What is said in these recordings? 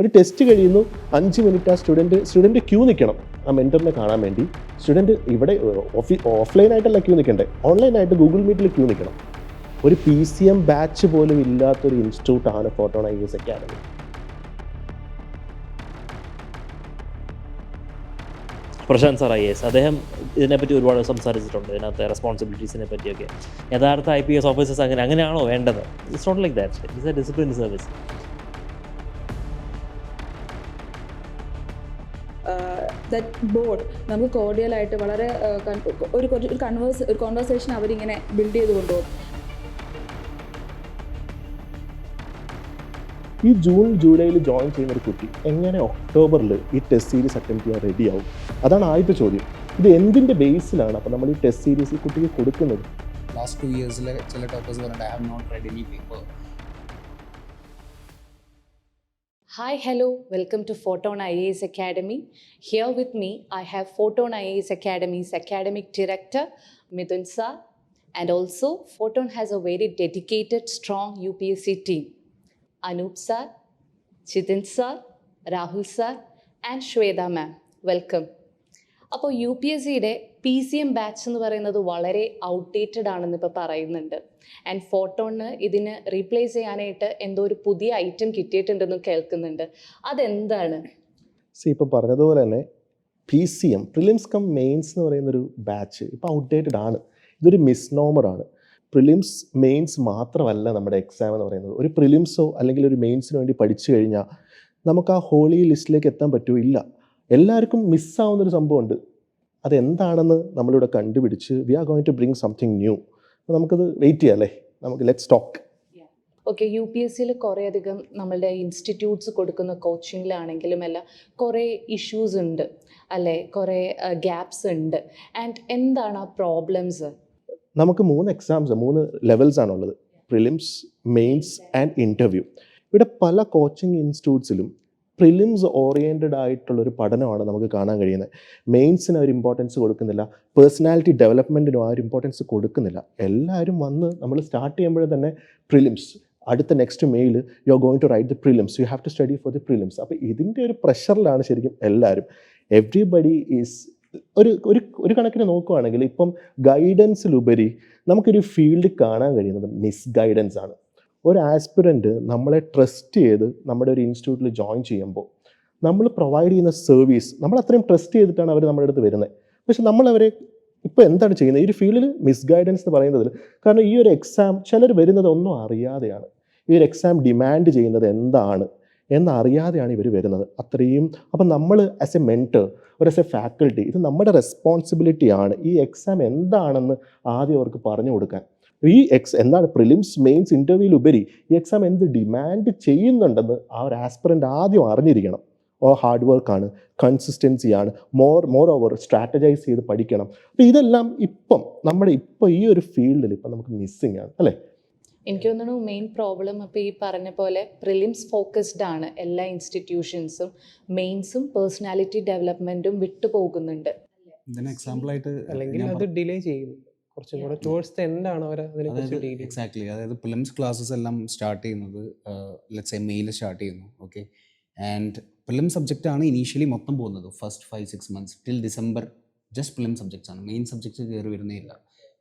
ഒരു ടെസ്റ്റ് കഴിയുന്നു, 5 മിനിറ്റ് ആ സ്റ്റുഡൻറ്റ് ക്യൂ നിൽക്കണം ആ മെൻറ്ററിനെ കാണാൻ വേണ്ടി. സ്റ്റുഡൻറ്റ് ഇവിടെ ഓഫ്ലൈനായിട്ടല്ല ക്യൂ നിൽക്കണ്ടേ, ഓൺലൈനായിട്ട് ഗൂഗിൾ മീറ്റിൽ ക്യൂ നിൽക്കണം. ഒരു PCM ബാച്ച് പോലും ഇല്ലാത്തൊരു ഇൻസ്റ്റിറ്റ്യൂട്ടാണ് photon IAS academy. Prashant sir IAS അദ്ദേഹം ഇതിനെപ്പറ്റി ഒരുപാട് സംസാരിച്ചിട്ടുണ്ട്, ഇതിനകത്തെ റെസ്പോൺസിബിലിറ്റീസിനെ പറ്റിയൊക്കെ. യഥാർത്ഥ IPS ഓഫീസേഴ്സ് അങ്ങനെയാണോ വേണ്ടത്? It's not like that, it's a discipline service. That board നമുക്ക് കോർഡിയലായിട്ട് വളരെ ഒരു കോൺവേഴ്സേഷൻ അവരിങ്ങനെ ബിൽഡ് ചെയ്ത് കൊണ്ടുപോകും. ഈ ജൂൺ ജൂലൈയിൽ ജോയിൻ ചെയ്യുന്ന ഒരു കുട്ടി എങ്ങനെ ഒക്ടോബറിൽ ഈ ടെസ്റ്റ് സീരീസ് അറ്റംപ്റ്റ് ചെയ്യാൻ റെഡിയാവും? അതാണ് ആദ്യത്തെ ചോദ്യം. ഇത് എന്തിൻ്റെ ബേസിലാണ് അപ്പോൾ നമ്മൾ ഈ ടെസ്റ്റ് സീരീസ് ഈ കുട്ടിക്ക് കൊടുക്കുന്നത്? ലാസ്റ്റ് 2 ഇയേഴ്സിലെ ചില ടോപ്പേഴ്സ് പറഞ്ഞിട്ട് I have not read any paper. Hi, hello, welcome to Photon IAS Academy. Here with me, I have Photon IAS Academy's Academic Director, Mithun Sir, and also Photon has a very dedicated, strong UPSC team. Anup Sir, Chitin Sir, Rahul Sir, and Shweta Ma'am. Welcome. അപ്പോൾ UPSCയുടെ PCM batch എന്ന് പറയുന്നത് വളരെ outdated ആണെന്ന് ഇപ്പോൾ പറയുന്നുണ്ട്. And ഫോട്ടോണിന് ഇതിന് replace ചെയ്യാനായിട്ട് എന്തോ ഒരു പുതിയ ഐറ്റം കിട്ടിയിട്ടുണ്ടെന്നും കേൾക്കുന്നുണ്ട്. അതെന്താണ്? ഇപ്പം പറഞ്ഞതുപോലെ തന്നെ PCM പ്രിലിംസ് കം മെയിൻസ് എന്ന് പറയുന്നൊരു ബാച്ച് ഇപ്പോൾ ഔട്ട്ഡേറ്റഡ് ആണ്. ഇതൊരു മിസ്നോമറാണ്. പ്രിലിംസ് മെയിൻസ് മാത്രമല്ല നമ്മുടെ എക്സാം എന്ന് പറയുന്നത്. ഒരു പ്രിലിംസോ അല്ലെങ്കിൽ ഒരു മെയിൻസിന് വേണ്ടി പഠിച്ചു കഴിഞ്ഞാൽ നമുക്ക് ആ ഹോളി ലിസ്റ്റിലേക്ക് എത്താൻ പറ്റുമോ? ഇല്ല. എല്ലാവർക്കും മിസ്സാവുന്നൊരു സംഭവമുണ്ട്. അതെന്താണെന്ന് നമ്മളിവിടെ കണ്ടുപിടിച്ച് we are going to bring something new. അപ്പോൾ നമുക്കത് വെയിറ്റ് ചെയ്യാം അല്ലേ? നമുക്ക് ലെറ്റ്സ് ടോക്ക്. ഓക്കെ, UPSCയിൽ കുറേയധികം നമ്മളുടെ ഇൻസ്റ്റിറ്റ്യൂട്ട്സ് കൊടുക്കുന്ന കോച്ചിങ്ങിലാണെങ്കിലും എല്ലാം കുറേ ഇഷ്യൂസ് ഉണ്ട് അല്ലേ, കുറേ ഗ്യാപ്സ് ഉണ്ട്. ആൻഡ് എന്താണ് ആ പ്രോബ്ലംസ്? നമുക്ക് 3 എക്സാംസ് 3 ലെവൽസ് ആണുള്ളത്: പ്രിലിംസ്, മെയിൻസ് ആൻഡ് ഇൻ്റർവ്യൂ. ഇവിടെ പല കോച്ചിങ് ഇൻസ്റ്റിറ്റ്യൂട്ട്സിലും പ്രിലിംസ് ഓറിയൻറ്റഡ് ആയിട്ടുള്ളൊരു പഠനമാണ് നമുക്ക് കാണാൻ കഴിയുന്നത്. മെയിൻസിന് ഒരു ഇമ്പോർട്ടൻസ് കൊടുക്കുന്നില്ല, പേഴ്സണാലിറ്റി ഡെവലപ്മെൻറ്റിനും ആ ഒരു ഇമ്പോർട്ടൻസ് കൊടുക്കുന്നില്ല. എല്ലാവരും വന്ന് നമ്മൾ സ്റ്റാർട്ട് ചെയ്യുമ്പോഴേ തന്നെ പ്രിലിംസ്, അടുത്ത നെക്സ്റ്റ് മെയിൽ you are going to write the prelims, you have to study for the prelims. അപ്പോൾ ഇതിൻ്റെ ഒരു പ്രഷറിലാണ് ശരിക്കും എല്ലാവരും. എവ്രിബഡി ഈസ് ഒരു കണക്കിന് നോക്കുകയാണെങ്കിൽ ഇപ്പം ഗൈഡൻസിലുപരി നമുക്കൊരു ഫീൽഡ് കാണാൻ കഴിയുന്നത് മിസ് ഗൈഡൻസ് ആണ്. ഒരു ആസ്പിറൻറ്റ് നമ്മളെ ട്രസ്റ്റ് ചെയ്ത് നമ്മുടെ ഒരു ഇൻസ്റ്റിറ്റ്യൂട്ടിൽ ജോയിൻ ചെയ്യുമ്പോൾ നമ്മൾ പ്രൊവൈഡ് ചെയ്യുന്ന സർവീസ് നമ്മൾ അത്രയും ട്രസ്റ്റ് ചെയ്തിട്ടാണ് അവർ നമ്മുടെ അടുത്ത് വരുന്നത്. പക്ഷെ നമ്മളവരെ ഇപ്പോൾ എന്താണ് ചെയ്യുന്നത്? ഈ ഒരു ഫീൽഡിൽ മിസ് ഗൈഡൻസ് എന്ന് പറയുന്നതിൽ, കാരണം ഈ ഒരു എക്സാം ചിലർ വരുന്നത് ഒന്നും അറിയാതെയാണ്. ഈ ഒരു എക്സാം ഡിമാൻഡ് ചെയ്യുന്നത് എന്താണ് എന്നറിയാതെയാണ് ഇവർ വരുന്നത് അത്രയും. അപ്പം നമ്മൾ ആസ് എ മെൻറ്റർ, ഒരു ആസ് എ ഫാക്കൽറ്റി, ഇത് നമ്മുടെ റെസ്പോൺസിബിലിറ്റിയാണ് ഈ എക്സാം എന്താണെന്ന് ആദ്യം അവർക്ക് പറഞ്ഞു കൊടുക്കാൻ. ഈ എന്താണ് പ്രിലിംസ്, മെയിൻസ്, ഇൻ്റർവ്യൂവിലുപരി ഈ എക്സാം എന്ത് ഡിമാൻഡ് ചെയ്യുന്നുണ്ടെന്ന് ആ ഒരു ആസ്പിറൻ്റ് ആദ്യം അറിഞ്ഞിരിക്കണം. ഹാർഡ് വർക്കാണ്, കൺസിസ്റ്റൻസിയാണ്, മോർ ഓവർ സ്ട്രാറ്റജൈസ് ചെയ്ത് പഠിക്കണം. അപ്പോൾ ഇതെല്ലാം നമ്മുടെ ഈ ഒരു ഫീൽഡിൽ ഇപ്പം നമുക്ക് മിസ്സിങ് ആണ് അല്ലേ? എനിക്ക് തോന്നുന്നു മെയിൻ പ്രോബ്ലം ഇപ്പോൾ ഈ പറഞ്ഞ പോലെ പ്രിലിംസ് ഫോക്കസ്ഡ് ആണ് എല്ലാ ഇൻസ്റ്റിറ്റ്യൂഷൻസും, മെയിൻസും പേഴ്സണാലിറ്റി ഡെവലപ്മെൻറ്റും വിട്ടുപോകുന്നുണ്ട്. ഇതിന് എക്സാമ്പിളായിട്ട് അല്ലെങ്കിൽ അത് ഡിലേ ചെയ്യുന്നു കുറച്ചും കൂടെ ടുവേർഡ്സ് ദി എൻഡ് ആണ് അവർ അതിനെക്കുറിച്ച് ഡീൽ ചെയ്യുന്നത്. എക്സാക്ട്ലി. അതായത് പ്രിലിംസ് ക്ലാസ്സസ് എല്ലാം സ്റ്റാർട്ട് ചെയ്യുന്നത് ലെറ്റ്സ് സേ മെയിൽ സ്റ്റാർട്ട് ചെയ്യുന്നു. ഓക്കെ, ആൻഡ് പ്രിലിം സബ്ജക്റ്റ് ആണ് ഇനീഷ്യലി മൊത്തം പോകുന്നത്. First 5-6 months till December just prelim subjects ആണ്, മെയിൻ സബ്ജക്ട്സ് കയറി വരുന്നേ ഇല്ല.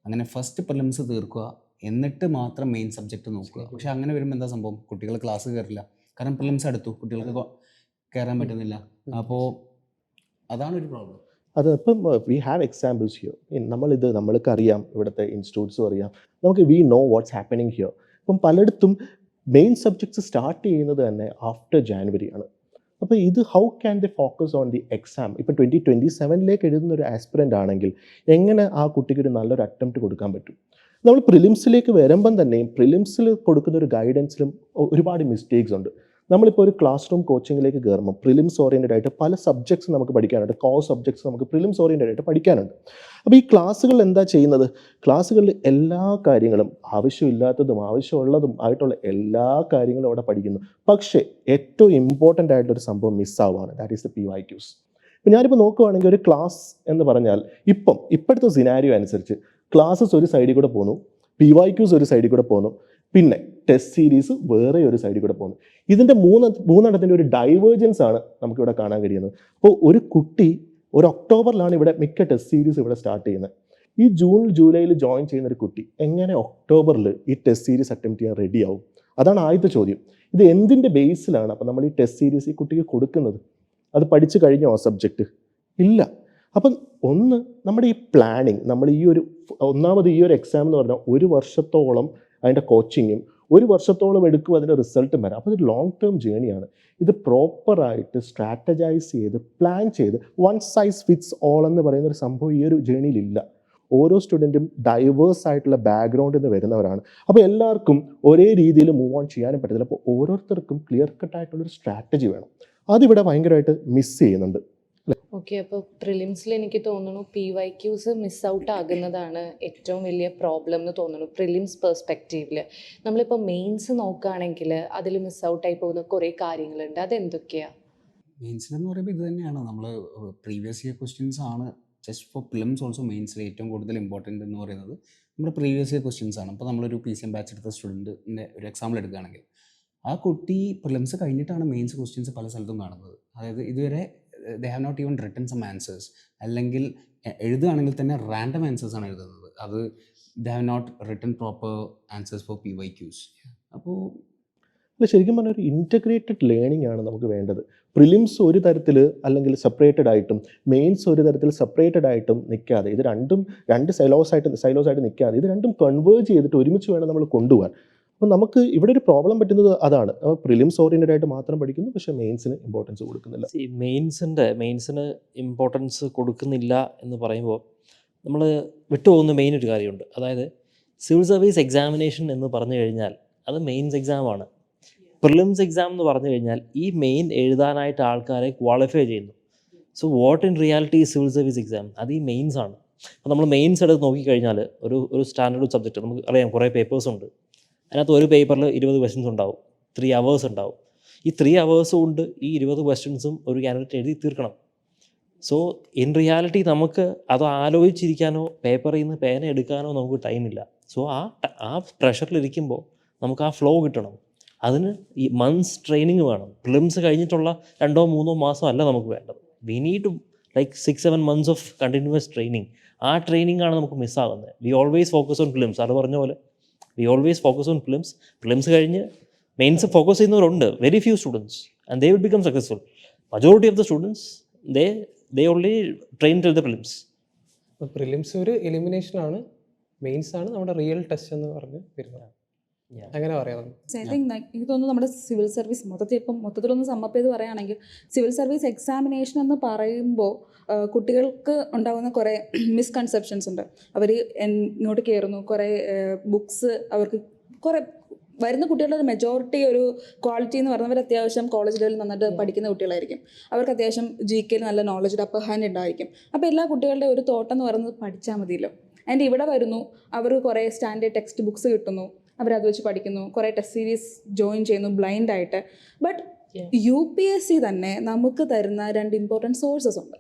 അങ്ങനെ ഫസ്റ്റ് പ്രിലിംസ് തീർക്കുക, എന്നിട്ട് മാത്രം മെയിൻ സബ്ജക്റ്റ് നോക്കുക. പക്ഷെ അങ്ങനെ വരുമ്പോൾ എന്താ സംഭവം? കുട്ടികൾ ക്ലാസ് കയറില്ല, കാരണം പ്രിലിംസ് അടുത്തു, കുട്ടികൾക്ക് കയറാൻ പറ്റുന്നില്ല. അപ്പോൾ അതാണ് ഒരു പ്രോബ്ലം. അത് ഇപ്പം വി ഹാവ് എക്സാമ്പിൾസ് ഹിയർ. നമ്മൾക്ക് അറിയാം, ഇവിടുത്തെ ഇൻസ്റ്റിറ്റ്യൂട്ട്സും അറിയാം, നമുക്ക് we know what's happening here. ഇപ്പം പലയിടത്തും മെയിൻ സബ്ജക്ട്സ് സ്റ്റാർട്ട് ചെയ്യുന്നത് തന്നെ ആഫ്റ്റർ ജാനുവരി ആണ്. അപ്പോൾ ഇത് how can the focus on the exam? ഇപ്പോൾ 2027 എഴുതുന്ന ഒരു ആസ്പിറൻ്റ് ആണെങ്കിൽ എങ്ങനെ ആ കുട്ടിക്ക് ഒരു നല്ലൊരു അറ്റംപ്റ്റ് കൊടുക്കാൻ പറ്റും? നമ്മൾ പ്രിലിംസിലേക്ക് വരുമ്പം തന്നെയും പ്രിലിംസിൽ കൊടുക്കുന്ന ഒരു ഗൈഡൻസിലും ഒരുപാട് മിസ്റ്റേക്സ് ഉണ്ട്. നമ്മളിപ്പോൾ ഒരു ക്ലാസ് റൂം കോച്ചിങ്ങിലേക്ക് കയറുമ്പോൾ പ്രിലിംസ് ഓറിയൻറ്റഡ് ആയിട്ട് പല സബ്ജക്ട്സ് നമുക്ക് പഠിക്കാനുണ്ട്, കോർ സബ്ജക്ട്സ് നമുക്ക് പ്രിലിംസ് ഓറിയൻറ്റഡ് ആയിട്ട് പഠിക്കാനുണ്ട്. അപ്പോൾ ഈ ക്ലാസ്സുകളിൽ എന്താ ചെയ്യുന്നത്? ക്ലാസ്സുകളിൽ എല്ലാ കാര്യങ്ങളും, ആവശ്യമില്ലാത്തതും ആവശ്യമുള്ളതും ആയിട്ടുള്ള എല്ലാ കാര്യങ്ങളും അവിടെ പഠിക്കുന്നു. പക്ഷേ ഏറ്റവും ഇമ്പോർട്ടൻ്റ് ആയിട്ടൊരു സംഭവം മിസ്സാവുകയാണ്, ദാറ്റ് ഈസ് ദ PYQs. ഇപ്പം ഞാനിപ്പോൾ നോക്കുകയാണെങ്കിൽ ഒരു ക്ലാസ് എന്ന് പറഞ്ഞാൽ ഇപ്പോഴത്തെ സിനാരിയോ അനുസരിച്ച് ക്ലാസ്സസ് ഒരു സൈഡിൽ കൂടെ പോകുന്നു, PYQs ഒരു സൈഡിൽ കൂടെ പോകുന്നു. പിന്നെ ടെസ്റ്റ് സീരീസ് വേറെ ഒരു സൈഡിൽ കൂടെ പോകുന്നു. ഇതിൻ്റെ മൂന്നെണ്ണത്തിൻ്റെ ഒരു ഡൈവേർജൻസ് ആണ് നമുക്കിവിടെ കാണാൻ കഴിയുന്നത്. അപ്പോൾ ഒരു കുട്ടി ഒരു ഒക്ടോബറിലാണ് ഇവിടെ മിക്ക ടെസ്റ്റ് സീരീസ് ഇവിടെ സ്റ്റാർട്ട് ചെയ്യുന്നത്. ഈ ജൂൺ ജൂലൈയിൽ ജോയിൻ ചെയ്യുന്ന ഒരു കുട്ടി എങ്ങനെ ഒക്ടോബറിൽ ഈ ടെസ്റ്റ് സീരീസ് അറ്റംപ്റ്റ് ചെയ്യാൻ റെഡിയാവും? അതാണ് ആദ്യത്തെ ചോദ്യം. ഇത് എന്തിൻ്റെ ബേസിലാണ് അപ്പോൾ നമ്മൾ ഈ ടെസ്റ്റ് സീരീസ് ഈ കുട്ടിക്ക് കൊടുക്കുന്നത്? അത് പഠിച്ചു കഴിഞ്ഞോ ആ സബ്ജക്റ്റ്? ഇല്ല. അപ്പം ഒന്ന് നമ്മുടെ ഈ പ്ലാനിങ്, നമ്മൾ ഈ ഒരു ഒന്നാമത് ഈ ഒരു എക്സാം എന്ന് പറഞ്ഞാൽ 1 വർഷത്തോളം അതിൻ്റെ കോച്ചിങ്ങും 1 വർഷത്തോളം എടുക്കും അതിൻ്റെ റിസൾട്ടും വരാം. അപ്പോൾ ഇത് ലോങ് ടേം ജേണിയാണ്. ഇത് പ്രോപ്പറായിട്ട് സ്ട്രാറ്റജൈസ് ചെയ്ത് പ്ലാൻ ചെയ്ത് വൺ സൈസ് ഫിറ്റ്സ് ഓൾ എന്ന് പറയുന്ന ഒരു സംഭവം ഈ ഒരു ജേണിയിലില്ല. ഓരോ സ്റ്റുഡൻറ്റും ഡൈവേഴ്സ് ആയിട്ടുള്ള ബാക്ക്ഗ്രൗണ്ടിൽ നിന്ന് വരുന്നവരാണ്. അപ്പോൾ എല്ലാവർക്കും ഒരേ രീതിയിൽ മൂവ് ഓൺ ചെയ്യാനും പറ്റത്തില്ല. അപ്പോൾ ഓരോരുത്തർക്കും ക്ലിയർ കട്ടായിട്ടുള്ളൊരു സ്ട്രാറ്റജി വേണം. അതിവിടെ ഭയങ്കരമായിട്ട് മിസ് ചെയ്യുന്നുണ്ട്. ഓക്കെ, അപ്പോൾ പ്രിലിംസിൽ എനിക്ക് തോന്നുന്നു PYQs മിസ് ഔട്ട് ആകുന്നതാണ് ഏറ്റവും വലിയ പ്രോബ്ലം എന്ന് തോന്നുന്നു പ്രിലിംസ് പെർസ്പെക്റ്റീവിൽ. നമ്മളിപ്പോൾ മെയിൻസ് നോക്കുകയാണെങ്കിൽ അതിൽ മിസ് ഔട്ടായി പോകുന്ന കുറേ കാര്യങ്ങളുണ്ട്. അതെന്തൊക്കെയാണ്? മെയിൻസിലെന്ന് പറയുമ്പോൾ ഇത് തന്നെയാണ്, നമ്മൾ പ്രീവിയസ് ഇയർ ക്വസ്റ്റ്യൻസ് ആണ് ജസ്റ്റ് ഫോർ പ്രിലിംസ് ഓൾസോ മെയിൻസിൽ ഏറ്റവും കൂടുതൽ ഇമ്പോർട്ടൻ്റ് എന്ന് പറയുന്നത് നമ്മുടെ പ്രീവിയസ് ഇയർ ക്വസ്റ്റ്യൻസ് ആണ്. അപ്പോൾ നമ്മളൊരു PCM ബാച്ച് എടുത്ത സ്റ്റുഡൻറ്റിൻ്റെ ഒരു എക്സാമ്പിൾ എടുക്കുകയാണെങ്കിൽ ആ കുട്ടി പ്രിലിംസ് കഴിഞ്ഞിട്ടാണ് മെയിൻസ് ക്വസ്റ്റ്യൻസ് പല സ്ഥലത്തും കാണുന്നത്. അതായത് ഇതുവരെ they have not even written some answers, അല്ലെങ്കിൽ എഴുതുകയാണെങ്കിൽ തന്നെ റാൻഡം ആൻസേഴ്സ് ആണ് എഴുതുന്നത്. അത് they have not written proper answers for PYQs. അപ്പോൾ അല്ല, ശരിക്കും പറഞ്ഞാൽ ഒരു ഇൻറ്റഗ്രേറ്റഡ് ലേണിംഗ് ആണ് നമുക്ക് വേണ്ടത്. പ്രിലിംസ് ഒരു തരത്തിൽ അല്ലെങ്കിൽ സെപ്പറേറ്റഡ് ആയിട്ടും മെയിൻസ് ഒരു തരത്തിൽ സെപ്പറേറ്റഡ് ആയിട്ടും നിൽക്കാതെ, ഇത് രണ്ട് സൈലോസ് ആയിട്ട് നിൽക്കാതെ ഇത് രണ്ടും കൺവേർജ് ചെയ്തിട്ട് ഒരുമിച്ച് വേണം നമ്മൾ കൊണ്ടുപോകാൻ. അപ്പോൾ നമുക്ക് ഇവിടെ ഒരു പ്രോബ്ലം പറ്റുന്നത് അതാണ്. പ്രിലിംസ് ഓറിയൻറ്റഡ് ആയിട്ട് മാത്രം പഠിക്കുന്നു, പക്ഷേ മെയിൻസിന് ഇമ്പോർട്ടൻസ് കൊടുക്കുന്നില്ല. മെയിൻസിന് ഇമ്പോർട്ടൻസ് കൊടുക്കുന്നില്ല എന്ന് പറയുമ്പോൾ നമ്മൾ വിട്ടുപോകുന്ന മെയിൻ ഒരു കാര്യമുണ്ട്. അതായത് സിവിൽ സർവീസ് എക്സാമിനേഷൻ എന്ന് പറഞ്ഞു കഴിഞ്ഞാൽ അത് മെയിൻസ് എക്സാമാണ്. പ്രിലിംസ് എക്സാം എന്ന് പറഞ്ഞു കഴിഞ്ഞാൽ ഈ മെയിൻ എഴുതാനായിട്ട് ആൾക്കാരെ ക്വാളിഫൈ ചെയ്യുന്നു. So what in reality civil service exam അത് ഈ മെയിൻസ് ആണ്. അപ്പോൾ നമ്മൾ മെയിൻസ് എടുത്ത് നോക്കിക്കഴിഞ്ഞാൽ ഒരു സ്റ്റാൻഡേർഡ് സബ്ജക്റ്റ് നമുക്ക് അറിയാം, കുറേ പേപ്പേഴ്സ് ഉണ്ട്. അതിനകത്ത് ഒരു പേപ്പറിൽ 20 ക്വസ്റ്റ്യൻസ് ഉണ്ടാവും, 3 hours ഉണ്ടാവും. ഈ 3 hours കൊണ്ട് ഈ 20 ക്വസ്റ്റ്യൻസും ഒരു കാൻഡിഡേറ്റ് എഴുതി തീർക്കണം. സോ ഇൻ റിയാലിറ്റി നമുക്ക് അത് ആലോചിച്ചിരിക്കാനോ പേപ്പറിൽ നിന്ന് പേന എടുക്കാനോ നമുക്ക് ടൈമില്ല. സോ ആ പ്രഷറിലിരിക്കുമ്പോൾ നമുക്ക് ആ ഫ്ലോ കിട്ടണം. അതിന് ഈ മന്ത്സ് ട്രെയിനിങ് വേണം. പ്രിലിംസ് കഴിഞ്ഞിട്ടുള്ള 2-3 മാസം അല്ല നമുക്ക് വേണ്ടത്. We need to like 6-7 months of continuous training. ആ ട്രെയിനിങ് ആണ് നമുക്ക് മിസ്സാകുന്നത്. We always focus on prelims. അത് പറഞ്ഞ പോലെ we always focus on prelims കഴിഞ്ഞ് മെയിൻസ് ഫോക്കസ് ചെയ്യുന്നവരുണ്ട്. Very few students and they will become successful. Majority of the students they only train till the prelims. Prelims ഒരു elimination ആണ്, mains ആണ് നമ്മുടെ real test എന്ന് പറഞ്ഞ് വരുന്നത്. അങ്ങനെ പറയാം. ഐ തിങ്ക് എനിക്ക് തോന്നുന്നു നമ്മുടെ സിവിൽ സർവീസ് മൊത്തത്തിലൊന്ന് സമ്മപ്പ് ചെയ്ത് പറയുകയാണെങ്കിൽ സിവിൽ സർവീസ് എക്സാമിനേഷൻ എന്ന് പറയുമ്പോൾ കുട്ടികൾക്ക് ഉണ്ടാകുന്ന കുറേ മിസ്കൺസെപ്ഷൻസ് ഉണ്ട്. അവർ ഇങ്ങോട്ട് കയറുന്നു, കുറേ ബുക്സ് അവർക്ക് കുറേ വരുന്ന കുട്ടികളുടെ ഒരു മെജോറിറ്റി ഒരു ക്വാളിറ്റി എന്ന് പറയുന്നത് അവർ അത്യാവശ്യം കോളേജ് ലെവലിൽ നന്നായിട്ട് പഠിക്കുന്ന കുട്ടികളായിരിക്കും. അവർക്ക് അത്യാവശ്യം GK നല്ല നോളജ് അപ്പർ ഹാൻഡ് ഉണ്ടായിരിക്കും. അപ്പോൾ എല്ലാ കുട്ടികളുടെ ഒരു തോട്ടം എന്ന് പറയുന്നത് പഠിച്ചാൽ മതിയല്ലോ. അതിൻ്റെ ഇവിടെ വരുന്നു, അവർക്ക് കുറേ സ്റ്റാൻഡേർഡ് ടെക്സ്റ്റ് ബുക്സ് കിട്ടുന്നു, അവരത് വെച്ച് പഠിക്കുന്നു, കുറേ ടെസ്റ്റ് സീരീസ് ജോയിൻ ചെയ്യുന്നു ബ്ലൈൻഡായിട്ട്. ബട്ട് UPSC തന്നെ നമുക്ക് തരുന്ന 2 ഇമ്പോർട്ടൻറ്റ് സോഴ്സസ് ഉണ്ട്.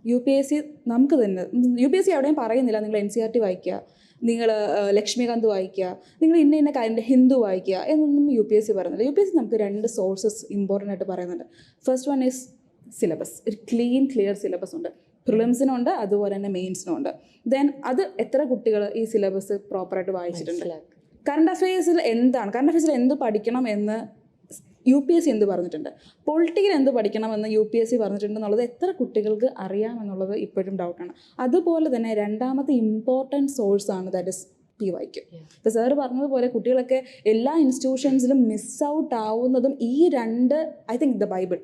UPSC നമുക്ക് തന്നെ UPSC എവിടെയും പറയുന്നില്ല നിങ്ങൾ NCERT വായിക്കുക, നിങ്ങൾ ലക്ഷ്മികാന്ത് വായിക്കുക, നിങ്ങൾ ഇന്ന കാര്യൻ്റെ ഹിന്ദു വായിക്കുക എന്നൊന്നും UPSC പറയുന്നില്ല. UPSC നമുക്ക് 2 സോഴ്സസ് ഇമ്പോർട്ടൻ്റ് ആയിട്ട് പറയുന്നുണ്ട്. First one is syllabus. ഒരു ക്ലിയർ സിലബസ് ഉണ്ട്. പ്രിലിംസിനുണ്ട്, അതുപോലെ തന്നെ മെയിൻസിനുണ്ട്. ദെൻ അത് എത്ര കുട്ടികൾ ഈ സിലബസ് പ്രോപ്പറായിട്ട് വായിച്ചിട്ടുണ്ട്? കറണ്ട് അഫെയർസിൽ എന്ത് പഠിക്കണം എന്ന് UPSC എന്ത് പറഞ്ഞിട്ടുണ്ട്, പൊളിറ്റിക്കൽ എന്ത് പഠിക്കണമെന്ന് UPSC പറഞ്ഞിട്ടുണ്ട് എന്നുള്ളത് എത്ര കുട്ടികൾക്ക് അറിയാമെന്നുള്ളത് ഇപ്പോഴും ഡൗട്ടാണ്. അതുപോലെ തന്നെ രണ്ടാമത്തെ ഇമ്പോർട്ടൻറ്റ് സോഴ്സാണ് ദാറ്റ് ഇസ് PYQ. ഇപ്പോൾ സാറ് പറഞ്ഞതുപോലെ കുട്ടികളൊക്കെ എല്ലാ ഇൻസ്റ്റിറ്റ്യൂഷൻസിലും മിസ് ഔട്ട് ആവുന്നതും ഈ 2 I think the Bible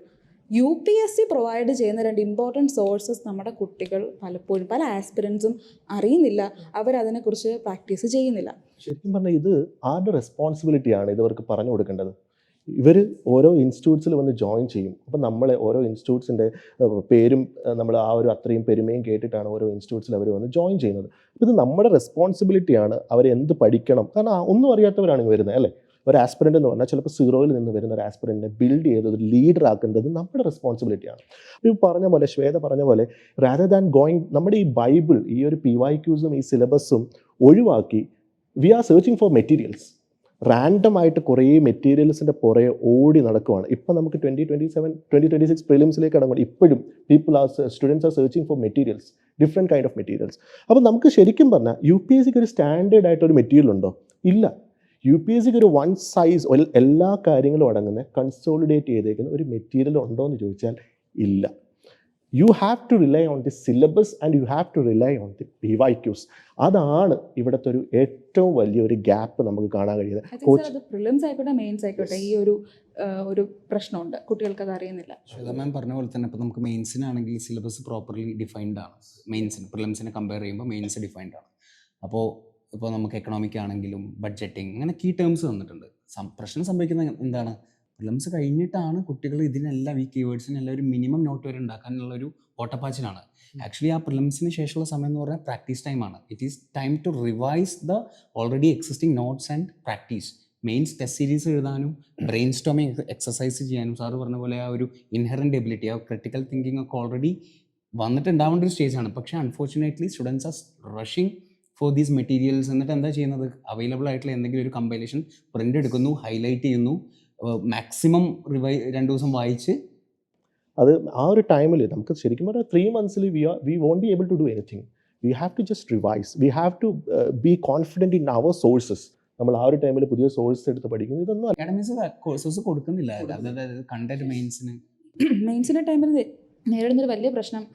UPSC provide ചെയ്യുന്ന 2 ഇമ്പോർട്ടൻറ്റ് സോഴ്സസ് നമ്മുടെ കുട്ടികൾ പലപ്പോഴും പല ആസ്പിരൻസും അറിയുന്നില്ല, അവരതിനെക്കുറിച്ച് പ്രാക്ടീസ് ചെയ്യുന്നില്ല. ശരിക്കും പറഞ്ഞാൽ ഇത് ആരുടെ റെസ്പോൺസിബിലിറ്റിയാണ് ഇതവർക്ക് പറഞ്ഞു കൊടുക്കേണ്ടത്? ഇവർ ഓരോ ഇൻസ്റ്റിറ്റ്യൂട്ട്സിൽ വന്ന് ജോയിൻ ചെയ്യും. അപ്പം നമ്മളെ ഓരോ ഇൻസ്റ്റിറ്റ്യൂട്ട്സിൻ്റെ പേരും നമ്മൾ ആ ഒരു അത്രയും പെരുമയും കേട്ടിട്ടാണ് ഓരോ ഇൻസ്റ്റിറ്റ്യൂട്ട്സിൽ അവർ വന്ന് ജോയിൻ ചെയ്യുന്നത്. ഇത് നമ്മുടെ റെസ്പോൺസിബിലിറ്റിയാണ് അവരെന്ത് പഠിക്കണം. കാരണം ഒന്നും അറിയാത്തവരാണ് വരുന്നത് അല്ലേ. ഒരു ആസ്പിറൻ്റ് എന്ന് പറഞ്ഞാൽ ചിലപ്പോൾ 0-ൽ നിന്ന് വരുന്ന ഒരു ആസ്പിറൻറ്റിനെ ബിൽഡ് ചെയ്ത് ഒരു ലീഡർ ആക്കേണ്ടത് നമ്മുടെ റെസ്പോൺസിബിലിറ്റിയാണ്. ഈ പറഞ്ഞ പോലെ ശ്വേത പറഞ്ഞ പോലെ റാദർ ദാൻ ഗോയിങ് നമ്മുടെ ഈ ബൈബിൾ ഈ ഒരു PYQസും ഈ സിലബസും ഒഴിവാക്കി we are searching for materials. റാൻഡമായിട്ട് കുറേ മെറ്റീരിയൽസിൻ്റെ പുറകെ ഓടി നടക്കുവാണ്. ഇപ്പം നമുക്ക് 2026 പ്രിലിംസിലേക്ക് അടങ്ങും. ഇപ്പോഴും students are searching for materials, different kind of materials. അപ്പോൾ നമുക്ക് ശരിക്കും പറഞ്ഞാൽ UPSCക്ക് ഒരു സ്റ്റാൻഡേർഡ് ആയിട്ടൊരു മെറ്റീരിയൽ ഉണ്ടോ? ഇല്ല. UPSCക്ക് ഒരു വൺ സൈസ് എല്ലാ കാര്യങ്ങളും അടങ്ങുന്ന കൺസോളിഡേറ്റ് ചെയ്തേക്കുന്ന ഒരു മെറ്റീരിയൽ ഉണ്ടോ എന്ന് ചോദിച്ചാൽ ഇല്ല. You have to rely on the syllabus and you have to rely on the PYQs. അതാണ് ഇവിടുത്തെ ഒരു ഏറ്റവും വലിയൊരു ഗ്യാപ്പ് നമുക്ക് കാണാൻ കഴിയുന്നത്. അത് പ്രിലിംസ് ആയിക്കോട്ടെ മെയിൻസ് ആയിക്കോട്ടെ ഈ ഒരു പ്രശ്നമുണ്ട്, കുട്ടികൾക്ക് അത് അറിയുന്നില്ല. ശ്വേത മാം പറഞ്ഞ പോലെ തന്നെ ഇപ്പോൾ നമുക്ക് മെയിൻസിനാണെങ്കിൽ സിലബസ് പ്രോപ്പർലി ഡിഫൈൻഡ് ആണ്. മെയിൻസിന് പ്രിലിംസിനെ കമ്പയർ ചെയ്യുമ്പോൾ മെയിൻസ് ഡിഫൈൻഡ് ആണ്. ഇപ്പോൾ നമുക്ക് എക്കണോമിക് ആണെങ്കിലും ബഡ്ജറ്റിംഗ് അങ്ങനെ കീ ടേംസ് തന്നിട്ടുണ്ട്. പ്രശ്നം സംഭവിക്കുന്നത് എന്താണ്? പ്രിലിംസ് കഴിഞ്ഞിട്ടാണ് കുട്ടികൾ ഇതിനെല്ലാം ഈ കീവേഡ്സിനെല്ലാം ഒരു മിനിമം നോട്ട് വരെ ഉണ്ടാക്കാനുള്ള ഒരു ഓട്ടപ്പാച്ചിലാണ്. ആക്ച്വലി ആ പ്രിലിംസിന് ശേഷമുള്ള സമയം എന്ന് പറഞ്ഞാൽ പ്രാക്ടീസ് ടൈമാണ്. It is time to revise the already existing notes and practice. Mains test series എഴുതാനും ബ്രെയിൻ സ്റ്റോമിങ് എക്സസൈസ് ചെയ്യാനും സാറ് പറഞ്ഞ പോലെ ആ ഒരു ഇൻഹറൻറ്റ് എബിലിറ്റി, ആ ക്രിട്ടിക്കൽ തിങ്കിങ് ഒക്കെ ഓൾറെഡി വന്നിട്ടുണ്ടാവേണ്ട ഒരു സ്റ്റേജാണ്. പക്ഷേ unfortunately students are rushing for these materials. എന്നിട്ട് എന്താ ചെയ്യുന്നത്? അവൈലബിൾ ആയിട്ടുള്ള എന്തെങ്കിലും ഒരു കമ്പൈലേഷൻ പ്രിൻ്റ് എടുക്കുന്നു, ഹൈലൈറ്റ് ചെയ്യുന്നു, മാക്സിമം 2 ദിവസം വായിച്ച് അത് ആ ഒരു ടൈമിൽ നമുക്ക് ശരിക്കും പറഞ്ഞാൽ 3 months we won't be able to do anything. We have to just revise, we have to be confident in our sources. നമ്മൾ ആ ഒരു ടൈമിൽ പുതിയ സോഴ്സ് എടുത്ത് പഠിക്കുന്നത് ഇതൊന്നും അക്കാഡമീസ് കോഴ്സസ് കൊടുക്കുന്നില്ല. അതായത് കണ്ടന്റ് മെയിൻസിൻ്റെ ടൈമിൽ നേരിടുന്നൊരു വലിയ പ്രശ്നം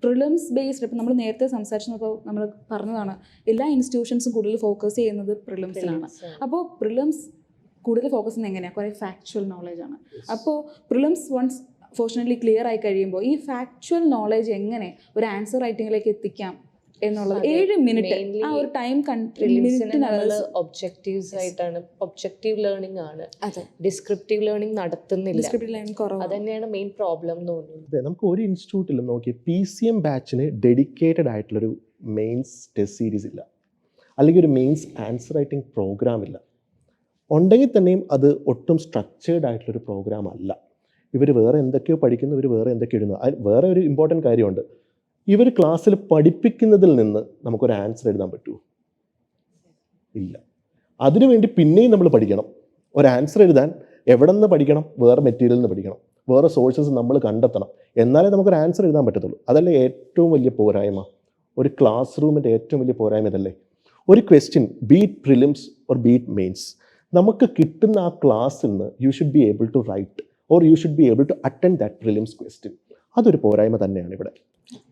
പ്രിലിംസ് ബേസ്ഡ്. ഇപ്പം നമ്മൾ നേരത്തെ സംസാരിച്ചപ്പോൾ നമ്മൾ പറഞ്ഞതാണ് എല്ലാ ഇൻസ്റ്റിറ്റ്യൂഷൻസും കൂടുതൽ ഫോക്കസ് ചെയ്യുന്നത് പ്രിലിംസിലാണ്. അപ്പോൾ പ്രിലിംസ് കൂടുതൽ ഫോക്കസ് ചെയ്യുന്നത് എങ്ങനെയാണ്? കുറേ ഫാക്ച്വൽ നോളജാണ്. അപ്പോൾ പ്രിലിംസ് വൺസ് ഫോർച്യുനേറ്റ്ലി ക്ലിയർ ആയി കഴിയുമ്പോൾ ഈ ഫാക്ച്വൽ നോളജ് എങ്ങനെ ഒരു ആൻസർ റൈറ്റിങ്ങിലേക്ക് എത്തിക്കാം എന്നുള്ളത് 7 മിനിറ്റ് ആ ഒരു ടൈം ഒബ്ജക്റ്റീവ്സ് ആയിട്ടാണ്. ഒബ്ജക്റ്റീവ് ലേണിംഗ് ആണ്, ഡിസ്ക്രിപ്റ്റീവ് ലേണിംഗ് നടത്തുന്നില്ല. അത് തന്നെയാണ് മെയിൻ പ്രോബ്ലം എന്ന് തോന്നുന്നു. നമുക്ക് ഒരു ഇൻസ്റ്റിറ്റ്യൂട്ടിലും നോക്കി PCM ബാച്ചിന് ഡെഡിക്കേറ്റഡ് ആയിട്ടുള്ളൊരു മെയിൻസ് ടെസ്റ്റ് സീരീസ് ഇല്ല, അല്ലെങ്കിൽ ഒരു മെയിൻസ് ആൻസർ റൈറ്റിംഗ് പ്രോഗ്രാം ഇല്ല. ഉണ്ടെങ്കിൽ തന്നെയും അത് ഒട്ടും സ്ട്രക്ചേർഡ് ആയിട്ടുള്ളൊരു പ്രോഗ്രാം അല്ല. ഇവർ വേറെ എന്തൊക്കെയോ പഠിക്കുന്നു, ഇവർ വേറെ എന്തൊക്കെയോ ഇടുന്നു. വേറെ ഒരു ഇമ്പോർട്ടൻറ്റ് കാര്യമുണ്ട്, ഇവർ ക്ലാസ്സിൽ പഠിപ്പിക്കുന്നതിൽ നിന്ന് നമുക്കൊരു ആൻസർ എഴുതാൻ പറ്റുമോ? ഇല്ല. അതിനുവേണ്ടി പിന്നെയും നമ്മൾ പഠിക്കണം. ഒരു ആൻസർ എഴുതാൻ എവിടെ നിന്ന് പഠിക്കണം? വേറെ മെറ്റീരിയലിൽ നിന്ന് പഠിക്കണം, വേറെ സോഴ്സസ് നമ്മൾ കണ്ടെത്തണം. എന്നാലേ നമുക്കൊരു ആൻസർ എഴുതാൻ പറ്റത്തുള്ളൂ. അതല്ലേ ഏറ്റവും വലിയ പോരായ്മ? ഒരു ക്ലാസ് റൂമിൻ്റെ ഏറ്റവും വലിയ പോരായ്മ ഇതല്ലേ? ഒരു question, beat prelims or beat mains, നമുക്ക് കിട്ടുന്ന ആ ക്ലാസ്സിൽ നിന്ന് you should be able to write or you should be able to attend that prelims question. അതൊരു പോരായ്മ തന്നെയാണ് ഇവിടെ.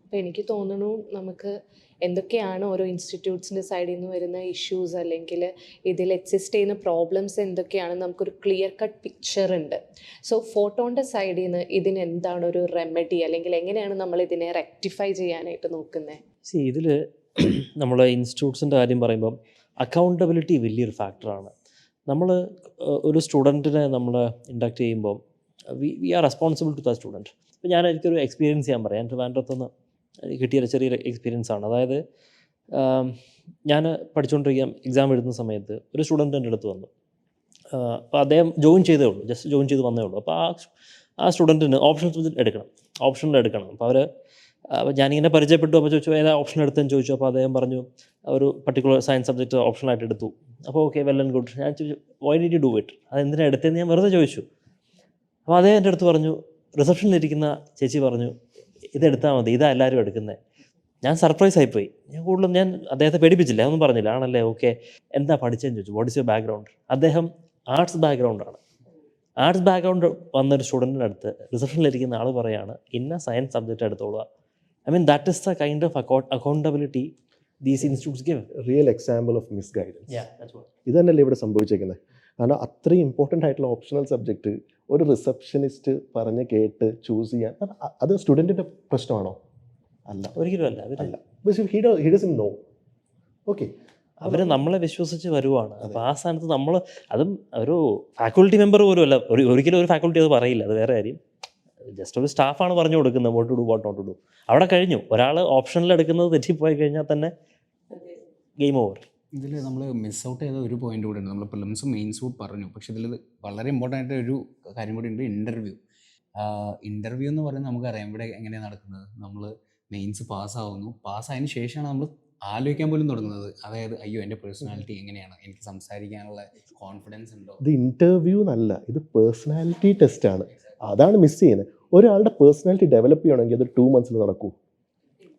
അപ്പോൾ എനിക്ക് തോന്നുന്നു നമുക്ക് എന്തൊക്കെയാണ് ഓരോ ഇൻസ്റ്റിറ്റ്യൂട്ട്സിൻ്റെ സൈഡിൽ നിന്ന് വരുന്ന ഇഷ്യൂസ് അല്ലെങ്കിൽ ഇതിൽ എക്സിസ്റ്റ് ചെയ്യുന്ന പ്രോബ്ലംസ് എന്തൊക്കെയാണെന്ന് നമുക്കൊരു ക്ലിയർ കട്ട് പിക്ചർ ഉണ്ട്. സോ ഫോട്ടോൻ്റെ സൈഡിൽ നിന്ന് ഇതിന് എന്താണ് ഒരു റെമഡി, അല്ലെങ്കിൽ എങ്ങനെയാണ് നമ്മൾ ഇതിനെ റെക്ടിഫൈ ചെയ്യാനായിട്ട് നോക്കുന്നത്? ഇതിൽ നമ്മൾ ഇൻസ്റ്റിറ്റ്യൂട്ട്സിൻ്റെ കാര്യം പറയുമ്പം അക്കൗണ്ടബിലിറ്റി വലിയൊരു ഫാക്ടറാണ്. നമ്മൾ ഒരു സ്റ്റുഡൻറ്റിനെ നമ്മൾ ഇൻഡക്റ്റ് ചെയ്യുമ്പോൾ we are responsible to the student. ഇപ്പോൾ എനിക്കൊരു എക്സ്പീരിയൻസ് ചെയ്യാൻ പറയാം. ട്രിവാൻഡ്രത്തുനിന്ന് കിട്ടിയൊരു ചെറിയൊരു എക്സ്പീരിയൻസ് ആണ്. അതായത് ഞാൻ പഠിച്ചുകൊണ്ടിരിക്കാൻ എക്സാം എഴുതുന്ന സമയത്ത് ഒരു സ്റ്റുഡൻറ്റ് എൻ്റെ അടുത്ത് വന്നു. അപ്പോൾ അദ്ദേഹം ജോയിൻ ചെയ്തേ ഉള്ളൂ, ജസ്റ്റ് ജോയിൻ ചെയ്ത് വന്നേ ഉള്ളൂ. അപ്പോൾ ആ സ്റ്റുഡൻറ്റിന് ഓപ്ഷൻസ് എടുക്കണം. അപ്പോൾ ഞാനിങ്ങനെ പരിചയപ്പെട്ടു. അപ്പോൾ ചോദിച്ചു ഏതാ ഓപ്ഷൻ എടുത്തെന്ന് ചോദിച്ചു. അപ്പോൾ അദ്ദേഹം പറഞ്ഞു ഒരു പർട്ടിക്കുലർ സയൻസ് സബ്ജക്റ്റ് ഓപ്ഷനായിട്ട് എടുത്തു. അപ്പോൾ ഓക്കെ, വെൽ ആൻഡ് ഗുഡ്. ഞാൻ ചോദിച്ചു why did you do it, അതെന്തിനാണ് എടുത്തതെന്ന് ഞാൻ വെറുതെ ചോദിച്ചു. അപ്പോൾ അദ്ദേഹം എൻ്റെ അടുത്ത് പറഞ്ഞു, റിസപ്ഷനിലിരിക്കുന്ന ചേച്ചി പറഞ്ഞു ഇതെടുത്താൽ മതി, ഇതാ എല്ലാവരും എടുക്കുന്നത്. ഞാൻ സർപ്രൈസ് ആയിപ്പോയി. ഞാൻ അദ്ദേഹത്തെ പേടിപ്പിച്ചില്ല, ഒന്നും പറഞ്ഞില്ല. ആണല്ലേ, ഓക്കെ, എന്താ പഠിച്ചതെന്ന് ചോദിച്ചു. What is your background? അദ്ദേഹം ആർട്സ് ബാക്ക്ഗ്രൗണ്ടാണ്. ആർട്സ് ബാക്ക്ഗ്രൗണ്ട് വന്നൊരു സ്റ്റുഡൻറ്റിൻ്റെ അടുത്ത് റിസപ്ഷനിലിരിക്കുന്ന ആൾ പറയുകയാണ് ഇന്ന സയൻസ് സബ്ജക്റ്റ് എടുത്തോളുക. I mean, that is the kind of accountability these institutes give. Real example of misguidance. Yeah, that's what. ഇത് തന്നെയല്ലേ ഇവിടെ സംഭവിച്ചേക്കുന്നത്. കാരണം അത്രയും ഇമ്പോർട്ടൻ്റ് ആയിട്ടുള്ള ഓപ്ഷണൽ സബ്ജക്റ്റ് ഒരു റിസപ്ഷനിസ്റ്റ് പറഞ്ഞ് കേട്ട് ചൂസ് ചെയ്യാൻ അത് സ്റ്റുഡൻറ്റിൻ്റെ പ്രശ്നമാണോ? അല്ല, ഒരിക്കലും അല്ല. he doesn't know. ഓക്കെ, അവർ നമ്മളെ വിശ്വസിച്ച് വരുവാണ്. അപ്പോൾ ആ സ്ഥാനത്ത് നമ്മൾ, അതും ഒരു ഫാക്കൽറ്റി മെമ്പർ പോലും അല്ല, ഒരിക്കലും ഒരു ഫാക്കൽറ്റി അത് പറയില്ല, അത് വേറെ കാര്യം. ജസ്റ്റ് ഒരു സ്റ്റാഫാണ് പറഞ്ഞു കൊടുക്കുന്നത് what to do what not to do. അവിടെ കഴിഞ്ഞു. ഒരാൾ ഓപ്ഷനിൽ എടുക്കുന്നത് തെറ്റിപ്പോയി കഴിഞ്ഞാൽ തന്നെ ഗെയിം ഓവർ. ഇതിൽ നമ്മൾ മിസ് ഔട്ട് ചെയ്ത ഒരു പോയിന്റ് കൂടെ ഉണ്ട്. നമ്മൾ പ്രിലിംസും മെയിൻസും പറഞ്ഞു, പക്ഷേ ഇതിൽ വളരെ ഇമ്പോർട്ടൻ്റ് ആയിട്ട് ഒരു കാര്യം കൂടി ഉണ്ട്, ഇൻ്റർവ്യൂ. ഇൻ്റർവ്യൂ എന്ന് പറയുന്നത് നമുക്കറിയാം ഇവിടെ എങ്ങനെയാണ് നടക്കുന്നത്. നമ്മൾ മെയിൻസ് പാസ്സാവുന്നു, പാസ്സായതിന് ശേഷമാണ് നമ്മൾ ആലോചിക്കാൻ പോലും തുടങ്ങുന്നത്. അതായത് അയ്യോ എൻ്റെ പേഴ്സണാലിറ്റി എങ്ങനെയാണ്, എനിക്ക് സംസാരിക്കാനുള്ള കോൺഫിഡൻസ് ഉണ്ടോ. ഇത് ഇൻ്റർവ്യൂ എന്നല്ല, ഇത് പേഴ്സണാലിറ്റി ടെസ്റ്റാണ്. അതാണ് മിസ് ചെയ്യുന്നത്. ഒരാളുടെ പേഴ്സണാലിറ്റി ഡെവലപ്പ് ചെയ്യണമെങ്കിൽ അത് 2 months നടക്കൂ?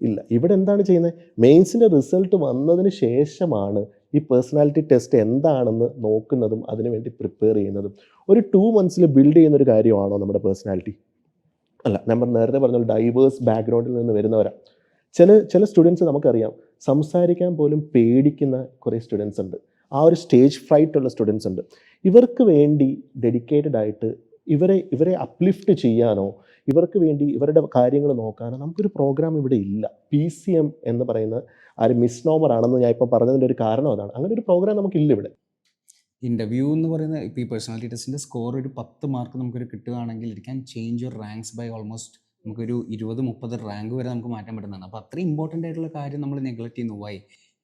ഇല്ല. ഇവിടെ എന്താണ് ചെയ്യുന്നത്? മെയിൻസിൻ്റെ റിസൾട്ട് വന്നതിന് ശേഷമാണ് ഈ പേഴ്സണാലിറ്റി ടെസ്റ്റ് എന്താണെന്ന് നോക്കുന്നതും അതിനുവേണ്ടി പ്രിപ്പയർ ചെയ്യുന്നതും. ഒരു 2 months ബിൽഡ് ചെയ്യുന്നൊരു കാര്യമാണോ നമ്മുടെ പേഴ്സണാലിറ്റി? അല്ല. നമ്മൾ നേരത്തെ പറഞ്ഞ ഡൈവേഴ്സ് ബാക്ക്ഗ്രൗണ്ടിൽ നിന്ന് വരുന്നവരാണ്. ചില സ്റ്റുഡൻസ് നമുക്കറിയാം, സംസാരിക്കാൻ പോലും പേടിക്കുന്ന കുറേ സ്റ്റുഡൻസ് ഉണ്ട്. ആ ഒരു സ്റ്റേജ് ഫ്രൈറ്റ് ഉള്ള സ്റ്റുഡൻസ് ഉണ്ട്. ഇവർക്ക് വേണ്ടി ഡെഡിക്കേറ്റഡ് ആയിട്ട് ഇവരെ അപ്ലിഫ്റ്റ് ചെയ്യാനോ ഇവർക്ക് വേണ്ടി ഇവരുടെ കാര്യങ്ങൾ നോക്കാനോ നമുക്കൊരു പ്രോഗ്രാം ഇവിടെ ഇല്ല. PCM എന്ന് പറയുന്ന ആ ഒരു മിസ്നോമർ ആണെന്ന് ഞാൻ ഇപ്പോൾ പറഞ്ഞതിൻ്റെ ഒരു കാരണം അതാണ്. അങ്ങനെ ഒരു പ്രോഗ്രാം നമുക്കില്ല ഇവിടെ. ഇൻ്റർവ്യൂ എന്ന് പറയുന്ന ഇപ്പോൾ ഈ പേഴ്സണാലിറ്റി ടെസ്റ്റിൻ്റെ സ്കോർ ഒരു 10 മാർക്ക് നമുക്കൊരു കിട്ടുകയാണെങ്കിൽ it can change your ranks by almost നമുക്കൊരു 20-30 റാങ്ക് വരെ നമുക്ക് മാറ്റാൻ പറ്റുന്നതാണ്. അപ്പോൾ അത്രയും ഇമ്പോർട്ടൻ്റ് ആയിട്ടുള്ള കാര്യം നമ്മൾ നെഗ്ലക്ട് ചെയ്യുന്നു. വൈ?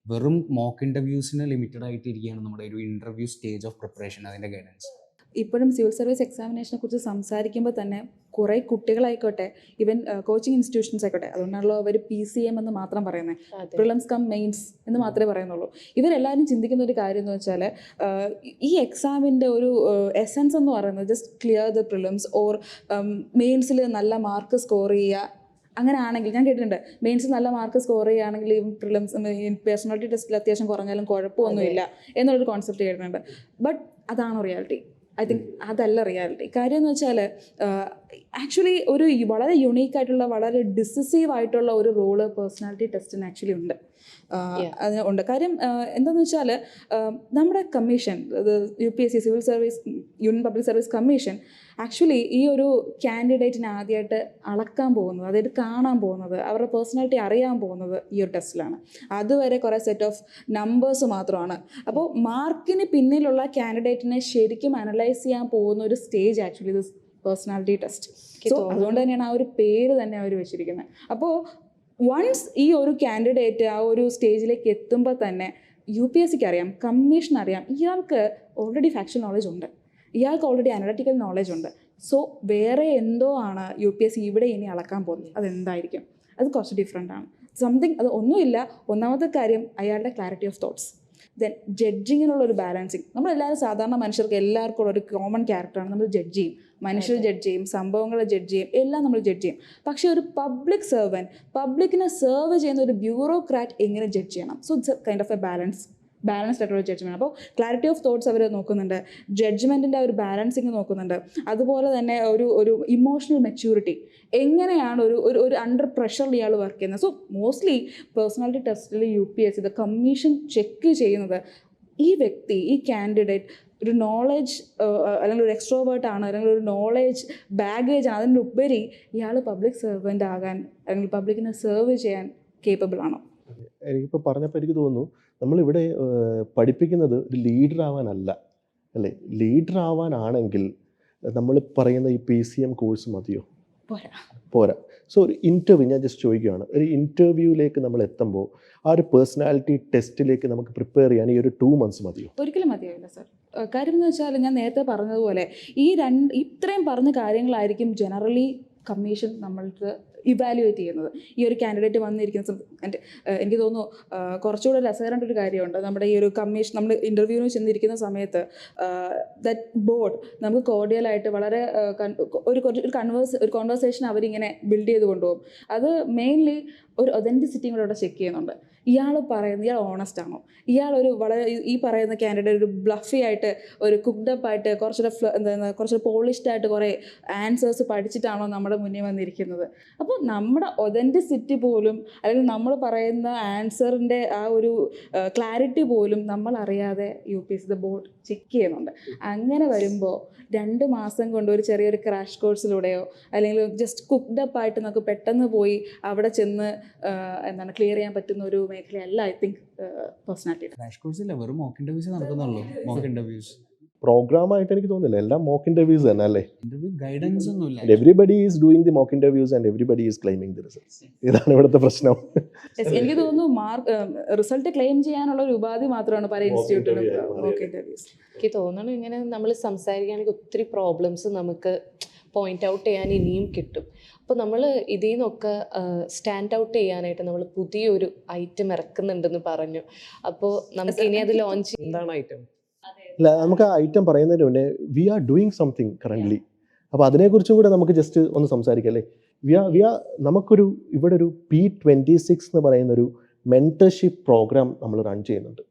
വെറും മോക്ക് ഇൻ്റർവ്യൂസിന് ലിമിറ്റഡ് ആയിട്ടിരിക്കുകയാണ് നമ്മുടെ ഒരു ഇൻ്റർവ്യൂ സ്റ്റേജ് ഓഫ് പ്രിപ്പറേഷൻ, അതിൻ്റെ ഗൈഡൻസ്. ഇപ്പോഴും സിവിൽ സർവീസ് എക്സാമിനേഷനെ കുറിച്ച് സംസാരിക്കുമ്പോൾ തന്നെ കുറേ കുട്ടികളായിക്കോട്ടെ, ഈവൻ കോച്ചിങ് ഇൻസ്റ്റിറ്റ്യൂഷൻസ് ആയിക്കോട്ടെ, അതുകൊണ്ടാണല്ലോ അവർ PCM എന്ന് മാത്രം പറയുന്നത്, പ്രിലിംസ് കം മെയിൻസ് എന്ന് മാത്രമേ പറയുന്നുള്ളൂ. ഇവരെല്ലാവരും ചിന്തിക്കുന്ന ഒരു കാര്യം എന്ന് വെച്ചാൽ ഈ എക്സാമിൻ്റെ ഒരു എസൻസ് എന്ന് പറയുന്നത് just clear the prelims or മെയിൻസിൽ നല്ല മാർക്ക് സ്കോർ ചെയ്യുക. അങ്ങനെ ആണെങ്കിൽ ഞാൻ കേട്ടിട്ടുണ്ട്, മെയിൻസ് നല്ല മാർക്ക് സ്കോർ ചെയ്യുകയാണെങ്കിൽ ഈ പ്രിലിംസ് പേഴ്സണാലിറ്റി ടെസ്റ്റിൽ അത്യാവശ്യം കുറഞ്ഞാലും കുഴപ്പമൊന്നുമില്ല എന്നുള്ളൊരു കോൺസെപ്റ്റ് കേട്ടിട്ടുണ്ട്. ബട്ട് അതാണോ റിയാലിറ്റി? ഐ തിങ്ക് അതല്ല റിയാലിറ്റി. കാര്യം എന്ന് വെച്ചാൽ ആക്ച്വലി ഒരു വളരെ യുണീക്കായിട്ടുള്ള വളരെ ഡിസിസീവ് ആയിട്ടുള്ള ഒരു റോള് പേഴ്സണാലിറ്റി ടെസ്റ്റിന് ആക്ച്വലി ഉണ്ട്. അതിന് ഉണ്ട്. കാര്യം എന്താണെന്ന് വെച്ചാൽ നമ്മുടെ commission, UPSC civil service union public service commission actually ഈ ഒരു കാൻഡിഡേറ്റിനെ ആദ്യമായിട്ട് അളക്കാൻ പോകുന്നത്, അതായത് കാണാൻ പോകുന്നത്, അവരുടെ പേഴ്സണാലിറ്റി അറിയാൻ പോകുന്നത് ഈ ഒരു ടെസ്റ്റിലാണ്. അതുവരെ കുറേ സെറ്റ് ഓഫ് നമ്പേഴ്സ് മാത്രമാണ്. അപ്പോൾ മാർക്കിന് പിന്നിലുള്ള കാൻഡിഡേറ്റിനെ ശരിക്കും അനലൈസ് ചെയ്യാൻ പോകുന്ന ഒരു സ്റ്റേജ് ആക്ച്വലി ഇത് പേഴ്സണാലിറ്റി ടെസ്റ്റ്. സോ അതുകൊണ്ട് തന്നെയാണ് ആ ഒരു പേര് തന്നെ അവർ വെച്ചിരിക്കുന്നത്. അപ്പോൾ വൺസ് ഈ ഒരു കാൻഡിഡേറ്റ് ആ ഒരു സ്റ്റേജിലേക്ക് എത്തുമ്പോൾ തന്നെ UPSCക്ക് അറിയാം, കമ്മീഷൻ അറിയാം, ഇയാൾക്ക് ഓൾറെഡി ഫാക്ച്വൽ നോളജ് ഉണ്ട്, ഇയാൾക്ക് ഓൾറെഡി അനലറ്റിക്കൽ നോളജ് ഉണ്ട്. സോ വേറെ എന്തോ ആണ് UPSC ഇവിടെ ഇനി അളക്കാൻ പോകുന്നത്. അതെന്തായിരിക്കും? അത് കുറച്ച് ഡിഫറെൻ്റ് ആണ്. സംതിങ്, അത് ഒന്നുമില്ല. ഒന്നാമത്തെ കാര്യം അയാളുടെ ക്ലാരിറ്റി ഓഫ് തോട്ട്സ്. ദെൻ ജഡ്ജിങ്ങിനുള്ളൊരു ബാലൻസിങ്. നമ്മളെല്ലാവരും സാധാരണ മനുഷ്യർക്ക് എല്ലാവർക്കും ഉള്ള ഒരു കോമൺ ക്യാരക്ടറാണ്, നമ്മൾ ജഡ്ജ് ചെയ്യും. മനുഷ്യർ ജഡ്ജ് ചെയ്യും, സംഭവങ്ങളെ ജഡ്ജ് ചെയ്യും, എല്ലാം നമ്മൾ ജഡ്ജ് ചെയ്യും. പക്ഷേ ഒരു പബ്ലിക് സെർവൻറ്റ്, പബ്ലിക്കിനെ സെർവ് ചെയ്യുന്ന ഒരു ബ്യൂറോക്രാറ്റ് എങ്ങനെ ജഡ്ജ് ചെയ്യണം? So it's kind of A balanced ആയിട്ടുള്ള ജഡ്ജ്മെൻറ്റ്. അപ്പോൾ ക്ലാരിറ്റി ഓഫ് തോട്ട്സ് അവർ നോക്കുന്നുണ്ട്, ജഡ്ജ്മെൻറ്റിൻ്റെ ഒരു ബാലൻസിങ് നോക്കുന്നുണ്ട്. അതുപോലെ തന്നെ ഒരു ഇമോഷണൽ മെച്യൂരിറ്റി, എങ്ങനെയാണ് ഒരു അണ്ടർ പ്രഷറിൽ ഇയാൾ വർക്ക് ചെയ്യുന്നത്. സോ മോസ്റ്റ്ലി പേഴ്സണാലിറ്റി ടെസ്റ്റിൽ UPSC ദ കമ്മീഷൻ ചെക്ക് ചെയ്യുന്നത് ഈ വ്യക്തി, ഈ കാൻഡിഡേറ്റ് ഒരു നോളജ് അല്ലെങ്കിൽ ഒരു എക്സ്ട്രോവേർട്ട് ആണ്, അല്ലെങ്കിൽ ഒരു നോളജ് ബാഗേജ് ആണ്, അതിനുപരി ഇയാൾ പബ്ലിക് സെർവൻ്റ് ആകാൻ അല്ലെങ്കിൽ പബ്ലിക്കിനെ സെർവ് ചെയ്യാൻ കേപ്പബിൾ ആണോ? എനിക്കിപ്പോൾ പറഞ്ഞപ്പോൾ എനിക്ക് തോന്നുന്നു നമ്മളിവിടെ പഠിപ്പിക്കുന്നത് ഒരു ലീഡർ ആവാനല്ല, അല്ലേ? ലീഡർ ആവാനാണെങ്കിൽ നമ്മൾ പറയുന്ന ഈ PCM കോഴ്സ് മതിയോ? പോരാ. സോ ഒരു ഇൻ്റർവ്യൂ, ഞാൻ ജസ്റ്റ് ചോദിക്കുകയാണ്, ഒരു ഇൻ്റർവ്യൂവിലേക്ക് നമ്മൾ എത്തുമ്പോൾ ആ ഒരു പേഴ്സണാലിറ്റി ടെസ്റ്റിലേക്ക് നമുക്ക് പ്രിപ്പയർ ചെയ്യാൻ ഈ ഒരു 2 months മതിയോ? ഒരിക്കലും മതിയാവില്ല സർ. കാര്യം എന്ന് വെച്ചാൽ ഞാൻ നേരത്തെ പറഞ്ഞതുപോലെ ഇത്രയും പറഞ്ഞ കാര്യങ്ങളായിരിക്കും ജനറലി കമ്മീഷൻ നമ്മൾക്ക് ഇവാലുവേറ്റ് ചെയ്യുന്നത്. ഈ ഒരു കാൻഡിഡേറ്റ് വന്നിരിക്കുന്ന എനിക്ക് തോന്നുന്നു കുറച്ചുകൂടെ രസകരമായിട്ടൊരു കാര്യമുണ്ട്. നമ്മുടെ ഈ ഒരു കമ്മീഷൻ, നമ്മൾ ഇൻ്റർവ്യൂവിന് ചെന്നിരിക്കുന്ന സമയത്ത് ദറ്റ് ബോർഡ് നമുക്ക് കോർഡിയലായിട്ട് വളരെ ഒരു കോൺവെർസേഷൻ അവരിങ്ങനെ ബിൽഡ് ചെയ്ത് കൊണ്ടുപോകും. അത് മെയിൻലി ഒരു ഒതൻറ്റിസിറ്റിയും കൂടെ അവിടെ ചെക്ക് ചെയ്യുന്നുണ്ട്. ഇയാൾ ഓണസ്റ്റ് ആണോ, ഇയാൾ ഒരു വളരെ ഈ പറയുന്ന കാൻഡിഡേറ്റ് ഒരു ബ്ലഫി ആയിട്ട്, ഒരു കുക്ഡപ്പ് ആയിട്ട്, കുറച്ചൊരു പോളിഷ്ഡ് ആയിട്ട് കുറേ ആൻസേഴ്സ് പഠിച്ചിട്ടാണോ നമ്മുടെ മുന്നിൽ വന്നിരിക്കുന്നത്. അപ്പോൾ നമ്മുടെ ഒതൻറ്റിസിറ്റി പോലും, അല്ലെങ്കിൽ നമ്മൾ പറയുന്ന ആൻസറിൻ്റെ ആ ഒരു ക്ലാരിറ്റി പോലും നമ്മൾ അറിയാതെ UPSC ദ ബോർഡ് ചെക്ക് ചെയ്യുന്നുണ്ട്. അങ്ങനെ വരുമ്പോൾ 2 മാസം കൊണ്ട് ഒരു ചെറിയൊരു ക്രാഷ് കോഴ്സിലൂടെയോ അല്ലെങ്കിൽ ജസ്റ്റ് കുക്ഡപ്പ് ആയിട്ട് നമുക്ക് പെട്ടെന്ന് പോയി അവിടെ ചെന്ന് ക്ലിയർ ചെയ്യാൻ പറ്റുന്ന ഒരു മേഖലയല്ല I think personality. Crash course ഇല്ല, വെറും മോക്ക് ഇൻ്റർവ്യൂസ് നടക്കുന്നുള്ളൂ. മോക്ക് ഇൻ്റർവ്യൂസ് പ്രോഗ്രാമായിട്ട് എനിക്ക് തോന്നുന്നില്ല, എല്ലാം മോക്ക് ഇൻ്റർവ്യൂസ് തന്നെ അല്ലേ? ഇൻ്റർവ്യൂ ഗൈഡൻസ് ഒന്നുമില്ല. Everybody is doing the mock interviews and everybody is claiming the results. ഇതാണ് ഇവിടുത്തെ പ്രശ്നം. എനിക്ക് തോന്നുന്നു റിസൾട്ട് ക്ലെയിം ചെയ്യാനുള്ള ഒരു ഉപാധി മാത്രമാണ് പല ഇൻസ്റ്റിറ്റ്യൂട്ടിലും മോക്ക് ഇൻ്റർവ്യൂസ്. എനിക്ക് തോന്നുന്നു ഇങ്ങനെ നമ്മൾ സംസാരിക്കുകയാണെങ്കിൽ ഒത്തിരി പ്രോബ്ലംസ് നമുക്ക് പോയിന്റ് ഔട്ട് ചെയ്യാൻ ഇനിയും കിട്ടും. അപ്പോൾ നമ്മൾ ഇതിൽ നിന്നൊക്കെ സ്റ്റാൻഡ് ഔട്ട് ചെയ്യാനായിട്ട് നമ്മൾ പുതിയൊരു ഐറ്റം ഇറക്കുന്നുണ്ടെന്ന് പറഞ്ഞു. അപ്പോൾ നമുക്ക് ഇനി അത് ലോഞ്ച് എന്താണ് ഐറ്റം? അല്ല, നമുക്ക് ആ ഐറ്റം പറയുന്നതിന് മുന്നേ we are doing something currently. അപ്പോൾ അതിനെക്കുറിച്ചും കൂടെ നമുക്ക് ജസ്റ്റ് ഒന്ന് സംസാരിക്കാം അല്ലേ. നമുക്കൊരു ഇവിടെ ഒരു P26 എന്ന് പറയുന്നൊരു മെൻറ്റർഷിപ്പ് പ്രോഗ്രാം നമ്മൾ റൺ ചെയ്യുന്നുണ്ട്.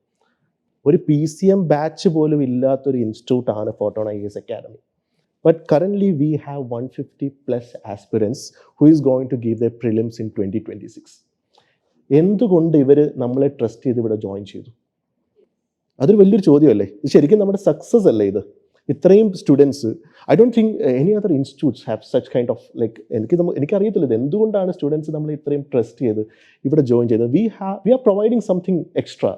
ഒരു PCM ബാച്ച് പോലും ഇല്ലാത്തൊരു ഇൻസ്റ്റിറ്റ്യൂട്ടാണ് photon IAS academy. But currently we have 150+ aspirants who is going to give the prelims in 2026. എന്തുകൊണ്ട് ഇവർ നമ്മളെ ട്രസ്റ്റ് ചെയ്ത് ഇവിടെ ജോയിൻ ചെയ്തു? അതൊരു വലിയൊരു ചോദ്യമല്ലേ. ഇത് ശരിക്കും നമ്മുടെ സക്സസ് അല്ലേ ഇത്? ഇത്രയും students, I don't think any other institutes have such kind of like എനിക്കറിയത്തില്ല ഇത് എന്തുകൊണ്ടാണ് സ്റ്റുഡൻസ് നമ്മൾ ഇത്രയും ട്രസ്റ്റ് ചെയ്ത് ഇവിടെ ജോയിൻ ചെയ്തത്. We are providing something extra.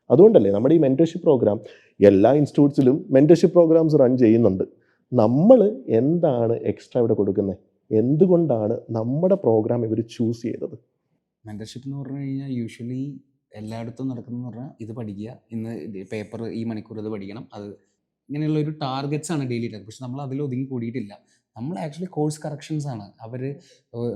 അതുകൊണ്ടല്ലേ നമ്മുടെ ഈ മെൻറ്റർഷിപ്പ് പ്രോഗ്രാം, എല്ലാ ഇൻസ്റ്റിറ്റ്യൂട്ട്സിലും മെൻറ്റർഷിപ്പ് പ്രോഗ്രാംസ് റൺ ചെയ്യുന്നുണ്ട്. നമ്മൾ എന്താണ് എക്സ്ട്രാ ഇവിടെ കൊടുക്കുന്നത്? എന്തുകൊണ്ടാണ് നമ്മുടെ പ്രോഗ്രാം ഇവർ ചൂസ് ചെയ്തത്? മെൻറ്റർഷിപ്പ് എന്ന് പറഞ്ഞു കഴിഞ്ഞാൽ യൂഷ്വലി എല്ലായിടത്തും നടക്കുന്നതെന്ന് പറഞ്ഞാൽ ഇത് പഠിക്കുക, ഇന്ന് പേപ്പർ ഈ മണിക്കൂർ ഇത് പഠിക്കണം, അത് ഇങ്ങനെയുള്ള ഒരു ടാർഗറ്റ്സ് ആണ് ഡെയിലി ടാർഗറ്റ്. പക്ഷെ നമ്മൾ അതിൽ ഒതുങ്ങി കൂടിയിട്ടില്ല. നമ്മൾ ആക്ച്വലി കോഴ്സ് കറക്ഷൻസ് ആണ്. അവർ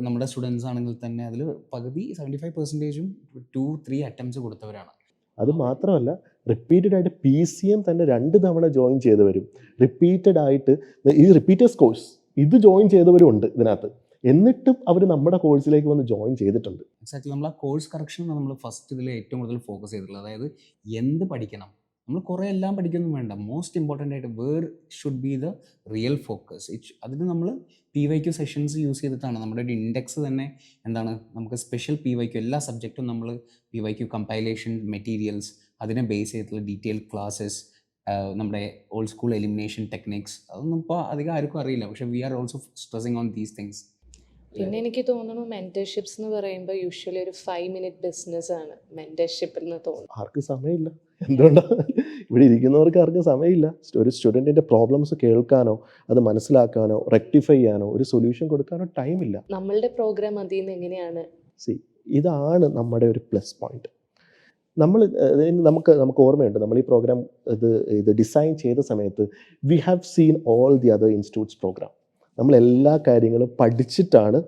നമ്മുടെ സ്റ്റുഡൻസ് ആണെങ്കിൽ തന്നെ അതിൽ പകുതി 75%ഉം 2-3 അറ്റംപ്റ്റ്സ് കൊടുത്തവരാണ്. അത് മാത്രമല്ല, റിപ്പീറ്റഡ് ആയിട്ട് PCM തന്നെ 2 തവണ ജോയിൻ ചെയ്തവരും, റിപ്പീറ്റഡ് ആയിട്ട് ഈ റിപ്പീറ്റേഴ്സ് കോഴ്സ് ഇത് ജോയിൻ ചെയ്തവരും ഉണ്ട് ഇതിനകത്ത്. എന്നിട്ടും അവർ നമ്മുടെ കോഴ്സിലേക്ക് വന്ന് ജോയിൻ ചെയ്തിട്ടുണ്ട്. എക്സാക്ട്ലി, നമ്മൾ ആ കോഴ്സ് കറക്ഷനാണ് നമ്മൾ ഫസ്റ്റ് ഇതിൽ ഏറ്റവും കൂടുതൽ ഫോക്കസ് ചെയ്തിട്ടുള്ളത്. അതായത് എന്ത് പഠിക്കണം, നമ്മൾ കുറേ എല്ലാം പഠിക്കൊന്നും വേണ്ട. മോസ്റ്റ് ഇമ്പോർട്ടൻ്റ് ആയിട്ട് where should be the real focus. അതിന് നമ്മൾ PYQ സെഷൻസ് യൂസ് ചെയ്തിട്ടാണ് നമ്മുടെ ഒരു ഇൻഡെക്സ് തന്നെ എന്താണ്, നമുക്ക് സ്പെഷ്യൽ PYQ എല്ലാ സബ്ജക്റ്റും നമ്മൾ PYQ കമ്പൈലേഷൻ മെറ്റീരിയൽസ് അതിനെ ബേസ് ചെയ്തിട്ടുള്ള ഡീറ്റെയിൽഡ് ക്ലാസ്സസ്, നമ്മുടെ ഓൾഡ് സ്കൂൾ എലിമിനേഷൻ ടെക്നിക്സ്, അതൊന്നും ഇപ്പോൾ അധികം ആർക്കും അറിയില്ല. പക്ഷേ we are also stressing on these things. പിന്നെ എനിക്ക് തോന്നുന്നു മെൻറ്റർഷിപ്സ് എന്ന് പറയുമ്പോൾ യൂഷ്വലി ഒരു 5 minute ബിസിനസ്സാണ് മെൻറ്റർഷിപ്പ് എന്ന് തോന്നുന്നു. ആർക്കും സമയമില്ല. എന്തുകൊണ്ടാണ്? ഇവിടെ ഇരിക്കുന്നവർക്ക് ആർക്കും സമയമില്ല. ഒരു സ്റ്റുഡൻറ്റിൻ്റെ പ്രോബ്ലംസ് കേൾക്കാനോ അത് മനസ്സിലാക്കാനോ റെക്ടിഫൈ ചെയ്യാനോ ഒരു സൊല്യൂഷൻ കൊടുക്കാനോ ടൈമില്ല. നമ്മളുടെ പ്രോഗ്രാം അതിൽ നിന്ന് എങ്ങനെയാണ്? ഇതാണ് നമ്മുടെ ഒരു പ്ലസ് പോയിന്റ്. നമുക്ക് ഓർമ്മയുണ്ട്, നമ്മൾ ഈ പ്രോഗ്രാം ഇത് ഡിസൈൻ ചെയ്ത സമയത്ത് we have seen all the other institutes programme. നമ്മളെല്ലാ കാര്യങ്ങളും പഠിച്ചിട്ടാണ്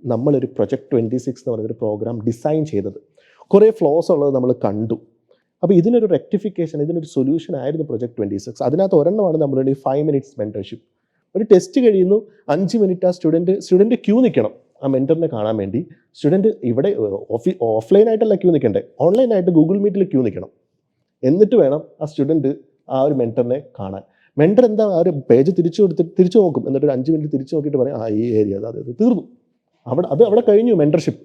നമ്മളൊരു പ്രൊജക്ട് 26 എന്ന് പറയുന്നൊരു പ്രോഗ്രാം ഡിസൈൻ ചെയ്തത്. കുറേ ഫ്ലോസ് ഉള്ളത് നമ്മൾ കണ്ടു. അപ്പോൾ ഇതിനൊരു റെക്ടിഫിക്കേഷൻ, ഇതിനൊരു സൊല്യൂഷൻ ആയിരുന്നു പ്രൊജക്ട് 26. അതിനകത്ത് ഒരെണ്ണമാണ് നമ്മളുടെ 5 minutes മെൻറ്റർഷിപ്പ്. ഒരു ടെസ്റ്റ് കഴിയുന്നു, 5 minute ആ സ്റ്റുഡൻറ്റ് ക്യൂ നിൽക്കണം ആ മെൻറ്ററിനെ കാണാൻ വേണ്ടി. സ്റ്റുഡൻറ്റ് ഇവിടെ ഓഫ്ലൈനായിട്ടല്ല ക്യൂ നിൽക്കണ്ടേ, ഓൺലൈനായിട്ട് ഗൂഗിൾ മീറ്റിൽ ക്യൂ നിൽക്കണം. എന്നിട്ട് വേണം ആ സ്റ്റുഡൻറ്റ് ആ ഒരു മെൻറ്ററിനെ കാണാൻ. മെൻറ്റർ എന്താ, ആ ഒരു പേജ് തിരിച്ചു നോക്കും. എന്നിട്ട് ഒരു 5 minute തിരിച്ചു നോക്കിയിട്ട് പറയും ഈ ഏരിയ അത് തീർന്നു, അവിടെ കഴിഞ്ഞു മെൻറ്റർഷിപ്പ്.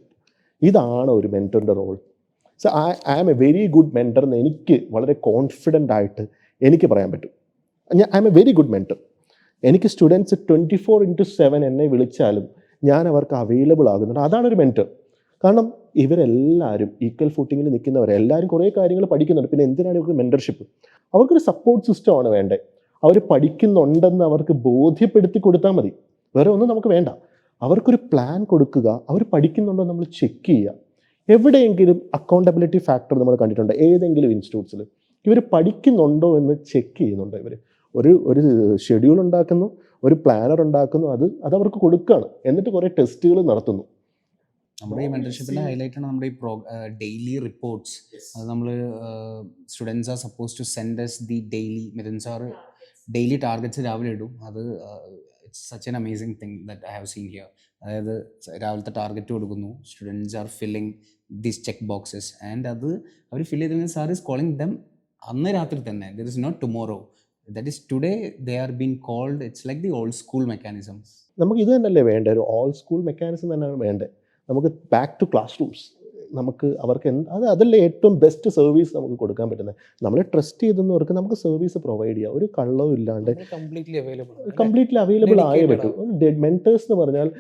ഇതാണ് ഒരു മെൻറ്ററിൻ്റെ role. So I am a very good mentor എന്ന് എനിക്ക് വളരെ കോൺഫിഡൻ്റ് ആയിട്ട് എനിക്ക് പറയാൻ പറ്റും. I am a very good mentor. എനിക്ക് സ്റ്റുഡൻസ് 24/7 എന്നെ വിളിച്ചാലും ഞാൻ അവർക്ക് അവൈലബിൾ ആകുന്നുണ്ട്. അതാണ് ഒരു മെൻറ്റർ. കാരണം ഇവരെല്ലാവരും ഈക്വൽ ഫൂട്ടിങ്ങിൽ നിൽക്കുന്നവരെല്ലാവരും കുറേ കാര്യങ്ങൾ പഠിക്കുന്നുണ്ട്. പിന്നെ എന്തിനാണ് ഇവർക്ക് മെൻറ്റർഷിപ്പ്? അവർക്കൊരു സപ്പോർട്ട് സിസ്റ്റമാണ് വേണ്ടത്. അവർ പഠിക്കുന്നുണ്ടെന്ന് അവർക്ക് ബോധ്യപ്പെടുത്തി കൊടുത്താൽ മതി, വേറെ ഒന്നും നമുക്ക് വേണ്ട. അവർക്കൊരു പ്ലാൻ കൊടുക്കുക, അവർ പഠിക്കുന്നുണ്ടോ നമ്മൾ ചെക്ക് ചെയ്യുക. എവിടെയെങ്കിലും അക്കൗണ്ടബിലിറ്റി ഫാക്ടർ നമ്മൾ കണ്ടിട്ടുണ്ട് ഏതെങ്കിലും ഇൻസ്റ്റിറ്റ്യൂട്ട്സിൽ? ഇവർ പഠിക്കുന്നുണ്ടോ എന്ന് ചെക്ക് ചെയ്യുന്നുണ്ടോ? ഇവർ ഒരു ഷെഡ്യൂൾ ഉണ്ടാക്കുന്നു, ഒരു പ്ലാനർ ഉണ്ടാക്കുന്നു, അത് അവർക്ക് കൊടുക്കുകയാണ്. എന്നിട്ട് കുറേ ടെസ്റ്റുകൾ നടത്തുന്നു. നമ്മുടെ ഈ മെൻറ്റർഷിപ്പിൻ്റെ ഹൈലൈറ്റ് ആണ് നമ്മുടെ ഈ ഡെയിലി റിപ്പോർട്ട്സ്. അത് നമ്മൾ students are suppose to send us the daily. Mithun sir daily targets രാവിലെ ഇടും. അത് it's such an amazing thing that I have seen here. അതായത് രാവിലത്തെ ടാർഗറ്റ് കൊടുക്കുന്നു, students are filling these check boxes and അത് അവർ ഫില്ല് ചെയ്ത് സാർ ഈസ് കോളിംഗ് ദം അന്ന് രാത്രി തന്നെ. There is not tomorrow, that is today they are been called. It's like the old school mechanism. നമുക്ക് ഇത് തന്നെയല്ലേ വേണ്ടത്, ഒരു ഓൾഡ് സ്കൂൾ മെക്കാനിസം തന്നെയാണ് വേണ്ടത്. നമുക്ക് ബാക്ക് ടു ക്ലാസ് റൂംസ്, നമുക്ക് അവർക്ക് അതല്ലേ ഏറ്റവും ബെസ്റ്റ് സർവീസ് നമുക്ക് കൊടുക്കാൻ പറ്റുന്നത്. നമ്മളെ ട്രസ്റ്റ് ചെയ്തെന്നവർക്ക് നമുക്ക് സർവീസ് പ്രൊവൈഡ് ചെയ്യാം, ഒരു കള്ളവും ഇല്ലാണ്ട് കംപ്ലീറ്റ്ലി അവൈലബിൾ ആയേ പറ്റും. മെൻറ്റേഴ്സ് എന്ന് പറഞ്ഞാൽ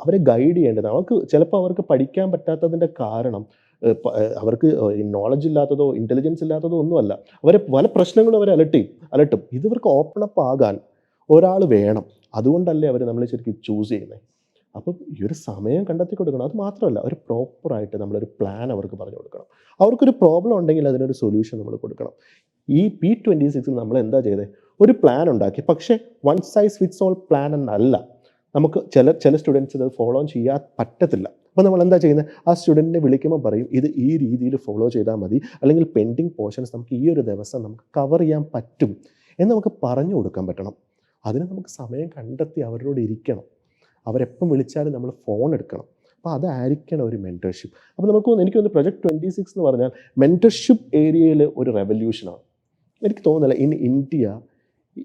അവരെ ഗൈഡ് ചെയ്യേണ്ടത്. ചിലപ്പോൾ അവർക്ക് പഠിക്കാൻ പറ്റാത്തതിൻ്റെ കാരണം അവർക്ക് നോളജ് ഇല്ലാത്തതോ ഇൻ്റലിജൻസ് ഇല്ലാത്തതോ ഒന്നുമല്ല. അവരെ പല പ്രശ്നങ്ങളും അവരെ അലട്ടും. ഇവർക്ക് ഓപ്പൺ അപ്പ് ആകാൻ ഒരാൾ വേണം. അതുകൊണ്ടല്ലേ അവർ നമ്മളെ ശരിക്കും ചൂസ് ചെയ്യുന്നത്. അപ്പം ഈ ഒരു സമയം കണ്ടെത്തി കൊടുക്കണം. അത് മാത്രമല്ല, ഒരു പ്രോപ്പറായിട്ട് നമ്മളൊരു പ്ലാൻ അവർക്ക് പറഞ്ഞു കൊടുക്കണം. അവർക്കൊരു പ്രോബ്ലം ഉണ്ടെങ്കിൽ അതിനൊരു സൊല്യൂഷൻ നമ്മൾ കൊടുക്കണം. ഈ P26 നമ്മൾ എന്താ ചെയ്തത്? ഒരു പ്ലാൻ ഉണ്ടാക്കി. പക്ഷേ one size fits all plan എന്നല്ല. നമുക്ക് ചില സ്റ്റുഡൻസ് ഇത് ഫോളോ ചെയ്യാൻ പറ്റത്തില്ല. അപ്പോൾ നമ്മൾ എന്താ ചെയ്യുന്നത്, ആ സ്റ്റുഡൻറ്റിനെ വിളിക്കുമ്പോൾ പറയും ഇത് ഈ രീതിയിൽ ഫോളോ ചെയ്താൽ മതി, അല്ലെങ്കിൽ പെൻഡിങ് പോർഷൻസ് നമുക്ക് ഈ ഒരു ദിവസം നമുക്ക് കവർ ചെയ്യാൻ പറ്റും എന്ന് നമുക്ക് പറഞ്ഞു കൊടുക്കാൻ പറ്റണം. അതിന് നമുക്ക് സമയം കണ്ടെത്തി അവരോട് ഇരിക്കണം. അവരെപ്പം വിളിച്ചാലും നമ്മൾ ഫോൺ എടുക്കണം. അപ്പോൾ അതായിരിക്കണം ഒരു മെൻറ്റർഷിപ്പ്. അപ്പോൾ എനിക്ക് തോന്നുന്നു പ്രൊജക്ട് 26 എന്ന് പറഞ്ഞാൽ മെൻറ്റർഷിപ്പ് ഏരിയയിൽ ഒരു റെവല്യൂഷനാണ്. എനിക്ക് തോന്നുന്നില്ല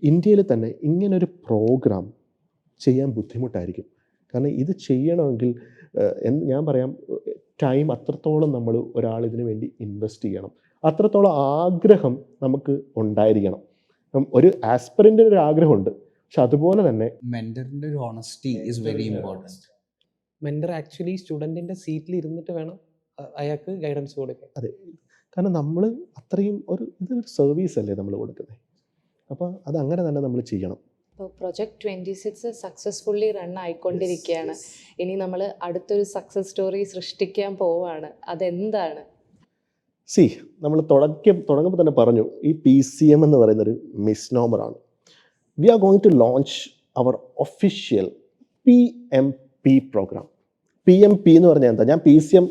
ഇന്ത്യയിൽ തന്നെ ഇങ്ങനൊരു പ്രോഗ്രാം ചെയ്യാൻ ബുദ്ധിമുട്ടായിരിക്കും. കാരണം ഇത് ചെയ്യണമെങ്കിൽ ഞാൻ പറയാം, ടൈം അത്രത്തോളം നമ്മൾ ഒരാളിതിനു വേണ്ടി ഇൻവെസ്റ്റ് ചെയ്യണം, അത്രത്തോളം ആഗ്രഹം നമുക്ക് ഉണ്ടായിരിക്കണം. ഒരു ആസ്പിറൻറ്റിന് ഒരു ആഗ്രഹമുണ്ട്, പക്ഷെ അതുപോലെ തന്നെ മെൻറ്ററിൻ്റെ ഒരു honesty is very important. Mentor actually സ്റ്റുഡൻറ്റിൻ്റെ സീറ്റിൽ ഇരുന്നിട്ട് വേണം അയാൾക്ക് ഗൈഡൻസ് കൊടുക്കാൻ. അതെ, കാരണം നമ്മൾ അത്രയും ഇതൊരു സർവീസ് അല്ലേ നമ്മൾ കൊടുക്കുന്നത്. അപ്പോൾ അതങ്ങനെ തന്നെ നമ്മൾ ചെയ്യണം. ഇപ്പോൾ പ്രൊജക്ട് 26 സക്സസ്ഫുള്ളി റൺ ആയിക്കൊണ്ടിരിക്കുകയാണ്. ഇനി നമ്മൾ അടുത്തൊരു സക്സസ് സ്റ്റോറി സൃഷ്ടിക്കാൻ പോവാണ്. അതെന്താണ്? നമ്മൾ തുടങ്ങുമ്പോൾ തന്നെ പറഞ്ഞു, ഈ PCM എന്ന് പറയുന്നൊരു മിസ്നോമറാണ്. We are going to launch our official PMP programme. PMP എന്ന് പറഞ്ഞാൽ എന്താ, ഞാൻ PCM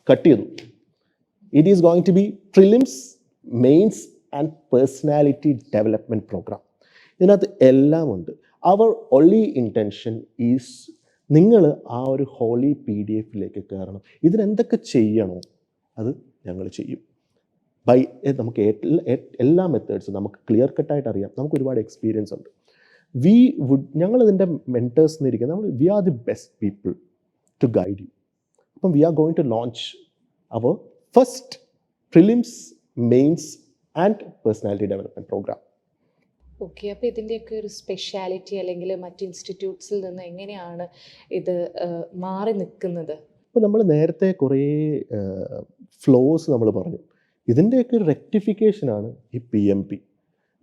കട്ട് ചെയ്തു. It is going to be prelims, mains and personality development programme. ഇതിനകത്ത് എല്ലാം ഉണ്ട്. അവർ ഒൺലി ഇൻറ്റൻഷൻ ഈസ് നിങ്ങൾ ആ ഒരു ഹോളി PDF കയറണം. ഇതിനെന്തൊക്കെ ചെയ്യണോ അത് ഞങ്ങൾ ചെയ്യും. നമുക്ക് എല്ലാ മെത്തേഡ്സും നമുക്ക് ക്ലിയർ കട്ടായിട്ട് അറിയാം. നമുക്ക് ഒരുപാട് എക്സ്പീരിയൻസ് ഉണ്ട്. ഞങ്ങളിതിൻ്റെ മെൻറ്റേഴ്സ് എന്നിരിക്കുന്നത് we are the best people to guide you. അപ്പം we are going to launch our first prelims, mains and personality development programme. Okay, അപ്പോൾ ഇതിൻ്റെയൊക്കെ ഒരു സ്പെഷ്യാലിറ്റി അല്ലെങ്കിൽ മറ്റ് ഇൻസ്റ്റിറ്റ്യൂട്ട്സിൽ നിന്ന് എങ്ങനെയാണ് ഇത് മാറി നിൽക്കുന്നത്? ഇപ്പോൾ നമ്മൾ നേരത്തെ കുറേ ഫ്ലോസ് നമ്മൾ പറഞ്ഞു. ഇതിൻ്റെയൊക്കെ ഒരു റെക്ടിഫിക്കേഷനാണ് ഈ PMP.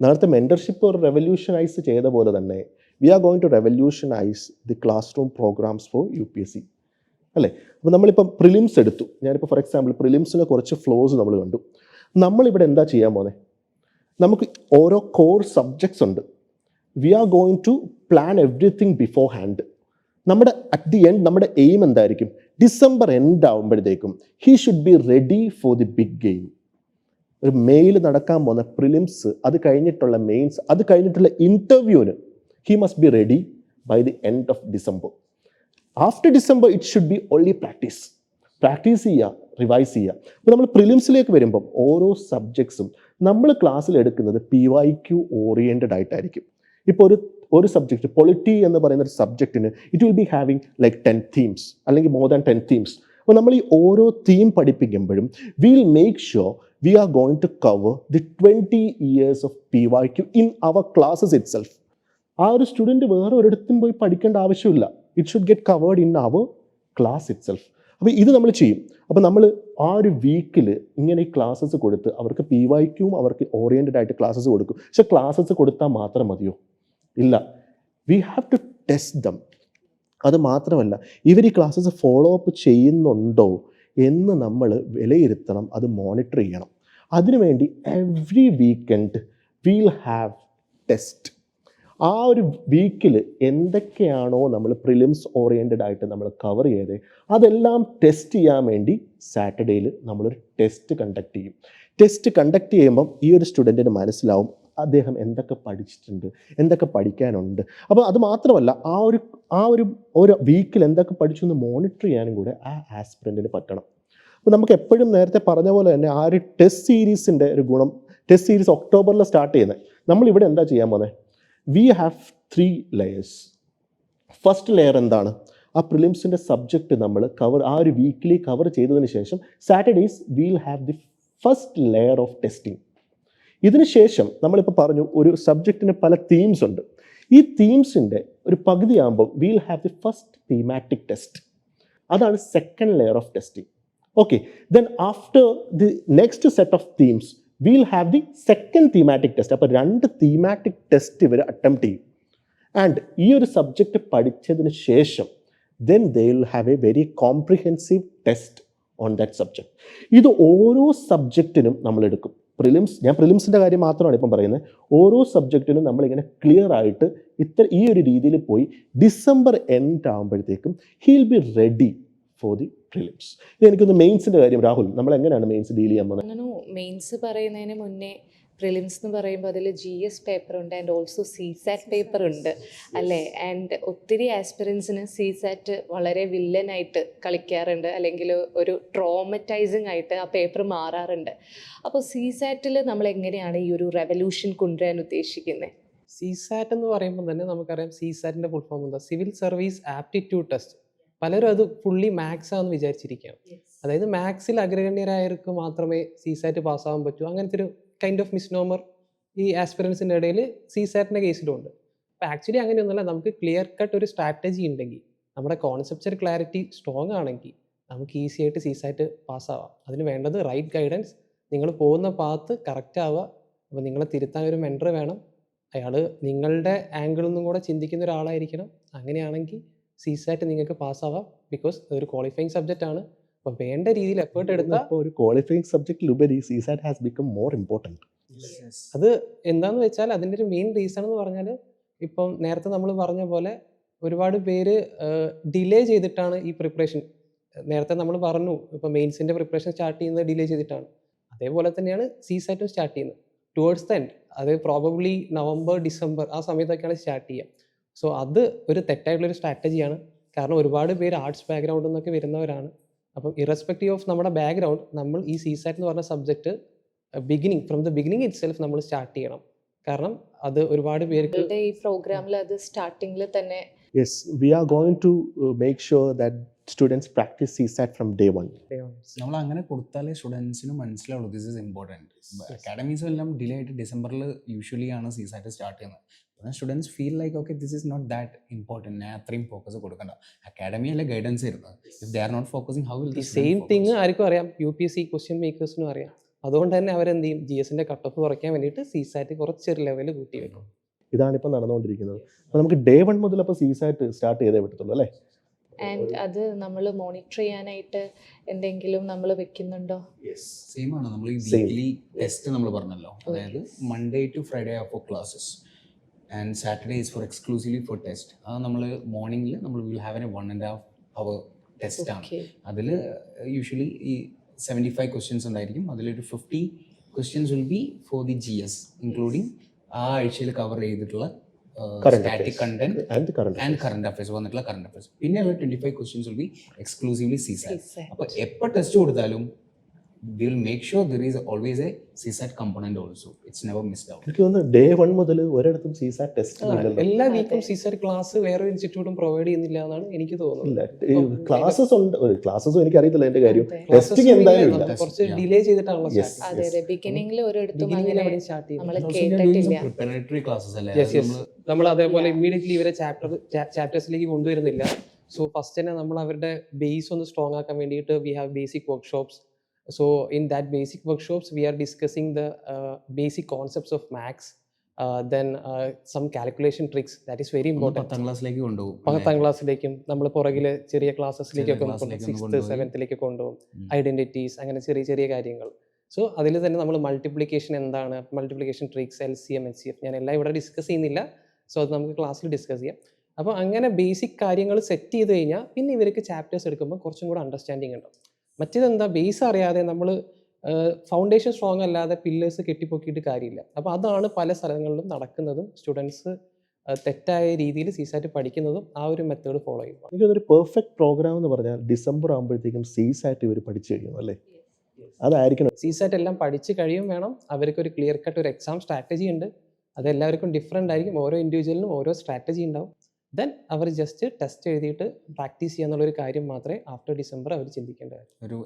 നേരത്തെ മെൻറ്റർഷിപ്പ് ഒരു റെവല്യൂഷനൈസ് ചെയ്ത പോലെ തന്നെ we are going to revolutionise the classroom programmes for UPSC അല്ലേ. അപ്പോൾ നമ്മളിപ്പം പ്രിലിംസ് എടുത്തു. ഞാനിപ്പോൾ ഫോർ എക്സാമ്പിൾ പ്രിലിംസിലെ കുറച്ച് ഫ്ലോസ് നമ്മൾ കണ്ടു. നമ്മളിവിടെ എന്താ ചെയ്യാൻ പോകുന്നത്, നമുക്ക് ഓരോ കോർ സബ്ജക്ട്സ് ഉണ്ട്. We are going to plan everything beforehand. നമ്മുടെ അറ്റ് ദി എൻഡ് നമ്മുടെ എയിം എന്തായിരിക്കും, ഡിസംബർ എൻഡ് ആകുമ്പോഴത്തേക്കും he should be ready for the big game. ഒരു മെയിൽ നടക്കാൻ പോകുന്ന പ്രിലിംസ്, അത് കഴിഞ്ഞിട്ടുള്ള മെയിൻസ്, അത് കഴിഞ്ഞിട്ടുള്ള ഇൻ്റർവ്യൂവിന് he must be ready by the end of December. After December it should be only practice ചെയ്യുക, റിവൈസ് ചെയ്യുക. അപ്പോൾ നമ്മൾ പ്രിലിംസിലേക്ക് വരുമ്പം ഓരോ സബ്ജക്ട്സും നമ്മൾ ക്ലാസ്സിൽ എടുക്കുന്നത് PYQ ഓറിയൻറ്റഡ് ആയിട്ടായിരിക്കും. ഇപ്പോൾ ഒരു സബ്ജക്റ്റ് പൊളിറ്റി എന്ന് പറയുന്ന ഒരു സബ്ജക്റ്റിന് it will be having like 10 themes അല്ലെങ്കിൽ മോർ ദാൻ 10 തീംസ്. അപ്പോൾ നമ്മൾ ഈ ഓരോ തീം പഠിപ്പിക്കുമ്പോഴും will make sure we are going to cover the 20 years of PYQ in our classes itself. ആ ഒരു സ്റ്റുഡൻറ്റ് വേറെ ഒരിടത്തും പോയി പഠിക്കേണ്ട ആവശ്യമില്ല. It should get covered in our class itself. അപ്പോൾ ഇത് നമ്മൾ ചെയ്യും. അപ്പോൾ നമ്മൾ ആ ഒരു വീക്കിൽ ഇങ്ങനെ ഈ ക്ലാസ്സസ് കൊടുത്ത് അവർക്ക് PYQവും അവർക്ക് ഓറിയൻറ്റഡ് ആയിട്ട് ക്ലാസ്സസ് കൊടുക്കും. പക്ഷെ ക്ലാസ്സസ് കൊടുത്താൽ മാത്രം മതിയോ? ഇല്ല, we have to test them. അത് മാത്രമല്ല, ഇവർ ഈ ക്ലാസ്സസ് ഫോളോ അപ്പ് ചെയ്യുന്നുണ്ടോ എന്ന് നമ്മൾ വിലയിരുത്തണം, അത് മോണിറ്റർ ചെയ്യണം. അതിനുവേണ്ടി every weekend will have test. ആ ഒരു വീക്കിൽ എന്തൊക്കെയാണോ നമ്മൾ പ്രിലിംസ് ഓറിയൻറ്റഡ് ആയിട്ട് നമ്മൾ കവർ ചെയ്തത് അതെല്ലാം ടെസ്റ്റ് ചെയ്യാൻ വേണ്ടി സാറ്റർഡേയിൽ നമ്മളൊരു ടെസ്റ്റ് കണ്ടക്ട് ചെയ്യും. ടെസ്റ്റ് കണ്ടക്ട് ചെയ്യുമ്പം ഈ ഒരു സ്റ്റുഡൻറ്റിന് മനസ്സിലാവും അദ്ദേഹം എന്തൊക്കെ പഠിച്ചിട്ടുണ്ട്, എന്തൊക്കെ പഠിക്കാനുണ്ട്. അപ്പോൾ അത് മാത്രമല്ല, ആ ഒരു വീക്കിൽ എന്തൊക്കെ പഠിച്ചു എന്ന് മോണിറ്റർ ചെയ്യാനും കൂടെ ആ ആസ്പിറൻറ്റിന് പറ്റണം. അപ്പോൾ നമുക്ക് എപ്പോഴും നേരത്തെ പറഞ്ഞ പോലെ തന്നെ ആ ഒരു ടെസ്റ്റ് സീരീസിൻ്റെ ഒരു ഗുണം, ടെസ്റ്റ് സീരീസ് ഒക്ടോബറിൽ സ്റ്റാർട്ട് ചെയ്യുന്നത്. നമ്മളിവിടെ എന്താ ചെയ്യാൻ പോകുന്നത്, we have 3 layers. First layer എന്താണ്, ആ പ്രിലിംസിൻ്റെ സബ്ജക്റ്റ് നമ്മൾ ആ ഒരു വീക്കിലി കവർ ചെയ്തതിന് ശേഷം Saturdays will have the first layer of testing. ഇതിന് ശേഷം നമ്മളിപ്പോൾ പറഞ്ഞു ഒരു സബ്ജക്റ്റിന് പല തീംസ് ഉണ്ട്. ഈ തീംസിൻ്റെ ഒരു പകുതിയാകുമ്പോൾ will have the first thematic test. അതാണ് second layer of testing. Okay, then after the next set of themes will have the second thematic test. അപ്പോൾ 2 തീമാറ്റിക് ടെസ്റ്റ് ഇവർ അറ്റംപ്റ്റ് ചെയ്യും. ആൻഡ് ഈ ഒരു സബ്ജക്റ്റ് പഠിച്ചതിന് ശേഷം then they will have a very comprehensive test on that subject. ഇത് ഓരോ സബ്ജക്റ്റിനും നമ്മൾ എടുക്കും. ഞാൻ പ്രിലിംസിൻ്റെ കാര്യം മാത്രമാണ് ഇപ്പം പറയുന്നത്. ഓരോ സബ്ജക്റ്റിനും നമ്മളിങ്ങനെ ക്ലിയർ ആയിട്ട് ഈ ഒരു രീതിയിൽ പോയി ഡിസംബർ എൻഡ് ആകുമ്പോഴത്തേക്കും he'll be ready for the prelims. എനിക്കൊന്ന് മെയിൻസിൻ്റെ കാര്യം, രാഹുൽ, നമ്മൾ എങ്ങനെയാണ് മെയിൻസ് ഡീൽ ചെയ്യാൻ പോകുന്നത്? അങ്ങനെ മെയിൻസ് പറയുന്നതിന് മുന്നേ പ്രിലിംസ് എന്ന് പറയുമ്പോൾ അതിൽ GS പേപ്പർ ഉണ്ട് ആൻഡ് ഓൾസോ CSAT പേപ്പർ ഉണ്ട് അല്ലേ. ആൻഡ് ഒത്തിരി ആസ്പിറൻസിന് CSAT വളരെ വില്ലനായിട്ട് കളിക്കാറുണ്ട്, അല്ലെങ്കിൽ ഒരു ട്രോമറ്റൈസിങ് ആയിട്ട് ആ പേപ്പർ മാറാറുണ്ട്. അപ്പോൾ CSATൽ നമ്മൾ എങ്ങനെയാണ് ഈ ഒരു റെവല്യൂഷൻ കൊണ്ടുവരാൻ ഉദ്ദേശിക്കുന്നത്? CSAT എന്ന് പറയുമ്പോൾ തന്നെ നമുക്കറിയാം CSATൻ്റെ ഫുൾ ഫോം എന്താ, സിവിൽ സർവീസ് ആപ്റ്റിറ്റ്യൂഡ് ടെസ്റ്റ്. പലരും അത് ഫുള്ളി മാത്സ് ആണെന്ന് വിചാരിച്ചിരിക്കുകയാണ്. അതായത് മാത്സിൽ അഗ്രഗണ്യരായവർക്ക് മാത്രമേ CSAT പാസ്സാവാൻ പറ്റൂ. അങ്ങനത്തെ ഒരു കൈൻഡ് ഓഫ് മിസ്നോമർ ഈ ആസ്പിറൻസിൻ്റെ ഇടയിൽ CSATൻ്റെ കേസിലുണ്ട്. അപ്പോൾ ആക്ച്വലി അങ്ങനെയൊന്നുമല്ല. നമുക്ക് ക്ലിയർ കട്ട് ഒരു സ്ട്രാറ്റജി ഉണ്ടെങ്കിൽ, നമ്മുടെ കോൺസെപ്ച്വൽ ക്ലാരിറ്റി സ്ട്രോങ് ആണെങ്കിൽ നമുക്ക് ഈസി ആയിട്ട് CSAT പാസ്സാവാം. അതിന് വേണ്ടത് റൈറ്റ് ഗൈഡൻസ്, നിങ്ങൾ പോകുന്ന പാത്ത് കറക്റ്റ് ആവുക. അപ്പോൾ നിങ്ങളെ തിരുത്താൻ ഒരു മെൻറ്റർ വേണം, അയാൾ നിങ്ങളുടെ ആംഗിളിൽ നിന്നും കൂടെ ചിന്തിക്കുന്ന ഒരാളായിരിക്കണം. അങ്ങനെയാണെങ്കിൽ CSAT നിങ്ങൾക്ക് പാസ്സാവാം. ബിക്കോസ് ഒരു ക്വാളിഫയിങ് സബ്ജക്റ്റ് ആണ്. അപ്പോൾ വേണ്ട രീതിയിൽ എഫേർട്ട് എടുത്താൽ അപ്പോൾ ഒരു ക്വാളിഫയിങ് സബ്ജക്റ്റിലുപരി CSAT has become more important. അത് എന്താന്ന് വെച്ചാൽ അതിൻ്റെ ഒരു മെയിൻ റീസൺ എന്ന് പറഞ്ഞാൽ, ഇപ്പം നേരത്തെ നമ്മൾ പറഞ്ഞ പോലെ ഒരുപാട് പേര് ഡിലേ ചെയ്തിട്ടാണ് ഈ പ്രിപ്പറേഷൻ. നേരത്തെ നമ്മൾ പറഞ്ഞു ഇപ്പോൾ മെയിൻസിൻ്റെ പ്രിപ്പറേഷൻ സ്റ്റാർട്ട് ചെയ്യുന്നത് ഡിലേ ചെയ്തിട്ടാണ്. അതേപോലെ തന്നെയാണ് CSAT സ്റ്റാർട്ട് ചെയ്യുന്നത് ടുവേർഡ്സ് ദ എൻഡ്. അത് പ്രോബബ്ലി നവംബർ ഡിസംബർ ആ സമയത്തൊക്കെയാണ് സ്റ്റാർട്ട് ചെയ്യുക. സോ അത് ഒരു തെറ്റായിട്ടുള്ളൊരു സ്ട്രാറ്റജിയാണ്. കാരണം ഒരുപാട് പേര് ആർട്സ് ബാക്ക്ഗ്രൗണ്ടിൽ നിന്നൊക്കെ വരുന്നവരാണ്. അപ്പം ഇറസ്പെക്റ്റീവ് ഓഫ് നമ്മുടെ ബാക്ക്ഗ്രൗണ്ട്, നമ്മൾ ഈ CSAT എന്ന് പറഞ്ഞ subject from the beginning it self നമ്മൾ സ്റ്റാർട്ട് ചെയ്യണം. കാരണം അത് ഒരുപാട് പേർക്ക് ഈ പ്രോഗ്രാമിൽ അത് സ്റ്റാർട്ടിങ്ങിൽ തന്നെ yes, we are going to make sure that students practice CSAT from day 1. നമ്മൾ അങ്ങനെ കൊടുത്താലേ സ്റ്റുഡൻസിന് മനസ്സിലാവുള്ളൂ ദിസ് ഇസ് ഇമ്പോർട്ടൻറ്റ്. അക്കാഡമീസും എല്ലാം ഡിലേ ആയിട്ട് ഡിസംബറിൽ യൂഷ്വലി ആണ് CSAT സ്റ്റാർട്ട് ചെയ്യുന്നത്. Students feel like okay this is not that important, ഞാൻ അത്രയും ഫോക്കസ് കൊടുക്കണ്ട. അക്കാഡമി അല്ലേ ഗൈഡൻസ് തരുന്നത്. If they are not focusing how will ഈ സെയിം തിങ് ആർക്കും അറിയാം, UPSC ക്വസ്റ്റ്യൻ മേക്കേഴ്സിനും അറിയാം. അതുകൊണ്ട് തന്നെ അവരെന്ത് ചെയ്യും, GSൻ്റെ കട്ട് ഓഫ് കുറയ്ക്കാൻ വേണ്ടിയിട്ട് CSAT കുറച്ചൊരു ലെവൽ കൂട്ടി വെക്കും. ഇതാണിപ്പോൾ നടന്നുകൊണ്ടിരിക്കുന്നത്. അപ്പോൾ നമുക്ക് ഡേ 1 മുതൽ അപ്പോൾ CSAT സ്റ്റാർട്ട് ചെയ്തേ പറ്റത്തുള്ളൂ അല്ലേ? ആൻഡ് അത് നമ്മൾ മോണിറ്റർ ചെയ്യാനായിട്ട് എന്തെങ്കിലും നമ്മൾ വെക്കുന്നുണ്ടോ? സെയിം ആണ്. നമ്മൾ ഈ വീക്ക്ലി ടെസ്റ്റ് നമ്മൾ പറഞ്ഞല്ലോ, അതായത് Monday to Friday are for classes and Saturday is for exclusively for test. അത് നമ്മൾ മോർണിംഗിൽ നമ്മൾ will have a 1.5 hour test ആണ്. അതിൽ യൂഷ്വലി ഈ 75 ക്വസ്റ്റ്യൻസ് ഉണ്ടായിരിക്കും. അതിലൊരു 50 questions will be for the GS, including ആ ആഴ്ചയിൽ കവർ ചെയ്തിട്ടുള്ള static content and current affairs വന്നിട്ടുള്ള കറണ്ട് അഫയേഴ്സ്. പിന്നെ 25 questions will be exclusively CSAT. അപ്പോൾ എപ്പോൾ ടെസ്റ്റ് കൊടുത്താലും we will make sure there is always a CSAT component also. It's never missed out. എനിക്ക് തോന്നുന്നു ഡേ 1 മുതൽ ഒരിടത്തും CSAT ടെസ്റ്റ് എല്ലാ വീക്കും CSAT ക്ലാസ് വേറെ ഇൻസ്റ്റിറ്റ്യൂട്ടും പ്രൊവൈഡ് ചെയ്യുന്നില്ല എന്നാണ് എനിക്ക് തോന്നുന്നത്. ക്ലാസ്സസ് ഉണ്ട്, ക്ലാസ്സസും എനിക്ക് അറിയത്തില്ല എൻ്റെ കാര്യം. ടെസ്റ്റിംഗ് എന്തായാലും ഇല്ല, കുറച്ച് ഡിലേ ചെയ്തിട്ടാണല്ലോ അതെ അതെ, ബിഗിനിങ്ങിൽ ഒരിടത്തും സ്റ്റാർട്ട് നമ്മൾ ചെയ്യുന്നത്. കേട്ടിട്ടില്ല. Preparatory classes അല്ലേ നമ്മൾ അതേപോലെ ഇമ്മീഡിയറ്റ്ലി ഇവരെ ചാപ്റ്റേഴ്സിലേക്ക് കൊണ്ടുവരുന്നില്ല. സോ ഫസ്റ്റ് തന്നെ നമ്മൾ അവരുടെ ബേസ് ഒന്ന് സ്ട്രോങ് ആക്കാൻ വേണ്ടിയിട്ട് we have basic workshops. So in that basic workshops we are discussing the basic concepts of maths, then some calculation tricks that is very important. 10th ക്ലാസ്സിലേക്ക് കൊണ്ടുപോകും. 10th ക്ലാസ്സിലേക്കും നമ്മൾ പുറകിലെ ചെറിയ ക്ലാസ്സസിലേക്കൊക്കെ 6th 7th കൊണ്ടുപോകും. Identities, അങ്ങനെ ചെറിയ ചെറിയ കാര്യങ്ങൾ. സോ അതിൽ തന്നെ നമ്മൾ മൾട്ടിപ്ലിക്കേഷൻ എന്താണ്, മൾട്ടിപ്ലിക്കേഷൻ ട്രിക്സ്, LCM HCF ഞാൻ എല്ലാം ഇവിടെ ഡിസ്കസ് ചെയ്യുന്നില്ല. സോ അത് നമുക്ക് ക്ലാസ്സിൽ ഡിസ്കസ് ചെയ്യാം. അപ്പോൾ അങ്ങനെ ബേസിക് കാര്യങ്ങൾ സെറ്റ് ചെയ്ത് കഴിഞ്ഞാൽ പിന്നെ ഇവർക്ക് ചാപ്റ്റേഴ്സ് എടുക്കുമ്പോൾ കുറച്ചും കൂടെ അണ്ടർസ്റ്റാൻഡിങ് ഉണ്ടാവും. മറ്റേതെന്താ, ബേസ് അറിയാതെ നമ്മൾ ഫൗണ്ടേഷൻ സ്ട്രോങ് അല്ലാതെ പില്ലേഴ്സ് കെട്ടിപ്പൊക്കിയിട്ട് കാര്യമില്ല. അപ്പോൾ അതാണ് പല സ്ഥലങ്ങളിലും നടക്കുന്നതും സ്റ്റുഡൻസ് തെറ്റായ രീതിയിൽ CSAT പഠിക്കുന്നതും ആ ഒരു മെത്തേഡ് ഫോളോ ചെയ്യും. എനിക്കൊരു പെർഫെക്റ്റ് പ്രോഗ്രാം എന്ന് പറഞ്ഞാൽ ഡിസംബർ ആകുമ്പോഴത്തേക്കും CSAT ഇവർ പഠിച്ചു കഴിയും അല്ലേ? അതായിരിക്കണം. CSAT എല്ലാം പഠിച്ച് കഴിയും വേണം. അവർക്കൊരു ക്ലിയർ കട്ട് ഒരു എക്സാം സ്ട്രാറ്റജി ഉണ്ട്. അതെല്ലാവർക്കും ഡിഫറെൻ്റ് ആയിരിക്കും. ഓരോ ഇൻഡിവിജ്വലിനും ഓരോ സ്ട്രാറ്റജി ഉണ്ടാവും. ദെൻ അവർ ജസ്റ്റ് ടെസ്റ്റ് എഴുതിയിട്ട് പ്രാക്ടീസ് ചെയ്യാന്നുള്ളൊരു കാര്യം മാത്രമേ ആഫ്റ്റർ ഡിസംബർ അവർ ചിന്തിക്കേണ്ട കാര്യം. ഒരു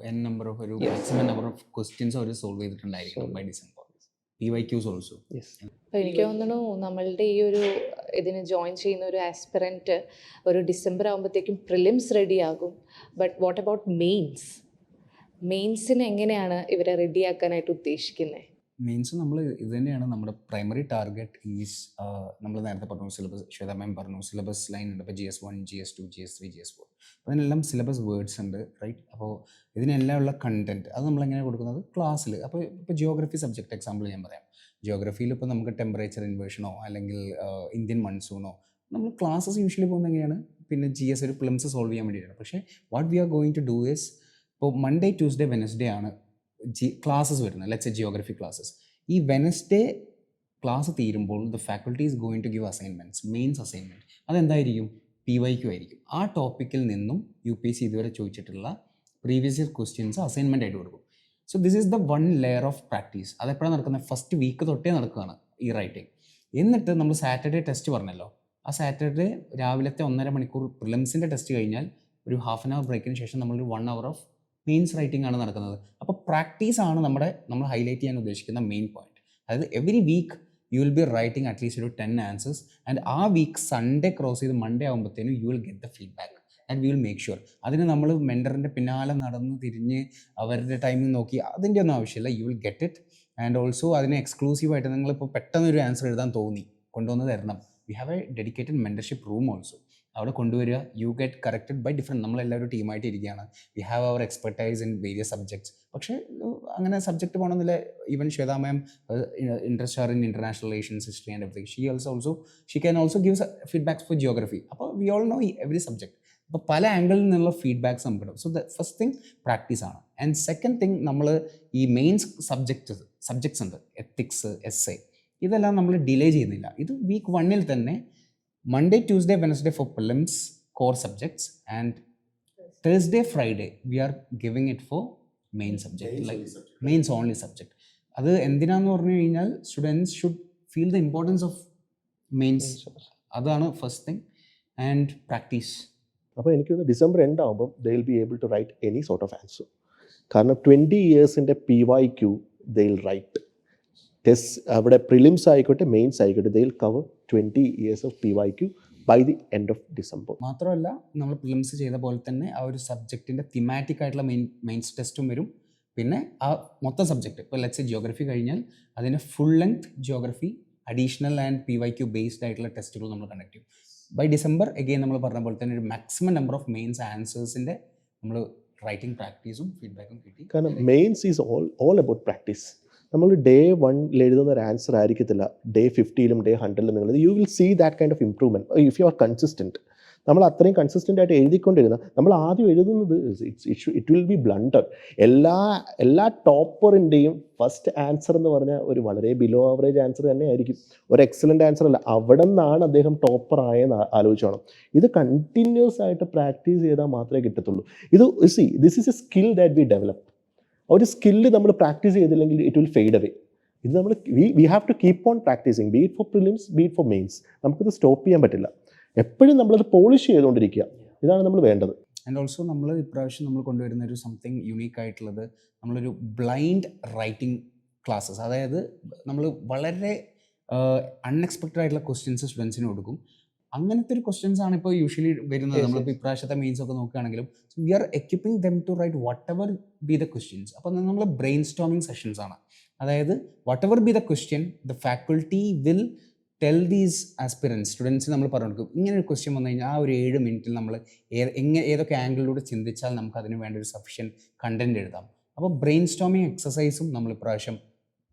മാക്സിമം നമ്പർ ഓഫ് ക്വസ്റ്റ്യൻസ് അവർ സോൾവ് ചെയ്തിട്ടുണ്ടായിരിക്കും ബൈ ഡിസംബർ. PYQs also. അപ്പോൾ എനിക്ക് തോന്നുന്നു നമ്മളുടെ ഈ ഒരു ഇതിന് ജോയിൻ ചെയ്യുന്ന ഒരു ആസ്പിറൻറ്റ് ഒരു ഡിസംബർ ആകുമ്പോഴത്തേക്കും പ്രിലിംസ് റെഡി ആകും. ബട്ട് വാട്ട് അബൌട്ട് മെയിൻസിന് എങ്ങനെയാണ് ഇവരെ റെഡിയാക്കാനായിട്ട് ഉദ്ദേശിക്കുന്നത്? മെയിൻസ് നമ്മൾ ഇത് തന്നെയാണ് നമ്മുടെ പ്രൈമറി ടാർഗറ്റ് ഈസ് നമ്മൾ നേരത്തെ പറഞ്ഞു സിലബസ്, ശ്വേത മാം പറഞ്ഞു സിലബസ് ലൈൻ ഉണ്ട്. ഇപ്പോൾ GS1, GS2, GS3, GS4, അതിനെല്ലാം സിലബസ് വേർഡ്സ് ഉണ്ട്, റൈറ്റ്? അപ്പോൾ ഇതിനെല്ലാം ഉള്ള കണ്ടൻറ്റ് അത് നമ്മളെങ്ങനെ കൊടുക്കുന്നത് ക്ലാസ്സിൽ. അപ്പോൾ ഇപ്പോൾ ജിയോഗ്രഫി സബ്ജക്റ്റ് എക്സാമ്പിൾ ഞാൻ പറയാം. ജിയോഗ്രഫിയിൽ ഇപ്പോൾ നമുക്ക് ടെമ്പറേച്ചർ ഇൻവേർഷനോ അല്ലെങ്കിൽ ഇന്ത്യൻ മൺസൂണോ നമ്മൾ ക്ലാസ്സസ് യൂഷ്വലി പോകുന്നത് എങ്ങനെയാണ്, പിന്നെ GS ഒരു പ്രിലിംസ് സോൾവ് ചെയ്യാൻ വേണ്ടിയിട്ടാണ്. പക്ഷേ what we are going to do is, ഇപ്പോൾ മൺഡേ, ട്യൂസ്ഡേ, വെനസ്ഡേ ആണ് ക്ലാസ്സസ് വരുന്നത്, ലെറ്റ്സ് എ ജിയോഗ്രഫി ക്ലാസ്സസ്. ഈ വെനസ്ഡേ ക്ലാസ് തീരുമ്പോൾ the faculty is going to give assignments, mains assignment. അതെന്തായിരിക്കും? PYQ ആയിരിക്കും. ആ ടോപ്പിക്കിൽ നിന്നും UPSC ഇതുവരെ ചോദിച്ചിട്ടുള്ള പ്രീവിയസ് ഇയർ ക്വസ്റ്റ്യൻസ് അസൈൻമെൻ്റ് ആയിട്ട് കൊടുക്കും. So this is the one layer of practice. അതെപ്പോഴാണ് നടക്കുന്നത്? ഫസ്റ്റ് വീക്ക് തൊട്ടേ നടക്കുകയാണ് ഈ റൈറ്റിംഗ്. എന്നിട്ട് നമ്മൾ സാറ്റർഡേ ടെസ്റ്റ് പറഞ്ഞല്ലോ, ആ സാറ്റർഡേ രാവിലത്തെ 1.5 മണിക്കൂർ പ്രിലിംസിൻ്റെ ടെസ്റ്റ് കഴിഞ്ഞാൽ ഒരു ഹാഫ് ആൻ അവർ ബ്രേക്കിന് ശേഷം നമ്മളൊരു 1 hour ഓഫ് മെയിൻസ് റൈറ്റിംഗ് ആണ് നടക്കുന്നത്. അപ്പോൾ പ്രാക്ടീസ് ആണ് നമ്മൾ ഹൈലൈറ്റ് ചെയ്യാൻ ഉദ്ദേശിക്കുന്ന മെയിൻ പോയിന്റ്. അതായത് every week you will be writing at least ഒരു 10 ആൻസേഴ്സ്. ആൻഡ് ആ വീക്ക് സൺഡേ ക്രോസ് ചെയ്ത് മൺഡേ ആകുമ്പോഴത്തേനും you will get the feedback and we will make sure. അതിന് നമ്മൾ മെൻറ്ററിൻ്റെ പിന്നാലെ നടന്ന് തിരിഞ്ഞ് അവരുടെ ടൈമിംഗ് നോക്കി അതിൻ്റെ ഒന്നും ആവശ്യമില്ല. You will get it. And also അതിന് എക്സ്ക്ലൂസീവായിട്ട് നിങ്ങളിപ്പോൾ പെട്ടെന്നൊരു ആൻസർ എഴുതാൻ തോന്നി, കൊണ്ടുവന്ന് തരണം. We have a dedicated mentorship room also. അവിടെ കൊണ്ടുവരിക, you get corrected by different. നമ്മളെല്ലാവരും ടീമായിട്ട് ഇരിക്കുകയാണ്. We have our expertise in various subjects. പക്ഷേ അങ്ങനെ സബ്ജക്റ്റ് പോകണമെന്നില്ല. Even Shweta ma'am interest are in international relations, history and everything. She can also give feedbacks for geography. അപ്പോൾ we all know every subject. അപ്പോൾ പല ആംഗിളിൽ നിന്നുള്ള ഫീഡ്ബാക്സ് നമുക്ക് കിട്ടും. So the first thing practice ആണ്. ആൻഡ് സെക്കൻഡ് തിങ്, നമ്മൾ ഈ മെയിൻസ് സബ്ജക്ട്സ് ഉണ്ട്, എത്തിക്സ്, essay, ഇതെല്ലാം നമ്മൾ ഡിലേ ചെയ്യുന്നില്ല. ഇത് വീക്ക് 1 തന്നെ Monday, Tuesday, Wednesday for prelims, core subjects, and Thursday, Friday we are giving it for main subject, like mains only subject. അത് എന്തിനാന്ന് പറഞ്ഞു കഴിഞ്ഞാൽ students should feel the importance of mains. അതാണ് ഫസ്റ്റ് തിങ്. And practice. അപ്പോൾ എനിക്ക് തോന്നുന്നു December end ആകുമ്പം they will be able to write any sort of answer. കാരണം 20 yearsൻ്റെ PYQ they will write. Test അവിടെ പ്രിലിംസ് ആയിക്കോട്ടെ മെയിൻസ് ആയിക്കോട്ടെ, they will cover 20 years of PYQ by the end of December. മാത്രമല്ല നമ്മൾ പ്രിലിംസ് ചെയ്ത പോലെ തന്നെ ആ ഒരു സബ്ജക്റ്റിൻ്റെ തിമാറ്റിക് ആയിട്ടുള്ള മെയിൻസ് ടെസ്റ്റും വരും. പിന്നെ ആ മൊത്തം സബ്ജക്റ്റ്, ഇപ്പോൾ ലെറ്റ്സ് ജിയോഗ്രഫി കഴിഞ്ഞാൽ അതിന് full length geography additional and PYQ based ആയിട്ടുള്ള ടെസ്റ്റുകൾ നമ്മൾ കണ്ടക്ട് ചെയ്യും. ബൈ ഡിസംബർ എഗെയിൻ നമ്മൾ പറഞ്ഞ പോലെ തന്നെ ഒരു മാക്സിമം നമ്പർ ഓഫ് മെയിൻസ് ആൻസേഴ്സിൻ്റെ നമ്മൾ റൈറ്റിംഗ് പ്രാക്ടീസും ഫീഡ്ബാക്കും കിട്ടി. കാരണം mains is all about practice. നമ്മൾ day 1 എഴുതുന്ന ഒരു ആൻസർ ആയിരിക്കത്തില്ല day 50 day 100 നിങ്ങൾ you will see that kind of improvement if you are consistent. നമ്മൾ അത്രയും കൺസിസ്റ്റൻ്റ് ആയിട്ട് എഴുതിക്കൊണ്ടിരുന്ന നമ്മൾ ആദ്യം എഴുതുന്നത് ഇറ്റ് വിൽ ബി ബ്ലണ്ടർ. എല്ലാ ടോപ്പറിൻ്റെയും ഫസ്റ്റ് ആൻസർ എന്ന് പറഞ്ഞാൽ ഒരു വളരെ ബിലോ ആവറേജ് ആൻസർ തന്നെ ആയിരിക്കും, ഒരു എക്സലൻ്റ് ആൻസർ അല്ല. അവിടെ നിന്നാണ് അദ്ദേഹം ടോപ്പർ ആയെന്ന് ആലോചിച്ചോണം. ഇത് കണ്ടിന്യൂസ് ആയിട്ട് പ്രാക്ടീസ് ചെയ്താൽ മാത്രമേ കിട്ടത്തുള്ളൂ. This is a skill that we develop. ഒരു സ്കില്ല് നമ്മൾ പ്രാക്ടീസ് ചെയ്തില്ലെങ്കിൽ ഇറ്റ് വിൽ ഫെയ്ഡ് അവേ. ഇത് നമ്മൾ we have to keep on practising, be it for prelims, be it for mains. നമുക്കിത് സ്റ്റോപ്പ് ചെയ്യാൻ പറ്റില്ല. എപ്പോഴും നമ്മളത് പോളിഷ് ചെയ്തുകൊണ്ടിരിക്കുക. ഇതാണ് നമ്മൾ വേണ്ടത്. ആൻഡ് ഓൾസോ നമ്മൾ ഇപ്രാവശ്യം നമ്മൾ കൊണ്ടുവരുന്ന ഒരു സംതിങ് യുണീക്ക് ആയിട്ടുള്ളത്, നമ്മളൊരു ബ്ലൈൻഡ് റൈറ്റിംഗ് ക്ലാസ്സസ്. അതായത് നമ്മൾ വളരെ അൺഎക്സ്പെക്റ്റഡ് ആയിട്ടുള്ള ക്വസ്റ്റ്യൻസ് സ്റ്റുഡൻസിന് കൊടുക്കും. അങ്ങനത്തെ ഒരു ക്വസ്റ്റ്യൻസ് ആണ് ഇപ്പോൾ യൂഷ്വലി വരുന്നത്. നമ്മളിപ്പോൾ ഇപ്രാവശ്യത്തെ മെയിൻസ് ഒക്കെ നോക്കുകയാണെങ്കിലും we are equipping them to write whatever be the questions. അപ്പോൾ നമ്മൾ ബ്രെയിൻ സ്റ്റോമിങ് സെഷൻസ് ആണ്. അതായത് whatever be the question the faculty will tell these aspirants, students നമ്മൾ പറഞ്ഞു കൊടുക്കും, ഇങ്ങനെ ഒരു ക്വസ്റ്റ്യൻ വന്നു കഴിഞ്ഞാൽ ആ ഒരു 7 മിനിറ്റിൽ നമ്മൾ ഏതൊക്കെ ആംഗിളിലൂടെ ചിന്തിച്ചാൽ നമുക്ക് അതിന് വേണ്ട ഒരു സഫിഷ്യൻറ്റ് കണ്ടന്റ് എഴുതാം. അപ്പോൾ ബ്രെയിൻ സ്റ്റോമിങ് എക്സസൈസും നമ്മൾ ഇപ്രാവശ്യം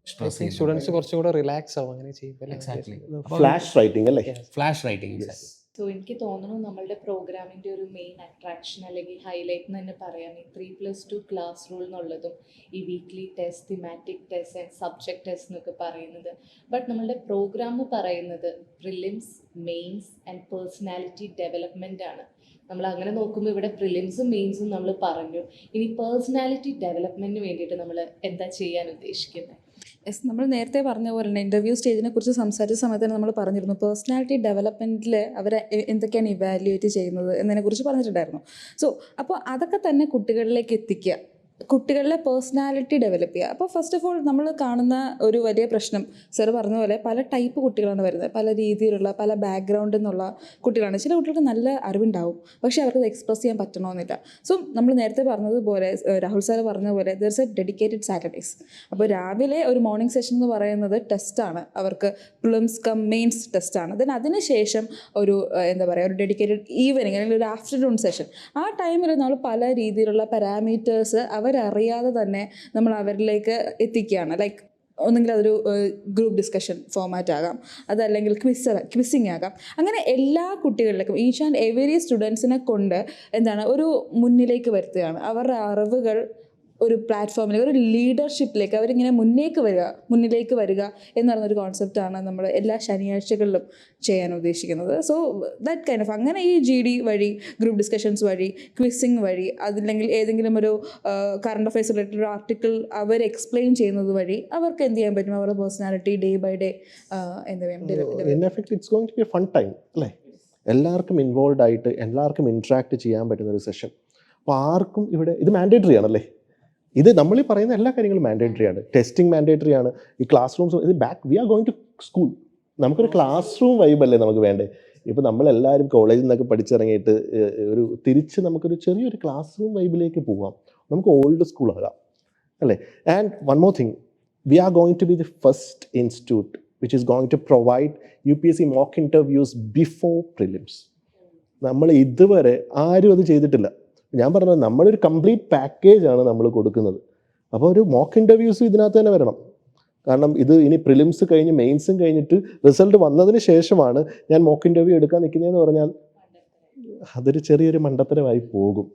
സ്റ്റുഡൻസ് കുറച്ചും കൂടെ റിലാക്സ് ആവും അങ്ങനെ ചെയ്യുമ്പോൾ. എക്സാക്ട്ലി. ഫ്ലാഷ് റൈറ്റിംഗ് അല്ലേ? Flash writing. സോ എനിക്ക് തോന്നുന്നു നമ്മളുടെ പ്രോഗ്രാമിൻ്റെ ഒരു മെയിൻ അട്രാക്ഷൻ അല്ലെങ്കിൽ ഹൈലൈറ്റ് എന്ന് തന്നെ പറയാം ഈ 3+2 ക്ലാസ് റൂൾ എന്നുള്ളതും ഈ weekly test, thematic test and subject test എന്നൊക്കെ പറയുന്നത്. ബട്ട് നമ്മളുടെ പ്രോഗ്രാം എന്ന് പറയുന്നത് prelims, mains and personality development ആണ്. നമ്മൾ അങ്ങനെ നോക്കുമ്പോൾ ഇവിടെ പ്രിലിംസും മെയിൻസും നമ്മൾ പറഞ്ഞു. ഇനി പേഴ്സണാലിറ്റി ഡെവലപ്മെൻറ്റിന് വേണ്ടിയിട്ട് നമ്മൾ എന്താ ചെയ്യാൻ ഉദ്ദേശിക്കുന്നത്? നമ്മൾ നേരത്തെ പറഞ്ഞ പോലെ തന്നെ ഇൻ്റർവ്യൂ സ്റ്റേജിനെ കുറിച്ച് സംസാരിച്ച സമയത്ത് തന്നെ നമ്മൾ പറഞ്ഞിരുന്നു പേഴ്സണാലിറ്റി ഡെവലപ്മെൻറ്റിൽ അവർ എന്തൊക്കെയാണ് ഇവാലുവേറ്റ് ചെയ്യുന്നത് എന്നതിനെക്കുറിച്ച് പറഞ്ഞിട്ടുണ്ടായിരുന്നു. സോ അപ്പോൾ അതൊക്കെ തന്നെ കുട്ടികളിലേക്ക് എത്തിക്കുക. കുട്ടികളിലെ പേഴ്സണാലിറ്റി ഡെവലപ്പ് ചെയ്യുക. അപ്പോൾ ഫസ്റ്റ് ഓഫ് ഓൾ നമ്മൾ കാണുന്ന ഒരു വലിയ പ്രശ്നം സാർ പറഞ്ഞ പോലെ പല ടൈപ്പ് കുട്ടികളാണ് വരുന്നത്, പല രീതിയിലുള്ള പല ബാക്ക്ഗ്രൗണ്ടിൽ നിന്നുള്ള കുട്ടികളാണ്. ചില കുട്ടികൾക്ക് നല്ല അറിവുണ്ടാവും, പക്ഷേ അവർക്കത് എക്സ്പ്രസ് ചെയ്യാൻ പറ്റണമെന്നില്ല. സോ നമ്മൾ നേരത്തെ പറഞ്ഞതുപോലെ രാഹുൽ സാർ പറഞ്ഞ പോലെ there is A dedicated Saturdays. അപ്പോൾ രാവിലെ ഒരു മോർണിംഗ് സെഷൻ എന്ന് പറയുന്നത് ടെസ്റ്റാണ്, അവർക്ക് പ്രിലിംസ് കം മെയിൻസ് ടെസ്റ്റാണ്. ദെൻ അതിനുശേഷം ഒരു എന്താ പറയുക, ഒരു ഡെഡിക്കേറ്റഡ് ഈവനിങ് അല്ലെങ്കിൽ ഒരു ആഫ്റ്റർനൂൺ സെഷൻ. ആ ടൈമിൽ നമ്മൾ പല രീതിയിലുള്ള പാരാമീറ്റേഴ്സ് അവരറിയാതെ തന്നെ നമ്മൾ അവരിലേക്ക് എത്തിക്കുകയാണ്. ലൈക്ക് ഒന്നെങ്കിൽ അതൊരു ഗ്രൂപ്പ് ഡിസ്കഷൻ ഫോമാറ്റ് ആകാം, അതല്ലെങ്കിൽ ക്വിസിങ് ആകാം. അങ്ങനെ എല്ലാ കുട്ടികളിലേക്കും ഈച്ച് ആൻഡ് എവരി സ്റ്റുഡൻസിനെ കൊണ്ട് എന്താണ് ഒരു മുന്നിലേക്ക് വരുത്തുകയാണ്. അവരുടെ അറിവുകൾ ഒരു പ്ലാറ്റ്ഫോമിലേക്ക്, ഒരു ലീഡർഷിപ്പിലേക്ക് അവരിങ്ങനെ മുന്നിലേക്ക് വരിക എന്ന് പറയുന്നൊരു കോൺസെപ്റ്റാണ് നമ്മൾ എല്ലാ ശനിയാഴ്ചകളിലും ചെയ്യാൻ ഉദ്ദേശിക്കുന്നത്. സോ ദാറ്റ് കൈൻഡ് ഓഫ് അങ്ങനെ ഈ GD വഴി, ഗ്രൂപ്പ് ഡിസ്കഷൻസ് വഴി, ക്വിസിങ് വഴി, അതില്ലെങ്കിൽ ഏതെങ്കിലും ഒരു കറണ്ട് അഫയേഴ്സ് റിലേറ്റഡ് ഒരു ആർട്ടിക്കിൾ അവർ എക്സ്പ്ലെയിൻ ചെയ്യുന്നത് വഴി അവർക്ക് എന്ത് ചെയ്യാൻ പറ്റും, അവരുടെ പേഴ്സണാലിറ്റി ഡേ ബൈ ഡേ എന്താ പറയുക, in effect it's going to be a fun time അല്ലേ. എല്ലാവർക്കും ഇൻവോൾവ് ആയിട്ട് എല്ലാവർക്കും ഇൻട്രാക്ട് ചെയ്യാൻ പറ്റുന്ന ഒരു സെഷൻ. അപ്പോൾ ആർക്കും ഇവിടെ ഇത് മാൻഡേറ്ററി ആണല്ലേ. ഇത് നമ്മൾ ഈ പറയുന്ന എല്ലാ കാര്യങ്ങളും മാൻഡേറ്ററി ആണ്. ടെസ്റ്റിംഗ് മാൻഡേറ്ററി ആണ്. ഈ ക്ലാസ് റൂംസ് ഇത് we are going to school. നമുക്കൊരു ക്ലാസ് റൂം വൈബല്ലേ നമുക്ക് വേണ്ടേ. ഇപ്പോൾ നമ്മളെല്ലാവരും കോളേജിൽ നിന്നൊക്കെ പഠിച്ചിറങ്ങിയിട്ട് തിരിച്ച് നമുക്കൊരു ചെറിയൊരു ക്ലാസ് റൂം വൈബിലേക്ക് പോകാം. നമുക്ക് ഓൾഡ് സ്കൂളാകാം അല്ലേ. And one more thing, we are going to be the first institute which is going to provide UPSC mock interviews before prelims. നമ്മൾ ഇതുവരെ ആരും അത് ചെയ്തിട്ടില്ല. ഞാൻ പറഞ്ഞത് നമ്മളൊരു കംപ്ലീറ്റ് പാക്കേജാണ് നമ്മൾ കൊടുക്കുന്നത്. അപ്പോൾ ഒരു മോക്ക് ഇൻ്റർവ്യൂസ് ഇതിനകത്ത് തന്നെ വരണം. കാരണം ഇത് ഇനി പ്രിലിംസ് കഴിഞ്ഞ് മെയിൻസും കഴിഞ്ഞിട്ട് റിസൾട്ട് വന്നതിന് ശേഷമാണ് ഞാൻ മോക്ക് ഇൻ്റർവ്യൂ എടുക്കാൻ നിൽക്കുന്നതെന്ന് പറഞ്ഞാൽ അതൊരു ചെറിയൊരു മണ്ടത്തരമായി പോകും.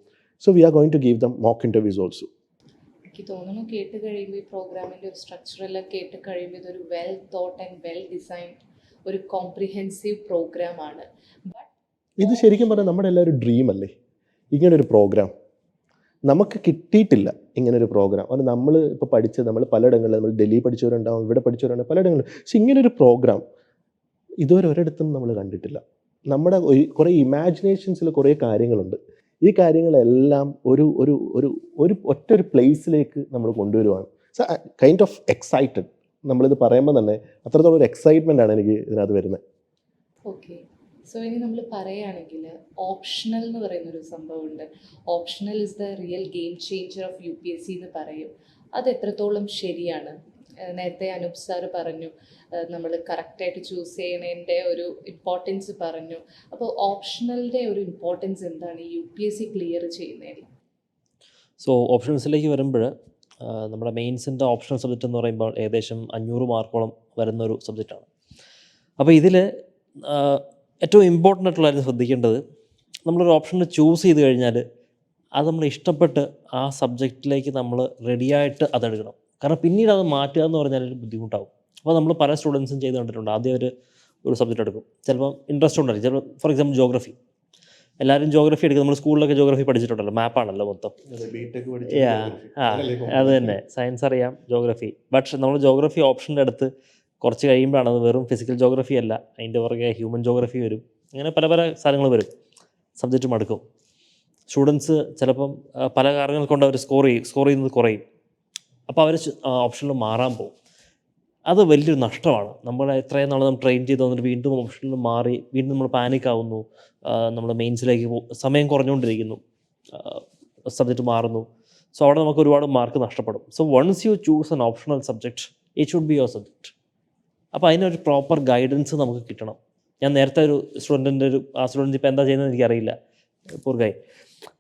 So we are going to give them mock interviews also. എനിക്ക് തോന്നുന്നു കേട്ട് കഴിയുമ്പോൾ ഈ പ്രോഗ്രാമിൻ്റെ ഒരു സ്ട്രക്ചറെല്ലാം കേട്ട് കഴിയുമ്പോൾ ഇതൊരു well thought and well designed ഒരു കോംപ്രിഹെൻസീവ് പ്രോഗ്രാമാണ്. ഇത് ശരിക്കും പറഞ്ഞാൽ നമ്മുടെ എല്ലാവരും ഡ്രീം അല്ലേ ഇങ്ങനൊരു പ്രോഗ്രാം. നമുക്ക് കിട്ടിയിട്ടില്ല ഇങ്ങനൊരു പ്രോഗ്രാം. അത് നമ്മൾ ഇപ്പോൾ നമ്മൾ പലയിടങ്ങളിൽ, നമ്മൾ ഡൽഹി പഠിച്ചവരുണ്ടാവും, ഇവിടെ പഠിച്ചവരുണ്ടാവും, പലയിടങ്ങളിൽ. പക്ഷെ ഇങ്ങനൊരു പ്രോഗ്രാം ഇതുവരെ ഒരിടത്തും നമ്മൾ കണ്ടിട്ടില്ല. നമ്മുടെ കുറേ ഇമാജിനേഷൻസിൽ കുറേ കാര്യങ്ങളുണ്ട്. ഈ കാര്യങ്ങളെല്ലാം ഒറ്റൊരു പ്ലേസിലേക്ക് നമ്മൾ കൊണ്ടുവരുവാണ്. So kind of excited. നമ്മളിത് പറയുമ്പോൾ തന്നെ അത്രത്തോളം ഒരു എക്സൈറ്റ്മെൻ്റ് ആണ് എനിക്ക് ഇതിനകത്ത് വരുന്നത്. ഓക്കെ, സോ ഇനി നമ്മൾ പറയുകയാണെങ്കിൽ ഓപ്ഷണൽ എന്ന് പറയുന്നൊരു സംഭവമുണ്ട്. Optional is the real game changer of UPSC എന്ന് പറയും. അത് എത്രത്തോളം ശരിയാണ്? നേരത്തെ അനൂപ് സാറ് പറഞ്ഞു, നമ്മൾ കറക്റ്റായിട്ട് ചൂസ് ചെയ്യണതിൻ്റെ ഒരു ഇമ്പോർട്ടൻസ് പറഞ്ഞു. അപ്പോൾ ഓപ്ഷണലിൻ്റെ ഒരു ഇമ്പോർട്ടൻസ് എന്താണ് ഈ UPSC ക്ലിയർ ചെയ്യുന്നതിൽ? സോ ഓപ്ഷൻസിലേക്ക് വരുമ്പോൾ നമ്മുടെ മെയിൻസിൻ്റെ ഓപ്ഷണൽ സബ്ജക്റ്റ് എന്ന് പറയുമ്പോൾ ഏകദേശം 500 മാർക്കോളം വരുന്നൊരു സബ്ജക്റ്റാണ്. അപ്പോൾ ഇതിൽ ഏറ്റവും ഇമ്പോർട്ടൻ്റ് ആയിട്ടുള്ള കാര്യം ശ്രദ്ധിക്കേണ്ടത്, നമ്മളൊരു ഓപ്ഷൻ ചൂസ് ചെയ്ത് കഴിഞ്ഞാൽ അത് നമ്മൾ ഇഷ്ടപ്പെട്ട് ആ സബ്ജക്റ്റിലേക്ക് നമ്മൾ റെഡിയായിട്ട് അതെടുക്കണം. കാരണം പിന്നീട് അത് മാറ്റുക എന്ന് പറഞ്ഞാൽ ഒരു ബുദ്ധിമുട്ടാവും. അപ്പോൾ നമ്മൾ പല സ്റ്റുഡൻസും ചെയ്ത് കണ്ടിട്ടുണ്ട്. ആദ്യം ഒരു സബ്ജക്റ്റ് എടുക്കും, ചിലപ്പോൾ ഇൻട്രസ്റ്റ് ഉണ്ടായിരിക്കും. ചിലപ്പോൾ ഫോർ എക്സാമ്പിൾ ജോഗ്രഫി, എല്ലാവരും ജോഗ്രഫി എടുക്കും. നമ്മൾ സ്കൂളിലൊക്കെ ജോഗ്രഫി പഠിച്ചിട്ടുണ്ടല്ലോ, മാപ്പാണല്ലോ മൊത്തം. അത് തന്നെ, സയൻസ് അറിയാം, ജോഗ്രഫി. ബട്ട് നമ്മൾ ജോഗ്രഫി ഓപ്ഷൻ്റെ അടുത്ത് കുറച്ച് കഴിയുമ്പോഴാണ് അത് വെറും ഫിസിക്കൽ ജോഗ്രഫി അല്ല, അതിൻ്റെ പുറകെ ഹ്യൂമൻ ജോഗ്രഫി വരും. അങ്ങനെ പല സാധനങ്ങൾ വരും, സബ്ജക്റ്റ് മടുക്കും. സ്റ്റുഡൻസ് ചിലപ്പം പല കാരണങ്ങൾ കൊണ്ട് അവർ സ്കോർ ചെയ്യുന്നത് കുറയും. അപ്പോൾ അവർ ഓപ്ഷനിൽ മാറാൻ പോകും. അത് വലിയൊരു നഷ്ടമാണ്. നമ്മൾ എത്രയും നാൾ നമ്മൾ ട്രെയിൻ ചെയ്ത് വന്നിട്ട് വീണ്ടും ഓപ്ഷനിൽ മാറി വീണ്ടും നമ്മൾ പാനിക്കാവുന്നു. നമ്മൾ മെയിൻസിലേക്ക് സമയം കുറഞ്ഞുകൊണ്ടിരിക്കുന്നു, സബ്ജക്റ്റ് മാറുന്നു. സോ അവിടെ നമുക്ക് ഒരുപാട് മാർക്ക് നഷ്ടപ്പെടും. So once you choose an optional subject, it should be your subject. അപ്പോൾ അതിനൊരു പ്രോപ്പർ ഗൈഡൻസ് നമുക്ക് കിട്ടണം. ഞാൻ നേരത്തെ ഒരു സ്റ്റുഡൻറ്റിൻ്റെ ആ സ്റ്റുഡൻറ്റ് ഇപ്പോൾ എന്താ ചെയ്യുന്നത് എനിക്കറിയില്ല, പൂർഗായി.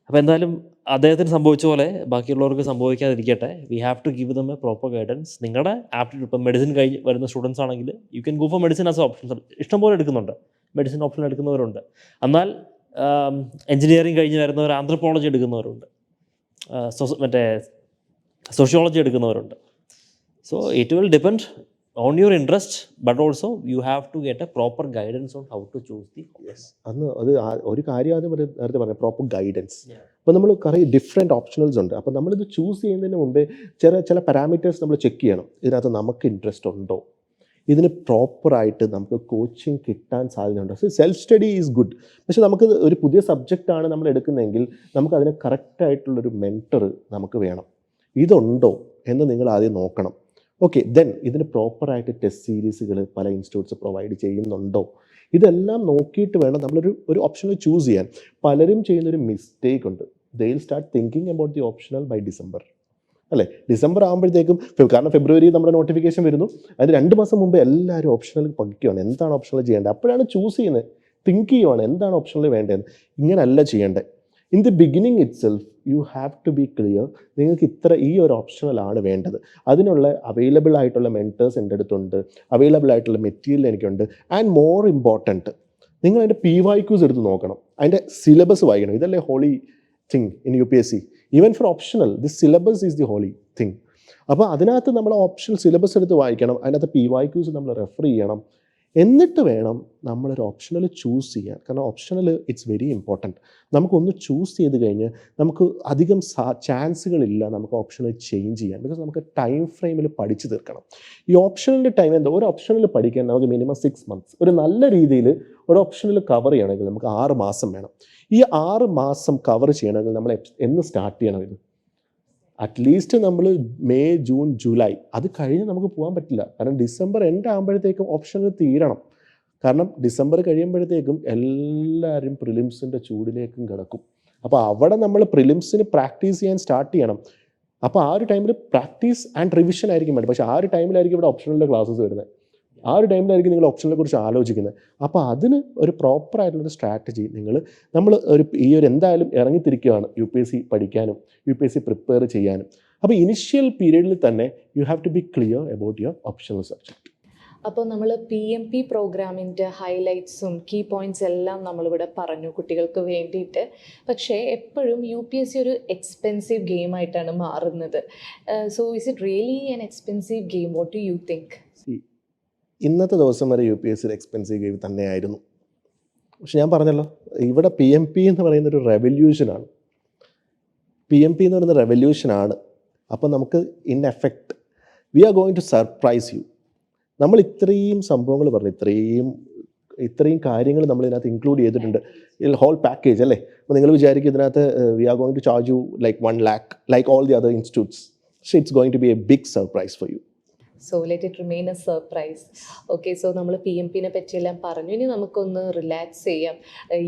അപ്പോൾ എന്തായാലും അദ്ദേഹത്തിന് സംഭവിച്ച പോലെ ബാക്കിയുള്ളവർക്ക് സംഭവിക്കാതിരിക്കട്ടെ. We have to give them a proper guidance. നിങ്ങളുടെ ആപ്റ്റിറ്റ്യൂഡ്, ഇപ്പോൾ മെഡിസിൻ കഴിഞ്ഞ് വരുന്ന സ്റ്റുഡൻസ് ആണെങ്കിൽ you can go for medicine as option. ഇഷ്ടംപോലെ എടുക്കുന്നുണ്ട്, മെഡിസിൻ ഓപ്ഷൻ എടുക്കുന്നവരുണ്ട്. എന്നാൽ എൻജിനീയറിംഗ് കഴിഞ്ഞ് വരുന്നവർ ആന്ത്രപ്പോളജി എടുക്കുന്നവരുണ്ട്, മറ്റേ സോഷ്യോളജി എടുക്കുന്നവരുണ്ട്. So it will depend on your interest, but also you have to get a proper guidance on how to choose the course. അത് ഒരു കാര്യം ആദ്യം നേരത്തെ പറഞ്ഞ പ്രോപ്പർ ഗൈഡൻസ്. അപ്പോൾ നമ്മൾ കുറേ ഡിഫറെൻറ്റ് ഓപ്ഷണൽസ് ഉണ്ട്. അപ്പോൾ നമ്മളിത് ചൂസ് ചെയ്യുന്നതിന് മുമ്പേ ചില പാരാമീറ്റേഴ്സ് നമ്മൾ ചെക്ക് ചെയ്യണം. ഇതിനകത്ത് നമുക്ക് ഇൻട്രസ്റ്റ് ഉണ്ടോ, ഇതിന് പ്രോപ്പറായിട്ട് നമുക്ക് കോച്ചിങ് കിട്ടാൻ സാധ്യതയുണ്ടോ. So self study is good. പക്ഷേ നമുക്ക് ഒരു പുതിയ സബ്ജക്റ്റാണ് നമ്മൾ എടുക്കുന്നതെങ്കിൽ നമുക്ക് അതിന് കറക്റ്റായിട്ടുള്ളൊരു മെൻറ്റർ നമുക്ക് വേണം. ഇതുണ്ടോ എന്ന് നിങ്ങൾ ആദ്യം നോക്കണം. ഓക്കെ, ദെൻ ഇതിന് പ്രോപ്പറായിട്ട് ടെസ്റ്റ് സീരീസുകൾ പല ഇൻസ്റ്റിറ്റ്യൂട്ട്സ് പ്രൊവൈഡ് ചെയ്യുന്നുണ്ടോ, ഇതെല്ലാം നോക്കിയിട്ട് വേണം ഒരു ഓപ്ഷണൽ ചൂസ് ചെയ്യാൻ. പലരും ചെയ്യുന്നൊരു മിസ്റ്റേക്ക് ഉണ്ട്. They will start thinking about the optional by December, അല്ലേ? ഡിസംബർ ആകുമ്പോഴത്തേക്കും, കാരണം ഫെബ്രുവരി നമ്മുടെ നോട്ടിഫിക്കേഷൻ വരുന്നു, അതിന് 2 മാസം മുമ്പ് എല്ലാവരും ഓപ്ഷണൽ പഠിക്കുകയാണ്, എന്താണ് ഓപ്ഷണൽ ചെയ്യേണ്ടത്, അപ്പോഴാണ് ചൂസ് ചെയ്യുന്നത്, തിങ്ക് ചെയ്യുവാണ് എന്താണ് ഓപ്ഷണൽ വേണ്ടതെന്ന്. ഇങ്ങനല്ല ചെയ്യേണ്ടത്. In the beginning itself you have to be clear, നിങ്ങൾക്ക് ഈ ഒരു ഓപ്ഷണലാണ് വേണ്ടത്. അതിനുള്ള അവൈലബിൾ ആയിട്ടുള്ള മെൻറ്റേഴ്സ് എൻ്റെ അടുത്തുണ്ട്, അവൈലബിൾ ആയിട്ടുള്ള മെറ്റീരിയൽ എനിക്കുണ്ട്. ആൻഡ് മോർ ഇമ്പോർട്ടൻറ്റ്, നിങ്ങൾ അതിൻ്റെ PYQs എടുത്ത് നോക്കണം, അതിൻ്റെ സിലബസ് വായിക്കണം. ഇതല്ലേ holy thing in UPSC. Even for optional this syllabus is the holy thing. അപ്പോൾ അതിനകത്ത് നമ്മൾ ഓപ്ഷണൽ സിലബസ് എടുത്ത് വായിക്കണം, അതിനകത്ത് PYQs നമ്മൾ റെഫർ ചെയ്യണം. എന്നിട്ട് വേണം നമ്മളൊരു ഓപ്ഷണൽ ചൂസ് ചെയ്യാൻ. കാരണം ഓപ്ഷണൽ ഇറ്റ്സ് വെരി ഇമ്പോർട്ടൻറ്റ്. നമുക്കൊന്ന് ചൂസ് ചെയ്ത് കഴിഞ്ഞ് നമുക്ക് അധികം ചാൻസുകളില്ല നമുക്ക് ഓപ്ഷണൽ ചേഞ്ച് ചെയ്യാൻ. ബിക്കോസ് നമുക്ക് ടൈം ഫ്രെയിമിൽ പഠിച്ചു തീർക്കണം. ഈ ഓപ്ഷണലിൻ്റെ ടൈം എന്താ, ഒരു ഓപ്ഷണൽ പഠിക്കാൻ നമുക്ക് മിനിമം 6 months, ഒരു നല്ല രീതിയിൽ ഒരു ഓപ്ഷണൽ കവർ ചെയ്യണമെങ്കിൽ നമുക്ക് 6 മാസം വേണം. ഈ 6 മാസം കവർ ചെയ്യണമെങ്കിൽ നമ്മൾ എന്ന് സ്റ്റാർട്ട് ചെയ്യണം? ഇത് അറ്റ്ലീസ്റ്റ് നമ്മൾ മെയ്, ജൂൺ, ജൂലൈ, അത് കഴിഞ്ഞ് നമുക്ക് പോകാൻ പറ്റില്ല. കാരണം ഡിസംബർ എൻഡ് ആകുമ്പോഴത്തേക്കും ഓപ്ഷണൽ തീരണം. കാരണം ഡിസംബർ കഴിയുമ്പോഴത്തേക്കും എല്ലാവരും പ്രിലിംസിൻ്റെ ചൂടിലേക്കും കിടക്കും. അപ്പോൾ അവിടെ നമ്മൾ പ്രിലിംസിന് പ്രാക്ടീസ് ചെയ്യാൻ സ്റ്റാർട്ട് ചെയ്യണം. അപ്പോൾ ആ ഒരു ടൈമിൽ പ്രാക്ടീസ് ആൻഡ് റിവിഷൻ ആയിരിക്കും വേണ്ടത്. പക്ഷേ ആ ഒരു ടൈമിലായിരിക്കും ഇവിടെ ഓപ്ഷണലിൻ്റെ ക്ലാസ്സസ് വരുന്നത്. ആ ഒരു ടൈമിലായിരിക്കും നിങ്ങൾ ഓപ്ഷനെ കുറിച്ച് ആലോചിക്കുന്നത്. അപ്പോൾ അതിന് ഒരു പ്രോപ്പറായിട്ടുള്ളൊരു സ്ട്രാറ്റജി നമ്മൾ ഈ ഒരു എന്തായാലും ഇറങ്ങിത്തിരിക്കുകയാണ് UPSC പഠിക്കാനും UPSC പ്രിപ്പയർ ചെയ്യാനും. അപ്പോൾ ഇനിഷ്യൽ പീരീഡിൽ തന്നെ you have to be clear about your optional subject. അപ്പോൾ നമ്മൾ PMP പ്രോഗ്രാമിൻ്റെ ഹൈലൈറ്റ്സും കീ പോയിൻറ്റ്സ് എല്ലാം നമ്മളിവിടെ പറഞ്ഞു കുട്ടികൾക്ക് വേണ്ടിയിട്ട്. പക്ഷേ എപ്പോഴും UPSC ഒരു എക്സ്പെൻസീവ് ഗെയിമായിട്ടാണ് മാറുന്നത്. So is it really an expensive game? What do you think? ഇന്നത്തെ ദിവസം വരെ UPSC ഒരു എക്സ്പെൻസീവ് ഗെയിം തന്നെയായിരുന്നു. പക്ഷെ ഞാൻ പറഞ്ഞല്ലോ, ഇവിടെ PMP എന്ന് പറയുന്നൊരു റെവല്യൂഷനാണ്. PMP എന്ന് പറയുന്ന റെവല്യൂഷനാണ്. അപ്പോൾ നമുക്ക് in effect we are going to surprise you. നമ്മൾ ഇത്രയും സംഭവങ്ങൾ പറഞ്ഞു, ഇത്രയും കാര്യങ്ങൾ നമ്മൾ ഇതിനകത്ത് ഇൻക്ലൂഡ് ചെയ്തിട്ടുണ്ട്. ഹോൾ പാക്കേജ് അല്ലേ. അപ്പോൾ നിങ്ങൾ വിചാരിക്കും ഇതിനകത്ത് we are going to charge you like 1 lakh like all the other institutes. പക്ഷേ it's going to be a big surprise for you. So let it remain a surprise. Okay, so നമ്മൾ PMPനെ പറ്റിയെല്ലാം പറഞ്ഞു. ഇനി നമുക്കൊന്ന് റിലാക്സ് ചെയ്യാം.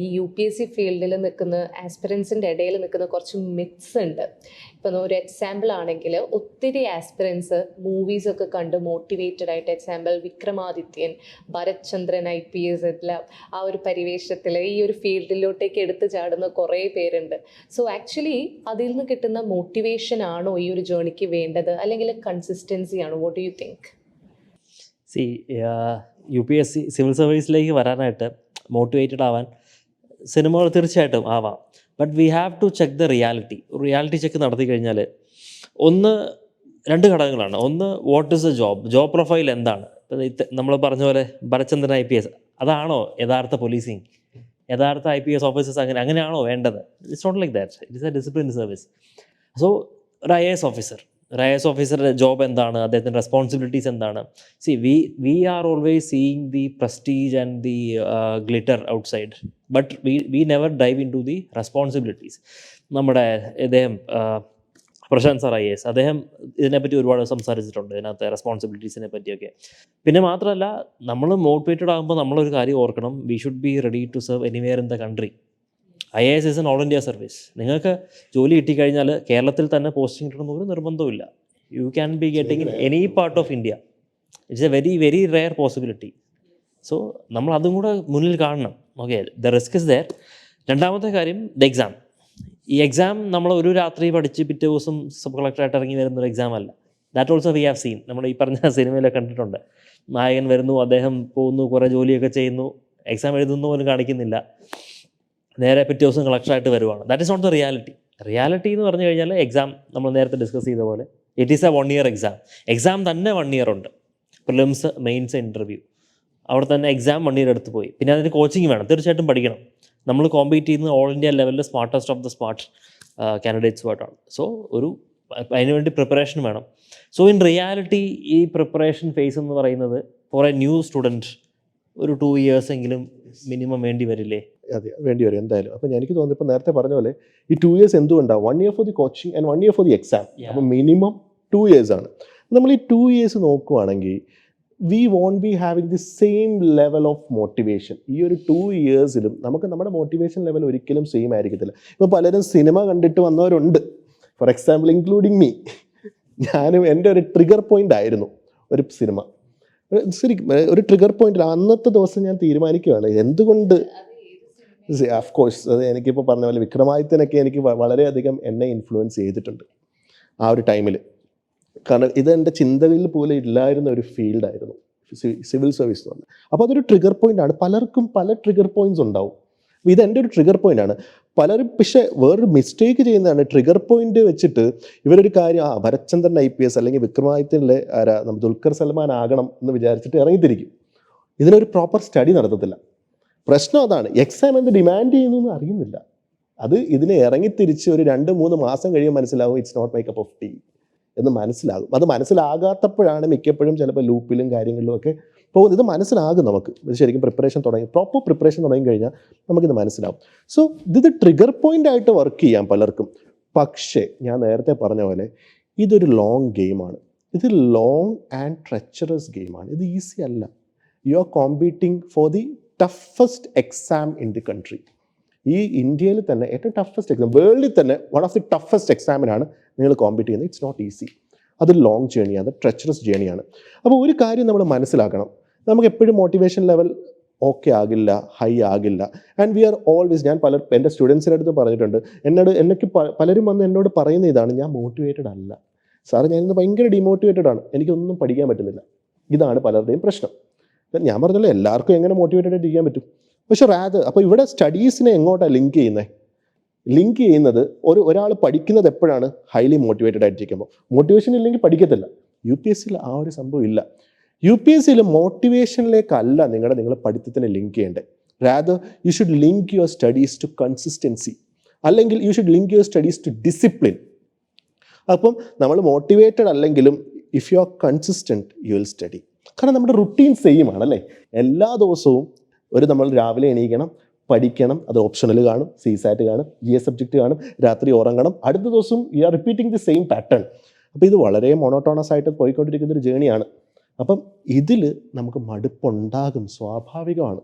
ഈ UPSC ഫീൽഡിൽ നിൽക്കുന്ന ആസ്പിറൻസിൻ്റെ ഇടയിൽ നിൽക്കുന്ന കുറച്ച് മിത്സ് ഉണ്ട്. ഇപ്പം ഒരു എക്സാമ്പിൾ ആണെങ്കിൽ ഒത്തിരി ആസ്പിറൻസ് മൂവീസൊക്കെ കണ്ട് മോട്ടിവേറ്റഡ് ആയിട്ട്, എക്സാമ്പിൾ വിക്രമാദിത്യൻ, ഭരത് ചന്ദ്രൻ IPS എല്ലാം ആ ഒരു പരിവേഷത്തിൽ ഈ ഒരു ഫീൽഡിലോട്ടേക്ക് എടുത്തു ചാടുന്ന കുറേ പേരുണ്ട്. സോ ആക്ച്വലി അതിൽ നിന്ന് കിട്ടുന്ന മോട്ടിവേഷൻ ആണോ ഈ ഒരു ജേണിക്ക് വേണ്ടത്, അല്ലെങ്കിൽ കൺസിസ്റ്റൻസി ആണോ? What do you think? UPSC civil സർവീസിലേക്ക് വരാനായിട്ട് മോട്ടിവേറ്റഡ് ആവാൻ സിനിമകൾ തീർച്ചയായിട്ടും ആവാം. But we have to check the reality check നടത്തി കഴിഞ്ഞാൽ 2 ഘടകങ്ങളാണ്. ഒന്ന്, what is a job profile എന്താണ്. നമ്മൾ പറഞ്ഞ പോലെ ഭരചന്ദ്രൻ IPS അതാണോ യഥാർത്ഥ പോലീസിങ്, യഥാർത്ഥ IPS ഓഫീസേഴ്സ് അങ്ങനെയാണോ വേണ്ടത്? It's not like that. It is a discipline service. So ഒരു IAS ഓഫീസറുടെ ജോബ് എന്താണ്, അദ്ദേഹത്തിൻ്റെ റെസ്പോൺസിബിലിറ്റീസ് എന്താണ്? We are always seeing the prestige and the glitter outside, but we never dive into the responsibilities. നമ്മുടെ ഇദ്ദേഹം Prashant sir IAS അദ്ദേഹം ഇതിനെപ്പറ്റി ഒരുപാട് സംസാരിച്ചിട്ടുണ്ട്, ഇതിനകത്ത് റെസ്പോൺസിബിലിറ്റീസിനെ പറ്റിയൊക്കെ. പിന്നെ മാത്രമല്ല, നമ്മൾ മോട്ടിവേറ്റഡ് ആകുമ്പോൾ നമ്മളൊരു കാര്യം ഓർക്കണം, we should be ready to serve anywhere in the country. IAS is an all India service. നിങ്ങൾക്ക് ജോലി കിട്ടിക്കഴിഞ്ഞാൽ കേരളത്തിൽ തന്നെ പോസ്റ്റിംഗ് കിട്ടണമെന്ന് ഒരു നിർബന്ധമില്ല. You can be getting in any part of India. It's a very very rare possibility. So നമ്മൾ അതും കൂടെ മുന്നിൽ കാണണം. Okay, the risk is there. രണ്ടാമത്തെ കാര്യം, ദ എക്സാം. ഈ എക്സാം നമ്മൾ ഒരു രാത്രി പഠിച്ച് പിറ്റേ ദിവസം സബ് കളക്ടറായിട്ട് ഇറങ്ങി വരുന്നൊരു എക്സാം അല്ല. That also we have scene. നമ്മൾ ഈ പറഞ്ഞ സിനിമയിലൊക്കെ കണ്ടിട്ടുണ്ട്. നായകൻ വരുന്നു, അദ്ദേഹം പോകുന്നു, കുറേ ജോലിയൊക്കെ ചെയ്യുന്നു, എക്സാം എഴുതുന്നു പോലും കാണിക്കുന്നില്ല, നേരെ പിറ്റേ ദിവസം കളക്ടറായിട്ട് വരുവാണ്. That is not the reality എന്ന് പറഞ്ഞു കഴിഞ്ഞാൽ എക്സാം നമ്മൾ നേരത്തെ ഡിസ്കസ് ചെയ്ത പോലെ it is a 1 year exam തന്നെ 1 year ഉണ്ട്. പ്രിലിംസ്, മെയിൻസ്, ഇൻ്റർവ്യൂ, അവിടെ തന്നെ എക്സാം 1 year എടുത്ത് പോയി. പിന്നെ അതിന് കോച്ചിങ് വേണം, തീർച്ചയായിട്ടും പഠിക്കണം. നമ്മൾ കോമ്പീറ്റ് ചെയ്യുന്നത് ഓൾ ഇന്ത്യ ലെവലിൽ സ്മാർട്ടസ്റ്റ് ഓഫ് ദ സ്മാർട്ട് കാൻഡിഡേറ്റ്സുമായിട്ടാണ്. സോ അതിനുവേണ്ടി പ്രിപ്പറേഷൻ വേണം. സോ ഇൻ റിയാലിറ്റി ഈ പ്രിപ്പറേഷൻ ഫേസ് എന്ന് പറയുന്നത് ഫോർ എ ന്യൂ സ്റ്റുഡൻറ്റ് ഒരു 2 years എങ്കിലും മിനിമം വേണ്ടി വരില്ലേ? അതെ വേണ്ടി വരും എന്തായാലും. അപ്പോൾ എനിക്ക് തോന്നുന്നു ഇപ്പോൾ നേരത്തെ പറഞ്ഞ പോലെ ഈ 2 years എന്തുകൊണ്ടാണ് 1 year for the coaching and 1 year for the exam. അപ്പോൾ മിനിമം 2 years ആണ്. നമ്മൾ ഈ 2 years നോക്കുവാണെങ്കിൽ we won't be having the same level of motivation. ഈ ഒരു 2 yearsലും നമുക്ക് നമ്മുടെ മോട്ടിവേഷൻ ലെവൽ ഒരിക്കലും സെയിം ആയിരിക്കത്തില്ല. ഇപ്പോൾ പലരും സിനിമ കണ്ടിട്ട് വന്നവരുണ്ട്, ഫോർ എക്സാമ്പിൾ ഇൻക്ലൂഡിങ് മീ. ഞാനും എൻ്റെ ഒരു ട്രിഗർ പോയിൻ്റ് ആയിരുന്നു ഒരു സിനിമ. ശരിക്കും ഒരു ട്രിഗർ പോയിന്റിൽ അന്നത്തെ ദിവസം ഞാൻ തീരുമാനിക്കുകയാണ് എന്തുകൊണ്ട്. ഓഫ് കോഴ്സ് അത് എനിക്കിപ്പോൾ പറഞ്ഞ പോലെ വിക്രമാദിത്യനൊക്കെ എനിക്ക് വളരെയധികം എന്നെ ഇൻഫ്ലുവൻസ് ചെയ്തിട്ടുണ്ട് ആ ഒരു ടൈമിൽ. കാരണം ഇത് എൻ്റെ ചിന്തകളിൽ പോലും ഇല്ലായിരുന്ന ഒരു ഫീൽഡായിരുന്നു സിവിൽ സർവീസ് എന്ന് പറഞ്ഞാൽ. അപ്പോൾ അതൊരു ട്രിഗർ പോയിൻ്റാണ്. പലർക്കും പല ട്രിഗർ പോയിൻറ്റ്സ് ഉണ്ടാവും. അപ്പോൾ ഇതെൻ്റെ ഒരു ട്രിഗർ പോയിൻ്റാണ്. പലരും പക്ഷേ വേറൊരു മിസ്റ്റേക്ക് ചെയ്യുന്നതാണ്, ട്രിഗർ പോയിന്റ് വെച്ചിട്ട് ഇവരൊരു കാര്യം ഭരത്ചന്ദ്രൻ IPS അല്ലെങ്കിൽ വിക്രമാദിത്യനിലെ ദുൽഖർ സൽമാൻ ആകണം എന്ന് വിചാരിച്ചിട്ട് ഇറങ്ങിത്തിരിക്കും. ഇതിനൊരു പ്രോപ്പർ സ്റ്റഡി നടത്തത്തില്ല. പ്രശ്നം അതാണ്, എക്സാം എന്ത് ഡിമാൻഡ് ചെയ്യുന്നു എന്ന് അറിയുന്നില്ല. അത് ഇതിനെ ഇറങ്ങിത്തിരിച്ച് ഒരു 2-3 മാസം കഴിയുമ്പോൾ മനസ്സിലാവും it's not my cup of tea എന്ന് മനസ്സിലാകും. അത് മനസ്സിലാകാത്തപ്പോഴാണ് മിക്കപ്പോഴും ചിലപ്പോൾ ലൂപ്പിലും കാര്യങ്ങളിലും ഒക്കെ പോകുന്നത്. ഇത് മനസ്സിലാകും നമുക്ക്, ഇത് ശരിക്കും പ്രിപ്പറേഷൻ തുടങ്ങി പ്രോപ്പർ പ്രിപ്പറേഷൻ തുടങ്ങി കഴിഞ്ഞാൽ നമുക്കിത് മനസ്സിലാവും. സോ ഇത് ട്രിഗർ പോയിൻ്റ് ആയിട്ട് വർക്ക് ചെയ്യാം പലർക്കും. പക്ഷേ ഞാൻ നേരത്തെ പറഞ്ഞ പോലെ ഇതൊരു ലോങ് ഗെയിമാണ്. ഇത് ലോങ് ആൻഡ് ട്രെച്ചറസ് ഗെയിമാണ്. ഇത് ഈസി അല്ല. You are competing for the toughest exam in the country. ഈ ഇന്ത്യയിൽ തന്നെ ഏറ്റവും ടഫസ്റ്റ് എക്സാം, വേൾഡിൽ തന്നെ വൺ ഓഫ് ദി ടഫസ്റ്റ് എക്സാമിനാണ് നിങ്ങൾ കോമ്പീറ്റ് ചെയ്യുന്നത്. It's not easy. അത് ലോങ് ജേണിയാണ്, അത് ട്രെച്ചറസ് ജേണിയാണ്. അപ്പോൾ ഒരു കാര്യം നമ്മൾ മനസ്സിലാക്കണം, നമുക്ക് എപ്പോഴും മോട്ടിവേഷൻ ലെവൽ ഓക്കെ ആകില്ല, ഹൈ ആകില്ല. ആൻഡ് വി ആർ ഓൾവേസ്, ഞാൻ എൻ്റെ സ്റ്റുഡൻസിൻ്റെ അടുത്ത് പറഞ്ഞിട്ടുണ്ട്, എനിക്ക് പലരും വന്ന് എന്നോട് പറയുന്ന ഇതാണ്, ഞാൻ മോട്ടിവേറ്റഡ് അല്ല സാറ്, ഞാനിന്ന് ഭയങ്കര ഡിമോട്ടിവേറ്റഡ് ആണ്, എനിക്കൊന്നും പഠിക്കാൻ പറ്റുന്നില്ല. ഇതാണ് പലരുടെയും പ്രശ്നം. ഞാൻ പറഞ്ഞല്ലോ എല്ലാവർക്കും എങ്ങനെ മോട്ടിവേറ്റഡ് ആയിട്ട് ഇരിക്കാൻ പറ്റും. പക്ഷെ അപ്പോൾ ഇവിടെ സ്റ്റഡീസിനെ എങ്ങോട്ടാണ് ലിങ്ക് ചെയ്യുന്നത്? ലിങ്ക് ചെയ്യുന്നത് ഒരാൾ പഠിക്കുന്നത് എപ്പോഴാണ്? Highly motivated ആയിട്ടിരിക്കുമ്പോൾ. മോട്ടിവേഷൻ ഇല്ലെങ്കിൽ പഠിക്കത്തില്ല. UPSCയിൽ ആ ഒരു സംഭവം ഇല്ല. UPSCയിൽ മോട്ടിവേഷനിലേക്കല്ല നിങ്ങൾ പഠിത്തത്തിനെ ലിങ്ക് ചെയ്യേണ്ടത്. Rather you should link your studies to consistency, അല്ലെങ്കിൽ you should link your studies to discipline. അപ്പം നമ്മൾ മോട്ടിവേറ്റഡ് അല്ലെങ്കിലും if you are consistent you will study. കാരണം നമ്മുടെ റുട്ടീൻ സെയിം ആണല്ലേ. എല്ലാ ദിവസവും നമ്മൾ രാവിലെ എണീക്കണം, പഠിക്കണം, അത് ഓപ്ഷണൽ കാണും, CSAT കാണും, GS സബ്ജക്റ്റ് കാണും, രാത്രി ഉറങ്ങണം, അടുത്ത ദിവസം you are repeating the same pattern. അപ്പോൾ ഇത് വളരെ മോണോട്ടോണസ് ആയിട്ട് പോയിക്കൊണ്ടിരിക്കുന്ന ഒരു ജേണിയാണ്. അപ്പം ഇതിൽ നമുക്ക് മടുപ്പുണ്ടാകും, സ്വാഭാവികമാണ്.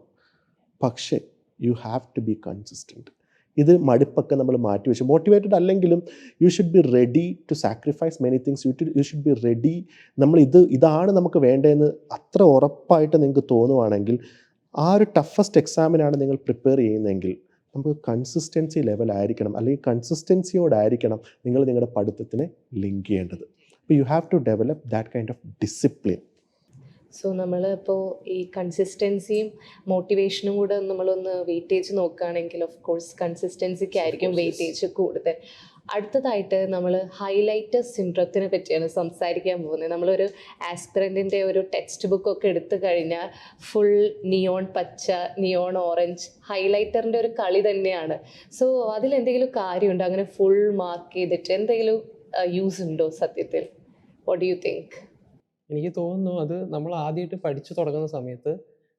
പക്ഷേ you have to be consistent. ഇത് മടുപ്പൊക്കെ നമ്മൾ മാറ്റിവെച്ച്, മോട്ടിവേറ്റഡ് അല്ലെങ്കിലും you should be ready to sacrifice many things. You should be ready. ഇതാണ് നമുക്ക് വേണ്ടതെന്ന് അത്ര ഉറപ്പായിട്ട് നിങ്ങൾക്ക് തോന്നുവാണെങ്കിൽ, ആ ഒരു ടഫസ്റ്റ് എക്സാമിനാണ് നിങ്ങൾ പ്രിപ്പയർ ചെയ്യുന്നതെങ്കിൽ നമുക്ക് കൺസിസ്റ്റൻസി ലെവൽ ആയിരിക്കണം, അല്ലെങ്കിൽ കൺസിസ്റ്റൻസിയോടായിരിക്കണം നിങ്ങളുടെ പഠിത്തത്തിനെ ലിങ്ക് ചെയ്യേണ്ടത്. അപ്പോൾ you have to develop that kind of discipline. So നമ്മൾ ഇപ്പോൾ ഈ കൺസിസ്റ്റൻസിയും മോട്ടിവേഷനും കൂടെ നമ്മളൊന്ന് വെയിറ്റേജ് നോക്കുകയാണെങ്കിൽ ഓഫ് കോഴ്സ് കൺസിസ്റ്റൻസിക്കായിരിക്കും വെയിറ്റേജ് കൂടുതൽ. അടുത്തതായിട്ട് നമ്മൾ ഹൈലൈറ്റർ സിൻഡ്രത്തിനെ പറ്റിയാണ് സംസാരിക്കാൻ പോകുന്നത്. നമ്മളൊരു ആസ്പിറൻറ്റിൻ്റെ ഒരു ടെക്സ്റ്റ് ബുക്കൊക്കെ എടുത്തു കഴിഞ്ഞാൽ ഫുൾ നിയോൺ പച്ച, നിയോൺ ഓറഞ്ച്, ഹൈലൈറ്ററിൻ്റെ ഒരു കളി തന്നെയാണ്. സോ അതിലെന്തെങ്കിലും കാര്യമുണ്ടോ? അങ്ങനെ ഫുൾ മാർക്ക് ചെയ്തിട്ട് എന്തെങ്കിലും യൂസ് ഉണ്ടോ സത്യത്തിൽ? What do you think? എനിക്ക് തോന്നുന്നു അത് നമ്മൾ ആദ്യമായിട്ട് പഠിച്ചു തുടങ്ങുന്ന സമയത്ത്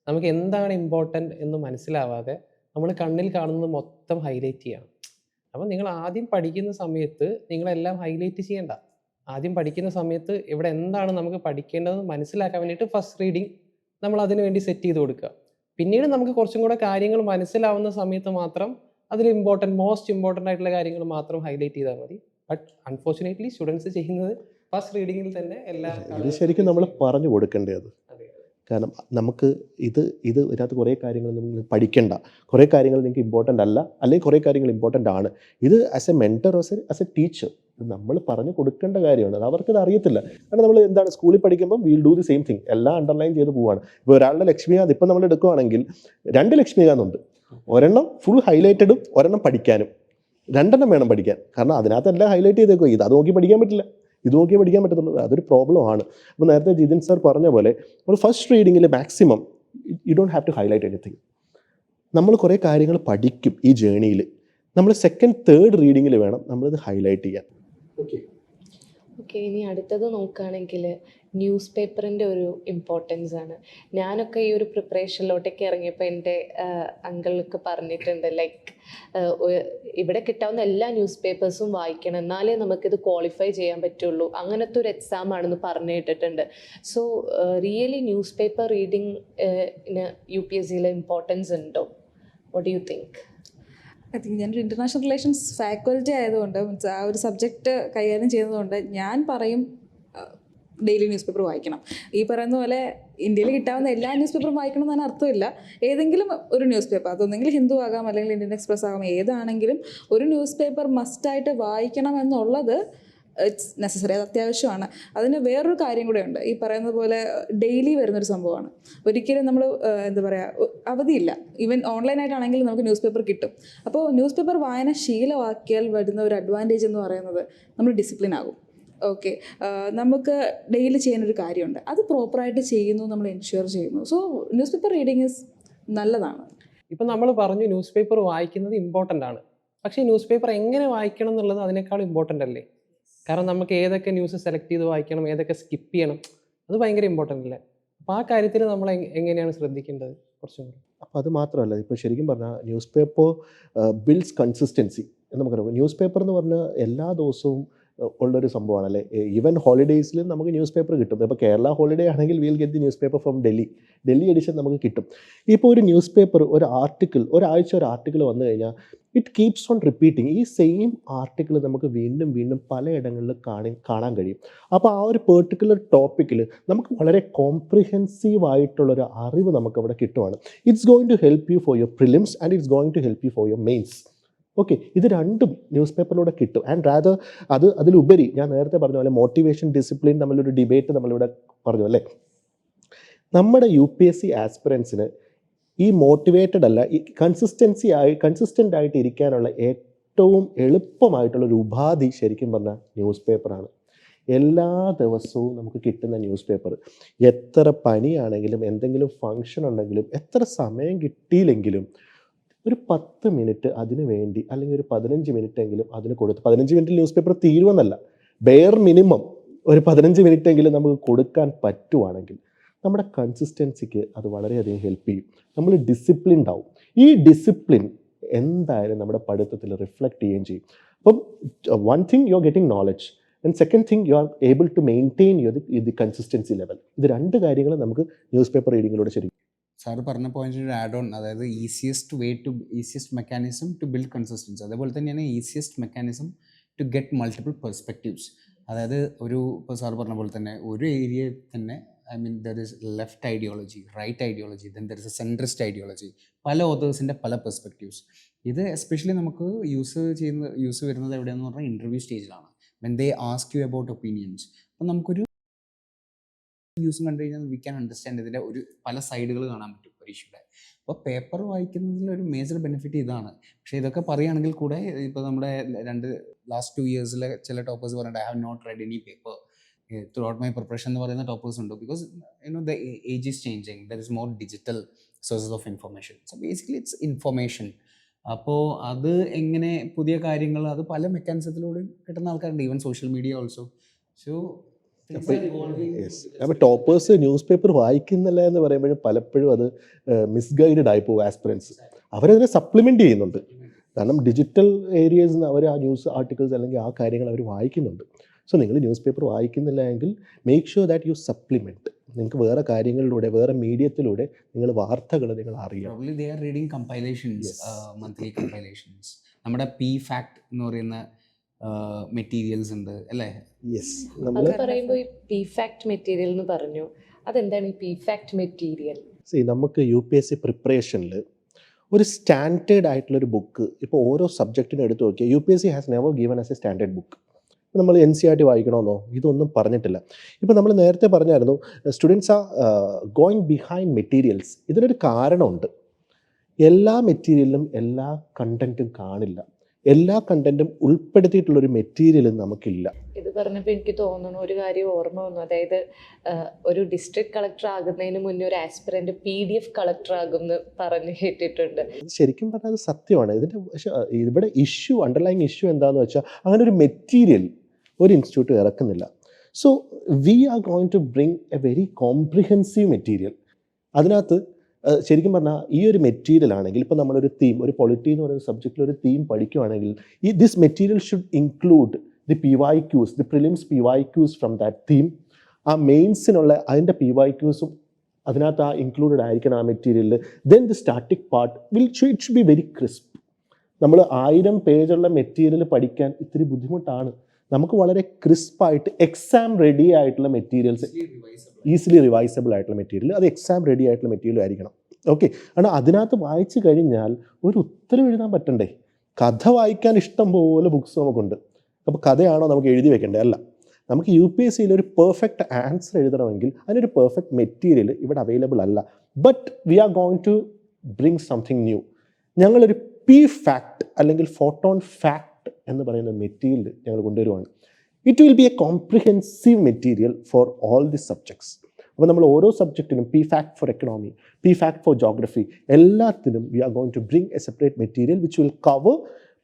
നമുക്ക് എന്താണ് ഇമ്പോർട്ടൻ്റ് എന്ന് മനസ്സിലാവാതെ നമ്മൾ കണ്ണിൽ കാണുന്നത് മൊത്തം ഹൈലൈറ്റ് ചെയ്യണം. അപ്പം നിങ്ങൾ ആദ്യം പഠിക്കുന്ന സമയത്ത് നിങ്ങളെല്ലാം ഹൈലൈറ്റ് ചെയ്യേണ്ട. ആദ്യം പഠിക്കുന്ന സമയത്ത് ഇവിടെ എന്താണ് നമുക്ക് പഠിക്കേണ്ടതെന്ന് മനസ്സിലാക്കാൻ വേണ്ടിയിട്ട് ഫസ്റ്റ് റീഡിങ് നമ്മൾ അതിന് വേണ്ടി സെറ്റ് ചെയ്ത് കൊടുക്കുക. പിന്നീട് നമുക്ക് കുറച്ചും കൂടെ കാര്യങ്ങൾ മനസ്സിലാവുന്ന സമയത്ത് മാത്രം അതിൽ മോസ്റ്റ് ഇമ്പോർട്ടൻ്റ് ആയിട്ടുള്ള കാര്യങ്ങൾ മാത്രം ഹൈലൈറ്റ് ചെയ്താൽ മതി. ബട്ട് അൺഫോർച്ചുനേറ്റ്ലി സ്റ്റുഡൻസ് ചെയ്യുന്നത് ഫസ്റ്റ് റീഡിങ്ങിൽ തന്നെ എല്ലാം ഇത് ശരിക്കും നമ്മൾ പറഞ്ഞു കൊടുക്കേണ്ടത്. കാരണം നമുക്ക് ഇതിനകത്ത് കുറേ കാര്യങ്ങൾ നിങ്ങൾ പഠിക്കേണ്ട, കുറേ കാര്യങ്ങൾ നിങ്ങൾക്ക് ഇമ്പോർട്ടൻ്റ് അല്ല, അല്ലെങ്കിൽ കുറേ കാര്യങ്ങൾ ഇമ്പോർട്ടൻ്റ് ആണ്. ഇത് as A mentor as A teacher നമ്മൾ പറഞ്ഞു കൊടുക്കേണ്ട കാര്യമാണ്. അത് അവർക്കത് അറിയത്തില്ല. കാരണം നമ്മൾ എന്താണ് സ്കൂളിൽ പഠിക്കുമ്പോൾ wheel do the same thing, എല്ലാം അണ്ടർലൈൻ ചെയ്ത് പോവുകയാണ്. ഇപ്പോൾ ഒരാളുടെ ലക്ഷ്മികാന്ത് ഇപ്പം നമ്മൾ എടുക്കുകയാണെങ്കിൽ 2 ലക്ഷ്മികാന്ത് ഉണ്ട്. ഒരെണ്ണം ഫുൾ ഹൈലൈറ്റഡും ഒരെണ്ണം പഠിക്കാനും. 2 വേണം പഠിക്കാൻ. കാരണം അതിനകത്ത് എല്ലാം ഹൈലൈറ്റ് ചെയ്തേക്കോ. അത് നോക്കി പഠിക്കാൻ പറ്റില്ല, ഇത് നോക്കിയേ പഠിക്കാൻ പറ്റത്തുള്ളൂ. അതൊരു പ്രോബ്ലമാണ്. അപ്പോൾ നേരത്തെ ജിതിൻ സർ പറഞ്ഞ പോലെ നമ്മൾ ഫസ്റ്റ് റീഡിങ്ങിൽ maximum you don't have to highlight anything. നമ്മൾ കുറേ കാര്യങ്ങൾ പഠിക്കും ഈ ജേണിയിൽ. നമ്മൾ സെക്കൻഡ് തേർഡ് റീഡിങ്ങിൽ വേണം നമ്മളിത് ഹൈലൈറ്റ് ചെയ്യാൻ. ഓക്കെ, ഇനി അടുത്തത് നോക്കുകയാണെങ്കിൽ ന്യൂസ് പേപ്പറിൻ്റെ ഒരു ഇമ്പോർട്ടൻസ് ആണ്. ഞാനൊക്കെ ഈ ഒരു പ്രിപ്പറേഷനിലോട്ടൊക്കെ ഇറങ്ങിയപ്പോൾ എൻ്റെ അങ്കിൾക്ക് പറഞ്ഞിട്ടുണ്ട്, ലൈക്ക് ഇവിടെ കിട്ടാവുന്ന എല്ലാ ന്യൂസ് പേപ്പേഴ്സും വായിക്കണം, എന്നാലേ നമുക്കിത് ക്വാളിഫൈ ചെയ്യാൻ പറ്റുള്ളൂ, അങ്ങനത്തെ ഒരു എക്സാം ആണെന്ന് പറഞ്ഞു കേട്ടിട്ടുണ്ട്. So really newspaper reading UPSCയിലെ ഇമ്പോർട്ടൻസ് ഉണ്ടോ? What do you think? I think ഞാനൊരു ഇൻ്റർനാഷണൽ റിലേഷൻസ് ഫാക്കൽറ്റി ആയതുകൊണ്ട്, മീൻസ് ആ ഒരു സബ്ജക്റ്റ് കൈകാര്യം ചെയ്യുന്നതുകൊണ്ട് ഞാൻ പറയും ഡെയിലി ന്യൂസ് പേപ്പർ വായിക്കണം. ഈ പറയുന്ന പോലെ ഇന്ത്യയിൽ കിട്ടാവുന്ന എല്ലാ ന്യൂസ് പേപ്പറും വായിക്കണം എന്നതിന് അർത്ഥമില്ല. ഏതെങ്കിലും ഒരു ന്യൂസ് പേപ്പർ, അതൊന്നെങ്കിൽ ഹിന്ദു ആകാം അല്ലെങ്കിൽ ഇന്ത്യൻ എക്സ്പ്രസ് ആകാം, ഏതാണെങ്കിലും ഒരു ന്യൂസ് പേപ്പർ മസ്റ്റായിട്ട് വായിക്കണം എന്നുള്ളത് ഇറ്റ്സ് നെസസറി, അത് അത്യാവശ്യമാണ്. അതിന് വേറൊരു കാര്യം കൂടെ ഉണ്ട്. ഈ പറയുന്ന പോലെ ഡെയിലി വരുന്നൊരു സംഭവമാണ്. ഒരിക്കലും നമ്മൾ എന്താ പറയുക, അവധിയില്ല. ഈവൻ ഓൺലൈനായിട്ടാണെങ്കിലും നമുക്ക് ന്യൂസ് പേപ്പർ കിട്ടും. അപ്പോൾ ന്യൂസ് പേപ്പർ വായന ശീലമാക്കിയാൽ വരുന്ന ഒരു അഡ്വാൻറ്റേജ് എന്ന് പറയുന്നത് നമ്മൾ ഡിസിപ്ലിൻ ആകും. ഓക്കെ, നമുക്ക് ഡെയിലി ചെയ്യാനൊരു കാര്യമുണ്ട്, അത് പ്രോപ്പറായിട്ട് ചെയ്യുന്നു, നമ്മൾ എൻഷുർ ചെയ്യുന്നു. So news paper reading is നല്ലതാണ്. ഇപ്പം നമ്മൾ പറഞ്ഞു ന്യൂസ് പേപ്പർ വായിക്കുന്നത് ഇമ്പോർട്ടൻ്റ് ആണ്. പക്ഷേ ന്യൂസ് പേപ്പർ എങ്ങനെ വായിക്കണം എന്നുള്ളത് അതിനേക്കാൾ ഇമ്പോർട്ടൻ്റ് അല്ലേ? കാരണം നമുക്ക് ഏതൊക്കെ ന്യൂസ് സെലക്ട് ചെയ്ത് വായിക്കണം, ഏതൊക്കെ സ്കിപ്പ് ചെയ്യണം, അത് ഭയങ്കര ഇമ്പോർട്ടൻ്റ് അല്ലേ? അപ്പോൾ ആ കാര്യത്തിൽ നമ്മൾ എങ്ങനെയാണ് ശ്രദ്ധിക്കേണ്ടത് കുറച്ചും കൂടി? അപ്പോൾ അത് മാത്രമല്ല, ഇപ്പോൾ ശരിക്കും പറഞ്ഞാൽ ന്യൂസ് പേപ്പർ ബിൽഡ്സ് കൺസിസ്റ്റൻസി എന്ന് നമുക്കറിയാം. ന്യൂസ് പേപ്പർ എന്ന് പറഞ്ഞാൽ എല്ലാ ദിവസവും ഉള്ളൊരു സംഭവമാണല്ലേ. ഈവൻ ഹോളിഡേയ്സിലും നമുക്ക് ന്യൂസ് പേപ്പർ കിട്ടും. ഇപ്പോൾ കേരള ഹോളിഡേ ആണെങ്കിൽ will get the news paper from Delhi edition നമുക്ക് കിട്ടും. ഇപ്പോൾ ഒരു ന്യൂസ് പേപ്പർ, ഒരു ആർട്ടിക്കിൾ, ഒരാഴ്ച ഒരു ആർട്ടിക്കിൾ വന്നു കഴിഞ്ഞാൽ ഇറ്റ് കീപ്സ് ഓൺ റിപ്പീറ്റിംഗ്. ഈ സെയിം ആർട്ടിക്കിൾ നമുക്ക് വീണ്ടും വീണ്ടും പലയിടങ്ങളിൽ കാണാൻ കഴിയും. അപ്പോൾ ആ ഒരു പെർട്ടിക്കുലർ ടോപ്പിക്കിൽ നമുക്ക് വളരെ കോംപ്രിഹെൻസീവ് ആയിട്ടുള്ളൊരു അറിവ് നമുക്ക് അവിടെ കിട്ടുവാണ്. It's going to help you for your prelims and it's going to help you for your mains. Okay, ഇത് രണ്ടും ന്യൂസ് പേപ്പറിലൂടെ കിട്ടും. ആൻഡ് റാദർ അതിലുപരി ഞാൻ നേരത്തെ പറഞ്ഞ പോലെ മോട്ടിവേഷൻ, ഡിസിപ്ലിൻ തമ്മിലൊരു ഡിബേറ്റ് നമ്മളിവിടെ പറഞ്ഞു അല്ലേ. നമ്മുടെ UPSC ആസ്പിറൻസിന് ഈ മോട്ടിവേറ്റഡ് അല്ല, ഈ കൺസിസ്റ്റൻ്റ് ആയിട്ട് ഇരിക്കാനുള്ള ഏറ്റവും എളുപ്പമായിട്ടുള്ളൊരു ഉപാധി ശരിക്കും പറഞ്ഞാൽ ന്യൂസ് പേപ്പറാണ്. എല്ലാ ദിവസവും നമുക്ക് കിട്ടുന്ന ന്യൂസ് പേപ്പർ, എത്ര പനിയാണെങ്കിലും എന്തെങ്കിലും ഫങ്ഷൻ ഉണ്ടെങ്കിലും എത്ര സമയം കിട്ടിയില്ലെങ്കിലും ഒരു 10 മിനിറ്റ് അതിന് വേണ്ടി, അല്ലെങ്കിൽ ഒരു 15 മിനിറ്റ് എങ്കിലും അതിന് കൊടുത്ത്, 15 മിനിറ്റിൽ ന്യൂസ് പേപ്പർ തീരുമെന്നല്ല, ബെയർ മിനിമം ഒരു 15 മിനിറ്റ് എങ്കിലും നമുക്ക് കൊടുക്കാൻ പറ്റുവാണെങ്കിൽ നമ്മുടെ കൺസിസ്റ്റൻസിക്ക് അത് വളരെയധികം ഹെൽപ്പ് ചെയ്യും. നമ്മൾ ഡിസിപ്ലിൻഡ് ആവും. ഈ ഡിസിപ്ലിൻ എന്തായാലും നമ്മുടെ പഠിത്തത്തിൽ റിഫ്ലക്റ്റ് ചെയ്യുകയും ചെയ്യും. അപ്പം one thing you are getting knowledge, and second thing you are able to maintain the consistency level. ഇത് രണ്ട് കാര്യങ്ങൾ നമുക്ക് ന്യൂസ് പേപ്പർ റീഡിങ്ങിലൂടെ ശരിക്കും. സാറ് പറഞ്ഞ പോയിന്റിന് ഒരു ആഡ് ഓൺ, അതായത് easiest mechanism to build consistency. അതേപോലെ തന്നെയാണ് easiest mechanism to get multiple perspectives. അതായത് ഇപ്പോൾ സാർ പറഞ്ഞ പോലെ തന്നെ ഒരു ഏരിയയിൽ തന്നെ, there is left ideology, right ideology, then there is a centrist ideology, പല ഓതേഴ്സിൻ്റെ പല പെർസ്പെക്റ്റീവ്സ്. ഇത് എസ്പെഷ്യലി നമുക്ക് യൂസ് വരുന്നത് എവിടെയെന്ന് പറഞ്ഞാൽ ഇൻ്റർവ്യൂ സ്റ്റേജിലാണ്. When they ask you about opinions. അപ്പം നമുക്കൊരു ന്യൂസും കണ്ടു കഴിഞ്ഞാൽ വി ക്യാൻ അണ്ടർസ്റ്റാൻഡ് ഇതിൻ്റെ ഒരു പല സൈഡുകൾ കാണാൻ പറ്റും പരീക്ഷയുടെ. അപ്പോൾ പേപ്പർ വായിക്കുന്നതിലൊരു മേജർ ബെനിഫിറ്റ് ഇതാണ്. പക്ഷേ ഇതൊക്കെ പറയുകയാണെങ്കിൽ കൂടെ ഇപ്പോൾ നമ്മുടെ ലാസ്റ്റ് 2 ഇയേഴ്സിലെ ചില ടോപ്പേഴ്സ് പറഞ്ഞിട്ട് I have not read any paper throughout my preparation എന്ന് പറയുന്ന ടോപ്പേഴ്സ് ഉണ്ട്. Because the age is changing, there is more digital sources of information. So basically it's information. അപ്പോൾ അത് എങ്ങനെ പുതിയ കാര്യങ്ങൾ അത് പല മെക്കാനിസത്തിലൂടെ കിട്ടുന്ന ആൾക്കാരുണ്ട്, even social media also. So അപ്പോൾ ടോപ്പേഴ്സ് ന്യൂസ് പേപ്പർ വായിക്കുന്നില്ല എന്ന് പറയുമ്പോഴും പലപ്പോഴും അത് മിസ്ഗൈഡഡ് ആയി പോകും ആസ്പിറൻസ്. അവരതിനെ സപ്ലിമെൻ്റ് ചെയ്യുന്നുണ്ട്. കാരണം ഡിജിറ്റൽ ഏരിയയിൽ നിന്ന് അവർ ആ ന്യൂസ് ആർട്ടിക്കിൾസ് അല്ലെങ്കിൽ ആ കാര്യങ്ങൾ അവർ വായിക്കുന്നുണ്ട്. സോ നിങ്ങൾ ന്യൂസ് പേപ്പർ വായിക്കുന്നില്ല എങ്കിൽ make sure that you supplement. നിങ്ങൾക്ക് വേറെ കാര്യങ്ങളിലൂടെ, വേറെ മീഡിയത്തിലൂടെ നിങ്ങൾ വാർത്തകൾ നിങ്ങൾ അറിയാം. they are reading compilations, monthly compilations. നമ്മുടെ PFACT എന്ന് പറയുന്ന മെറ്റീരിയൽസ് ഉണ്ട് അല്ലേ? യെസ്, അത് പറയുമ്പോൾ ഈ PFACT മെറ്റീരിയൽ എന്ന് പറഞ്ഞു, അതെന്താണ് ഈ PFACT മെറ്റീരിയൽ? നമുക്ക് UPSC പ്രിപ്പറേഷനിൽ ഒരു സ്റ്റാൻഡേർഡ് ആയിട്ടുള്ളൊരു ബുക്ക്, ഇപ്പോൾ ഓരോ സബ്ജക്റ്റിനും എടുത്ത് നോക്കിയാൽ UPSC has never given as A standard book. നമ്മൾ NCERT വായിക്കണമെന്നോ ഇതൊന്നും പറഞ്ഞിട്ടില്ല. ഇപ്പോൾ നമ്മൾ നേരത്തെ പറഞ്ഞായിരുന്നു students are going behind materials. ഇതിനൊരു കാരണമുണ്ട്. എല്ലാ മെറ്റീരിയലിലും എല്ലാ കണ്ടൻറ്റും കാണില്ല. എല്ലാ കണ്ടൻറ്റും ഉൾപ്പെടുത്തിയിട്ടുള്ളൊരു മെറ്റീരിയലും നമുക്കില്ല. ഇത് പറഞ്ഞപ്പോൾ എനിക്ക് തോന്നുന്നു ഒരു കാര്യം ഓർമ്മ വന്നു. അതായത് ഒരു ഡിസ്ട്രിക്ട് കളക്ടർ ആകുന്നതിന് മുന്നേ ഒരു ആസ്പിറന്റ് PDF കളക്ടർ ആകും എന്ന് പറഞ്ഞ് കേട്ടിട്ടുണ്ട്. ശരിക്കും പറഞ്ഞാൽ അത് സത്യമാണ്. ഇതിൻ്റെ പക്ഷേ ഇവിടെ അണ്ടർലൈങ് ഇഷ്യൂ എന്താണെന്ന് വെച്ചാൽ അങ്ങനെ ഒരു മെറ്റീരിയൽ ഒരു ഇൻസ്റ്റിറ്റ്യൂട്ട് ഇറക്കുന്നില്ല. So we are going to bring a very comprehensive material. അതിനകത്ത് ശരിക്കും പറഞ്ഞാൽ ഈ ഒരു മെറ്റീരിയൽ ആണെങ്കിൽ ഇപ്പോൾ നമ്മളൊരു തീം, ഒരു പൊളിറ്റി എന്ന് പറയുന്ന സബ്ജക്റ്റിൽ ഒരു തീം പഠിക്കുകയാണെങ്കിൽ this material should include the PYQs, the prelims PYQs from that theme. ആ മെയിൻസിനുള്ള അതിൻ്റെ PYQസും അതിനകത്ത് ഇൻക്ലൂഡഡ് ആയിരിക്കണം ആ മെറ്റീരിയലിൽ. Then the static part it should be very crisp. നമ്മൾ 1000 പേജുള്ള മെറ്റീരിയൽ പഠിക്കാൻ ഇത്തിരി ബുദ്ധിമുട്ടാണ്. നമുക്ക് വളരെ ക്രിസ്പായിട്ട് എക്സാം റെഡി ആയിട്ടുള്ള മെറ്റീരിയൽസ്, ഈസിലി റിവൈസബിൾ ആയിട്ടുള്ള മെറ്റീരിയൽ, അത് എക്സാം റെഡി ആയിട്ടുള്ള മെറ്റീരിയൽ ആയിരിക്കണം. ഓക്കെ, കാരണം അതിനകത്ത് വായിച്ചു കഴിഞ്ഞാൽ ഒരു ഉത്തരം എഴുതാൻ പറ്റണ്ടേ? കഥ വായിക്കാൻ ഇഷ്ടം പോലെ ബുക്സ് നമുക്കുണ്ട്. അപ്പോൾ കഥയാണോ നമുക്ക് എഴുതി വെക്കേണ്ടത്? അല്ല, നമുക്ക് UPSCയിൽ ഒരു പെർഫെക്റ്റ് ആൻസർ എഴുതണമെങ്കിൽ അതിനൊരു പെർഫെക്റ്റ് മെറ്റീരിയൽ ഇവിടെ അവൈലബിൾ അല്ല. But we are going to bring something new. ഞങ്ങളൊരു PFACT അല്ലെങ്കിൽ ഫോട്ടോൺ ഫാക്ട് എന്ന് പറയുന്ന മെറ്റീരിയൽ ഞങ്ങൾ കൊണ്ടുവരുവാണ്. It will be a comprehensive material for all the subjects. അപ്പോൾ നമ്മൾ ഓരോ സബ്ജക്റ്റിനും PFACT for economy, PFACT for geography, എല്ലാത്തിനും we are going to bring a separate material which will cover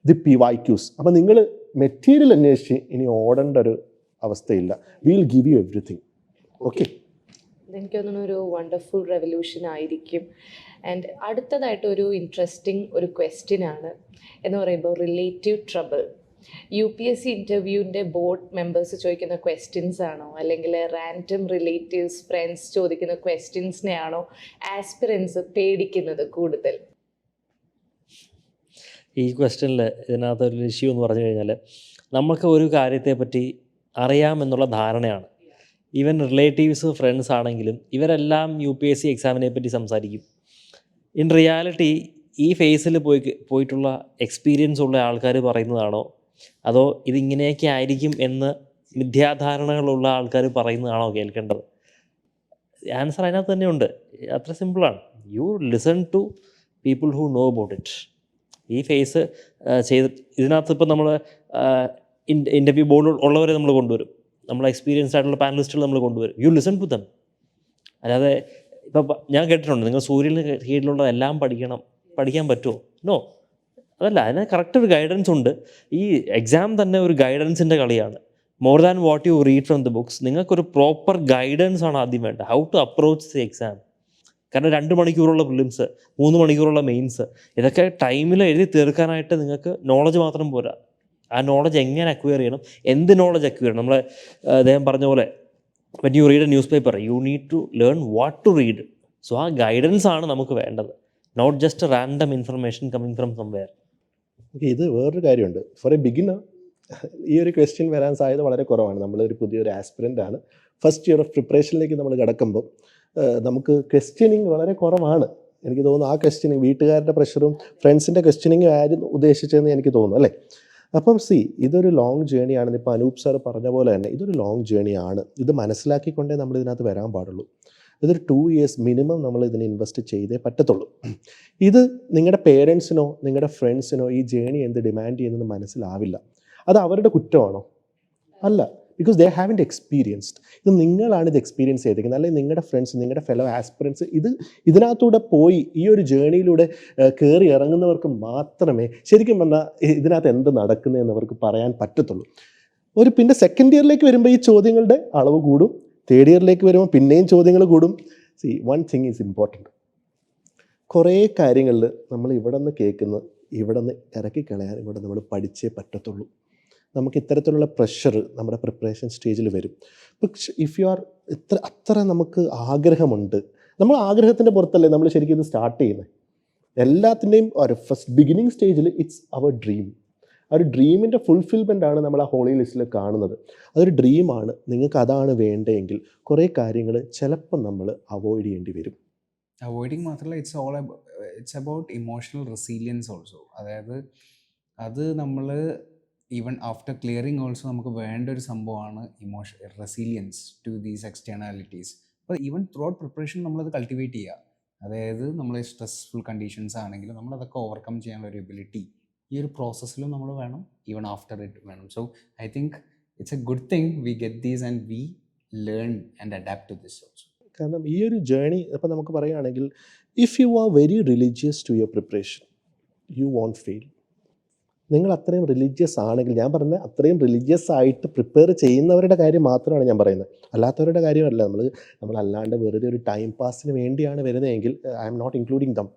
the PYQs. അപ്പോൾ നിങ്ങൾ മെറ്റീരിയൽ അന്വേഷിച്ച് ഇനി ഓടേണ്ട ഒരു അവസ്ഥയില്ല. We will give you everything. Okay, എനിക്ക് തോന്നുന്നു ഒരു വണ്ടർഫുൾ റെവല്യൂഷൻ ആയിരിക്കും. ആൻഡ് അടുത്തതായിട്ട് ഒരു ഇൻട്രസ്റ്റിംഗ് ഒരു ക്വസ്റ്റ്യൻ ആണ് എന്ന് പറയുമ്പോൾ റിലേറ്റീവ് ട്രബിൾ. UPSC ഇൻ്റർവ്യൂവിൻ്റെ ബോർഡ് മെമ്പേഴ്സ് ചോദിക്കുന്ന ക്വസ്റ്റ്യൻസ് ആണോ, അല്ലെങ്കിൽ റാൻഡം റിലേറ്റീവ്സ് ഫ്രണ്ട്സ് ചോദിക്കുന്ന ക്വസ്റ്റ്യൻസിനെയാണോ ആസ്പിറൻസ് പേടിക്കുന്നത് കൂടുതൽ? ഈ ക്വസ്റ്റ്യനിൽ ഇതിനകത്തൊരു ഇഷ്യൂ എന്ന് പറഞ്ഞു കഴിഞ്ഞാൽ നമുക്ക് ഒരു കാര്യത്തെപ്പറ്റി അറിയാമെന്നുള്ള ധാരണയാണ്. ഈവൻ റിലേറ്റീവ്സ് ഫ്രണ്ട്സ് ആണെങ്കിലും ഇവരെല്ലാം UPSC എക്സാമിനെ പറ്റി സംസാരിക്കും. ഇൻ റിയാലിറ്റി ഈ ഫേസിൽ പോയിട്ടുള്ള എക്സ്പീരിയൻസ് ഉള്ള ആൾക്കാർ പറയുന്നതാണോ, അതോ ഇതിങ്ങനെയൊക്കെ ആയിരിക്കും എന്ന് മിഥ്യാധാരണകളുള്ള ആൾക്കാർ പറയുന്നതാണോ കേൾക്കേണ്ടത്? ആൻസർ അതിനകത്ത് തന്നെയുണ്ട്. അത്ര സിമ്പിളാണ്. You listen to people who know about it. ഈ ഫേസ് ചെയ്ത് ഇതിനകത്ത് ഇപ്പം നമ്മൾ ഇൻ്റർവ്യൂ ബോർഡ് ഉള്ളവരെ നമ്മൾ കൊണ്ടുവരും, നമ്മൾ എക്സ്പീരിയൻസ്ഡ് ആയിട്ടുള്ള പാനലിസ്റ്റുകൾ നമ്മൾ കൊണ്ടുവരും. You listen to them. അല്ലാതെ ഇപ്പം ഞാൻ കേട്ടിട്ടുണ്ട് നിങ്ങൾ സൂര്യന് കീഴിലുള്ള എല്ലാം പഠിക്കാൻ പറ്റുമോ? നോ, അതല്ല. അതിന് കറക്റ്റ് ഒരു ഗൈഡൻസ് ഉണ്ട്. ഈ എക്സാം തന്നെ ഒരു ഗൈഡൻസിൻ്റെ കളിയാണ്. More than what you read from the books. നിങ്ങൾക്കൊരു പ്രോപ്പർ ഗൈഡൻസ് ആണ് ആദ്യം വേണ്ടത്. How to approach the exam. കാരണം 2 മണിക്കൂറുള്ള പ്രിലിംസ്, 3 മണിക്കൂറുള്ള മെയിൻസ്, ഇതൊക്കെ ടൈമിൽ എഴുതി തീർക്കാനായിട്ട് നിങ്ങൾക്ക് നോളജ് മാത്രം പോരാ. ആ നോളജ് എങ്ങനെ അക്വയർ ചെയ്യണം, എന്ത് നോളജ് അക്വയർ ചെയ്യണം. നമ്മളെ അദ്ദേഹം പറഞ്ഞ പോലെ when you read a newspaper you need to learn what to read. So ആ ഗൈഡൻസ് ആണ് നമുക്ക് വേണ്ടത്, not just random information coming from somewhere. Okay, ഇത് വേറൊരു കാര്യമുണ്ട്. ഫോർ എ ബിഗിനർ ഈ ഒരു ക്വസ്റ്റ്യൻ വരാൻ സാധ്യത വളരെ കുറവാണ്. നമ്മളൊരു പുതിയൊരു ആസ്പിറൻ്റ് ആണ്. ഫസ്റ്റ് ഇയർ ഓഫ് പ്രിപ്പറേഷനിലേക്ക് നമ്മൾ കിടക്കുമ്പോൾ നമുക്ക് ക്വസ്റ്റ്യനിങ് വളരെ കുറവാണ്. എനിക്ക് തോന്നുന്നു ആ ക്വസ്റ്റ്യനിങ് വീട്ടുകാരുടെ പ്രഷറും ഫ്രണ്ട്സിൻ്റെ ക്വസ്റ്റ്യനിങ്ങും ആയിരുന്നു ഉദ്ദേശിച്ചതെന്ന് എനിക്ക് തോന്നുന്നു, അല്ലേ? അപ്പം ഇതൊരു ലോങ് ജേണിയാണെന്ന് ഇപ്പോൾ അനൂപ് സാർ പറഞ്ഞ പോലെ തന്നെ ഇതൊരു ലോങ് ജേണിയാണ്. ഇത് മനസ്സിലാക്കിക്കൊണ്ടേ നമ്മൾ ഇതിനകത്ത് വരാൻ പാടുള്ളൂ. ഇതൊരു 2 years മിനിമം നമ്മൾ ഇതിന് ഇൻവെസ്റ്റ് ചെയ്തേ പറ്റത്തുള്ളൂ. ഇത് നിങ്ങളുടെ പേരൻസിനോ നിങ്ങളുടെ ഫ്രണ്ട്സിനോ ഈ ജേണി എന്ത് ഡിമാൻഡ് ചെയ്യുന്നത് മനസ്സിലാവില്ല. അത് അവരുടെ കുറ്റമാണോ? അല്ല, ബിക്കോസ് ദേ ഹാവൻറ്റ് എക്സ്പീരിയൻസ്ഡ്. ഇത് നിങ്ങളാണ് ഇത് എക്സ്പീരിയൻസ് ചെയ്തിരിക്കുന്നത്, അല്ലെങ്കിൽ നിങ്ങളുടെ ഫ്രണ്ട്സ്, നിങ്ങളുടെ ഫെലോ ആസ്പിറൻസ് ഇതിനകത്തൂടെ പോയി ഈ ഒരു ജേണിയിലൂടെ കയറി ഇറങ്ങുന്നവർക്ക് മാത്രമേ ശരിക്കും പറഞ്ഞാൽ ഇതിനകത്ത് എന്ത് നടക്കുന്നതെന്ന് അവർക്ക് പറയാൻ പറ്റത്തുള്ളൂ. പിന്നെ സെക്കൻഡ് ഇയറിലേക്ക് വരുമ്പോൾ ഈ ചോദ്യങ്ങളുടെ അളവ് കൂടും, തേർഡ് ഇയറിലേക്ക് വരുമ്പോൾ പിന്നെയും ചോദ്യങ്ങൾ കൂടും. One thing is important. കുറേ കാര്യങ്ങളിൽ നമ്മൾ ഇവിടെ നിന്ന് കേൾക്കുന്നത് ഇവിടെ നിന്ന് ഇറക്കിക്കളയാൻ ഇവിടെ നമ്മൾ പഠിച്ചേ പറ്റത്തുള്ളൂ. നമുക്ക് ഇത്തരത്തിലുള്ള പ്രഷർ നമ്മുടെ പ്രിപ്പറേഷൻ സ്റ്റേജിൽ വരും. പക്ഷെ ഇഫ് യു ആർ അത്ര നമുക്ക് ആഗ്രഹമുണ്ട്, നമ്മൾ ആഗ്രഹത്തിൻ്റെ പുറത്തല്ലേ നമ്മൾ ശരിക്കും ഇത് സ്റ്റാർട്ട് ചെയ്യുന്നത്. എല്ലാത്തിൻ്റെയും ഒരു ഫസ്റ്റ് ബിഗിനിങ് സ്റ്റേജിൽ ഇറ്റ്സ് അവർ ഡ്രീം. ആ ഒരു ഡ്രീമിൻ്റെ ഫുൾഫിൽമെൻ്റ് ആണ് നമ്മൾ ആ ഹോളി ലിസ്റ്റിൽ കാണുന്നത്. അതൊരു ഡ്രീമാണ്. നിങ്ങൾക്ക് അതാണ് വേണ്ടതെങ്കിൽ കുറേ കാര്യങ്ങൾ ചിലപ്പം നമ്മൾ അവോയ്ഡ് ചെയ്യേണ്ടി വരും. അവോയ്ഡിങ് മാത്രമല്ല, it's about emotional resilience also. അതായത് അത് നമ്മൾ ഈവൻ ആഫ്റ്റർ ക്ലിയറിങ് ഓൾസോ നമുക്ക് വേണ്ട ഒരു സംഭവമാണ് റെസീലിയൻസ് ടു ദീസ് എക്സ്റ്റേണാലിറ്റീസ്. അപ്പോൾ ഈവൻ ത്രൂ ഔട്ട് പ്രിപ്പറേഷൻ നമ്മളത് കൾട്ടിവേറ്റ് ചെയ്യുക. അതായത് നമ്മൾ സ്ട്രെസ്ഫുൾ കണ്ടീഷൻസ് ആണെങ്കിലും നമ്മളതൊക്കെ ഓവർകം ചെയ്യാനുള്ള ഒരു എബിലിറ്റി ഈ ഒരു പ്രോസസ്സിലും നമ്മൾ വേണം, ഈവൻ ആഫ്റ്റർ ഇറ്റ് വേണം. So I think it's a good thing we get these and we learn and adapt to this also. കാരണം ഈ ഒരു ജേണി ഇപ്പോൾ നമുക്ക് പറയുകയാണെങ്കിൽ if you are very religious to your preparation you won't fail. നിങ്ങൾ അത്രയും religious ആണെങ്കിൽ, ഞാൻ പറഞ്ഞ അത്രയും റിലീജിയസ് ആയിട്ട് പ്രിപ്പയർ ചെയ്യുന്നവരുടെ കാര്യം മാത്രമാണ് ഞാൻ പറയുന്നത്, അല്ലാത്തവരുടെ കാര്യമല്ല. നമ്മളല്ലാണ്ട് വെറുതെ ഒരു ടൈം പാസിന് വേണ്ടിയാണ് വരുന്നതെങ്കിൽ I'm not including them.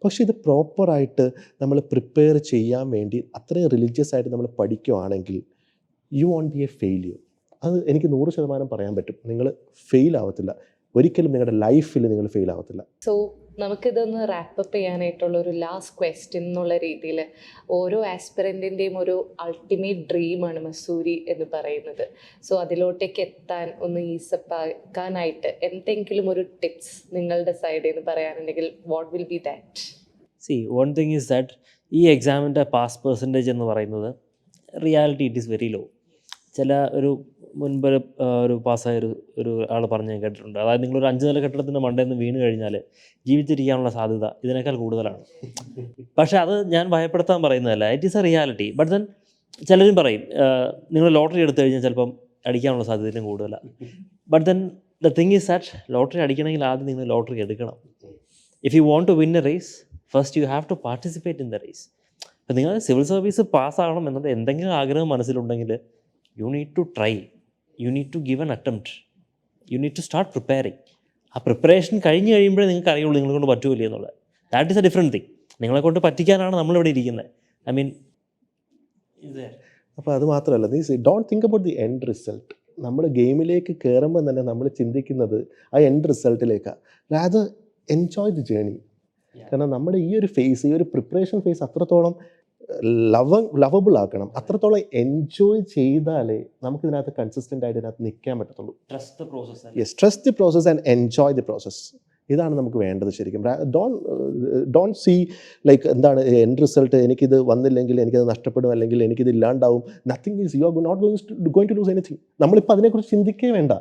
പക്ഷേ ഇത് പ്രോപ്പറായിട്ട് നമ്മൾ പ്രിപ്പയർ ചെയ്യാൻ വേണ്ടി അത്രയും റിലീജിയസ് ആയിട്ട് നമ്മൾ പഠിക്കുകയാണെങ്കിൽ you won't be a failure. അത് എനിക്ക് 100% പറയാൻ പറ്റും. നിങ്ങൾ ഫെയിൽ ആവത്തില്ല ഒരിക്കലും, നിങ്ങളുടെ ലൈഫിൽ നിങ്ങൾ ഫെയിൽ ആവത്തില്ല. സോ നമുക്കിതൊന്ന് റാപ്പപ്പ് ചെയ്യാനായിട്ടുള്ള ഒരു ലാസ്റ്റ് ക്വസ്റ്റ്യൻ എന്നുള്ള രീതിയിൽ, ഓരോ ആസ്പിറൻറ്റിൻ്റെയും ഒരു അൾട്ടിമേറ്റ് ഡ്രീമാണ് മസൂരി എന്ന് പറയുന്നത്. സോ അതിലോട്ടേക്ക് എത്താൻ ഒന്ന് ഈസപ്പാക്കാനായിട്ട് എന്തെങ്കിലും ഒരു ടിപ്സ് നിങ്ങളുടെ സൈഡിൽ നിന്ന് പറയാനുണ്ടെങ്കിൽ what will be that? See one thing is that ഈ എക്സാമിൻ്റെ പാസ് പെർസെൻറ്റേജ് എന്ന് പറയുന്നത് reality it is very low. ചില മുൻപ് ഒരു പാസ്സായ ഒരു ആൾ പറഞ്ഞ് ഞാൻ കേട്ടിട്ടുണ്ട്. അതായത് നിങ്ങളൊരു 5 നില കെട്ടിടത്തിൻ്റെ മണ്ടയിൽ നിന്ന് വീണ് കഴിഞ്ഞാൽ ജീവിച്ചിരിക്കാനുള്ള സാധ്യത ഇതിനേക്കാൾ കൂടുതലാണ്. പക്ഷേ അത് ഞാൻ ഭയപ്പെടുത്താൻ പറയുന്നതല്ല, it is A reality. But then ചിലരും പറയും നിങ്ങൾ ലോട്ടറി എടുത്തു കഴിഞ്ഞാൽ ചിലപ്പം അടിക്കാനുള്ള സാധ്യതയും കൂടുതലാണ്. But then the thing is that lottery അടിക്കണമെങ്കിൽ ആദ്യം നിങ്ങൾ ലോട്ടറി എടുക്കണം. If you want to win a race, first you have to participate in the race. അപ്പം നിങ്ങൾ സിവിൽ സർവീസ് പാസ്സാകണം എന്നുള്ള എന്തെങ്കിലും ആഗ്രഹം മനസ്സിലുണ്ടെങ്കിൽ you need to try, you need to give an attempt, you need to start preparing. ആ preparation കഴിഞ്ഞ് കഴിയുമ്പോഴേ നിങ്ങൾക്ക് അറിയുള്ളൂ നിങ്ങളെ കൊണ്ട് പറ്റൂല എന്നുള്ളത്. That is a different thing. നിങ്ങളെ കൊണ്ട് പറ്റിക്കാനാണ് നമ്മളിവിടെ ഇരിക്കുന്നത്. ഐ മീൻ അപ്പോൾ അത് മാത്രമല്ല, നീ don't think about the end result. നമ്മൾ ഗെയിമിലേക്ക് കയറുമ്പോൾ തന്നെ നമ്മൾ ചിന്തിക്കുന്നത് ആ എൻഡ് റിസൾട്ടിലേക്കാണ്. അത് എൻജോയ് ദി ജേണി. കാരണം നമ്മുടെ ഈ ഒരു ഫേസ്, ഈ ഒരു പ്രിപ്പറേഷൻ ഫേസ് അത്രത്തോളം ലവബിൾ ആക്കണം, അത്രത്തോളം എൻജോയ് ചെയ്താലേ നമുക്കിതിനകത്ത് കൺസിസ്റ്റൻ്റ് ആയിട്ട് ഇതിനകത്ത് നിൽക്കാൻ പറ്റത്തുള്ളൂ. Trust the process. Yes, trust the process and enjoy the process. ഇതാണ് നമുക്ക് വേണ്ടത് ശരിക്കും. ഡോണ്ട് സീ ലൈക്ക് എന്താണ് എൻഡ് റിസൾട്ട്, എനിക്കിത് വന്നില്ലെങ്കിൽ എനിക്കത് നഷ്ടപ്പെടും, അല്ലെങ്കിൽ എനിക്കിത് ഇല്ലാണ്ടാവും. Nothing is, you are not going to lose anything. നമ്മളിപ്പോൾ അതിനെക്കുറിച്ച് ചിന്തിക്കേ വേണ്ട.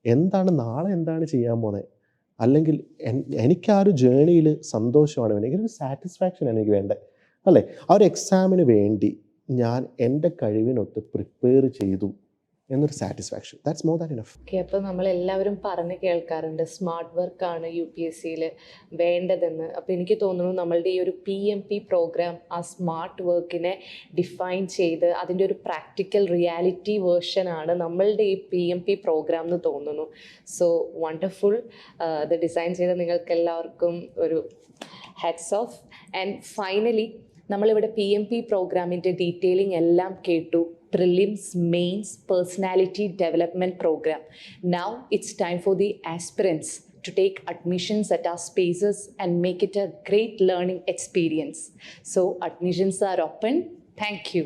എന്താണ് നാളെ എന്താണ് ചെയ്യാൻ പോകുന്നത്, അല്ലെങ്കിൽ എനിക്ക് ആ ഒരു ജേണിയിൽ സന്തോഷമാണ് വേണ്ടത്, എനിക്കൊരു സാറ്റിസ്ഫാക്ഷൻ എനിക്ക് വേണ്ടത്, അല്ലേ? ആ ഒരു എക്സാമിന് വേണ്ടി ഞാൻ എൻ്റെ കഴിവിനൊത്ത് പ്രിപ്പയർ ചെയ്തു എന്നൊരു satisfaction, that's more than enough. Okay, അപ്പോൾ നമ്മളെല്ലാവരും പറഞ്ഞ് കേൾക്കാറുണ്ട് സ്മാർട്ട് വർക്കാണ് UPSCയിൽ വേണ്ടതെന്ന്. അപ്പോൾ എനിക്ക് തോന്നുന്നു നമ്മളുടെ ഈ ഒരു PMP പ്രോഗ്രാം ആ സ്മാർട്ട് വർക്കിനെ ഡിഫൈൻ ചെയ്ത് അതിൻ്റെ ഒരു പ്രാക്ടിക്കൽ റിയാലിറ്റി വേർഷനാണ് നമ്മളുടെ ഈ PMP പ്രോഗ്രാം എന്ന് തോന്നുന്നു. So wonderful. ഇത് ഡിസൈൻ ചെയ്ത നിങ്ങൾക്ക് എല്ലാവർക്കും ഒരു ഹാറ്റ്സ് ഓഫ്. ആൻഡ് ഫൈനലി നമ്മളിവിടെ PMP പ്രോഗ്രാമിൻ്റെ ഡീറ്റെയിലിംഗ് എല്ലാം കേട്ടു. Prelims, Mains, Personality Development Program. Now it's time for the aspirants to take admissions at our spaces and make it a great learning experience. So admissions are open. Thank you.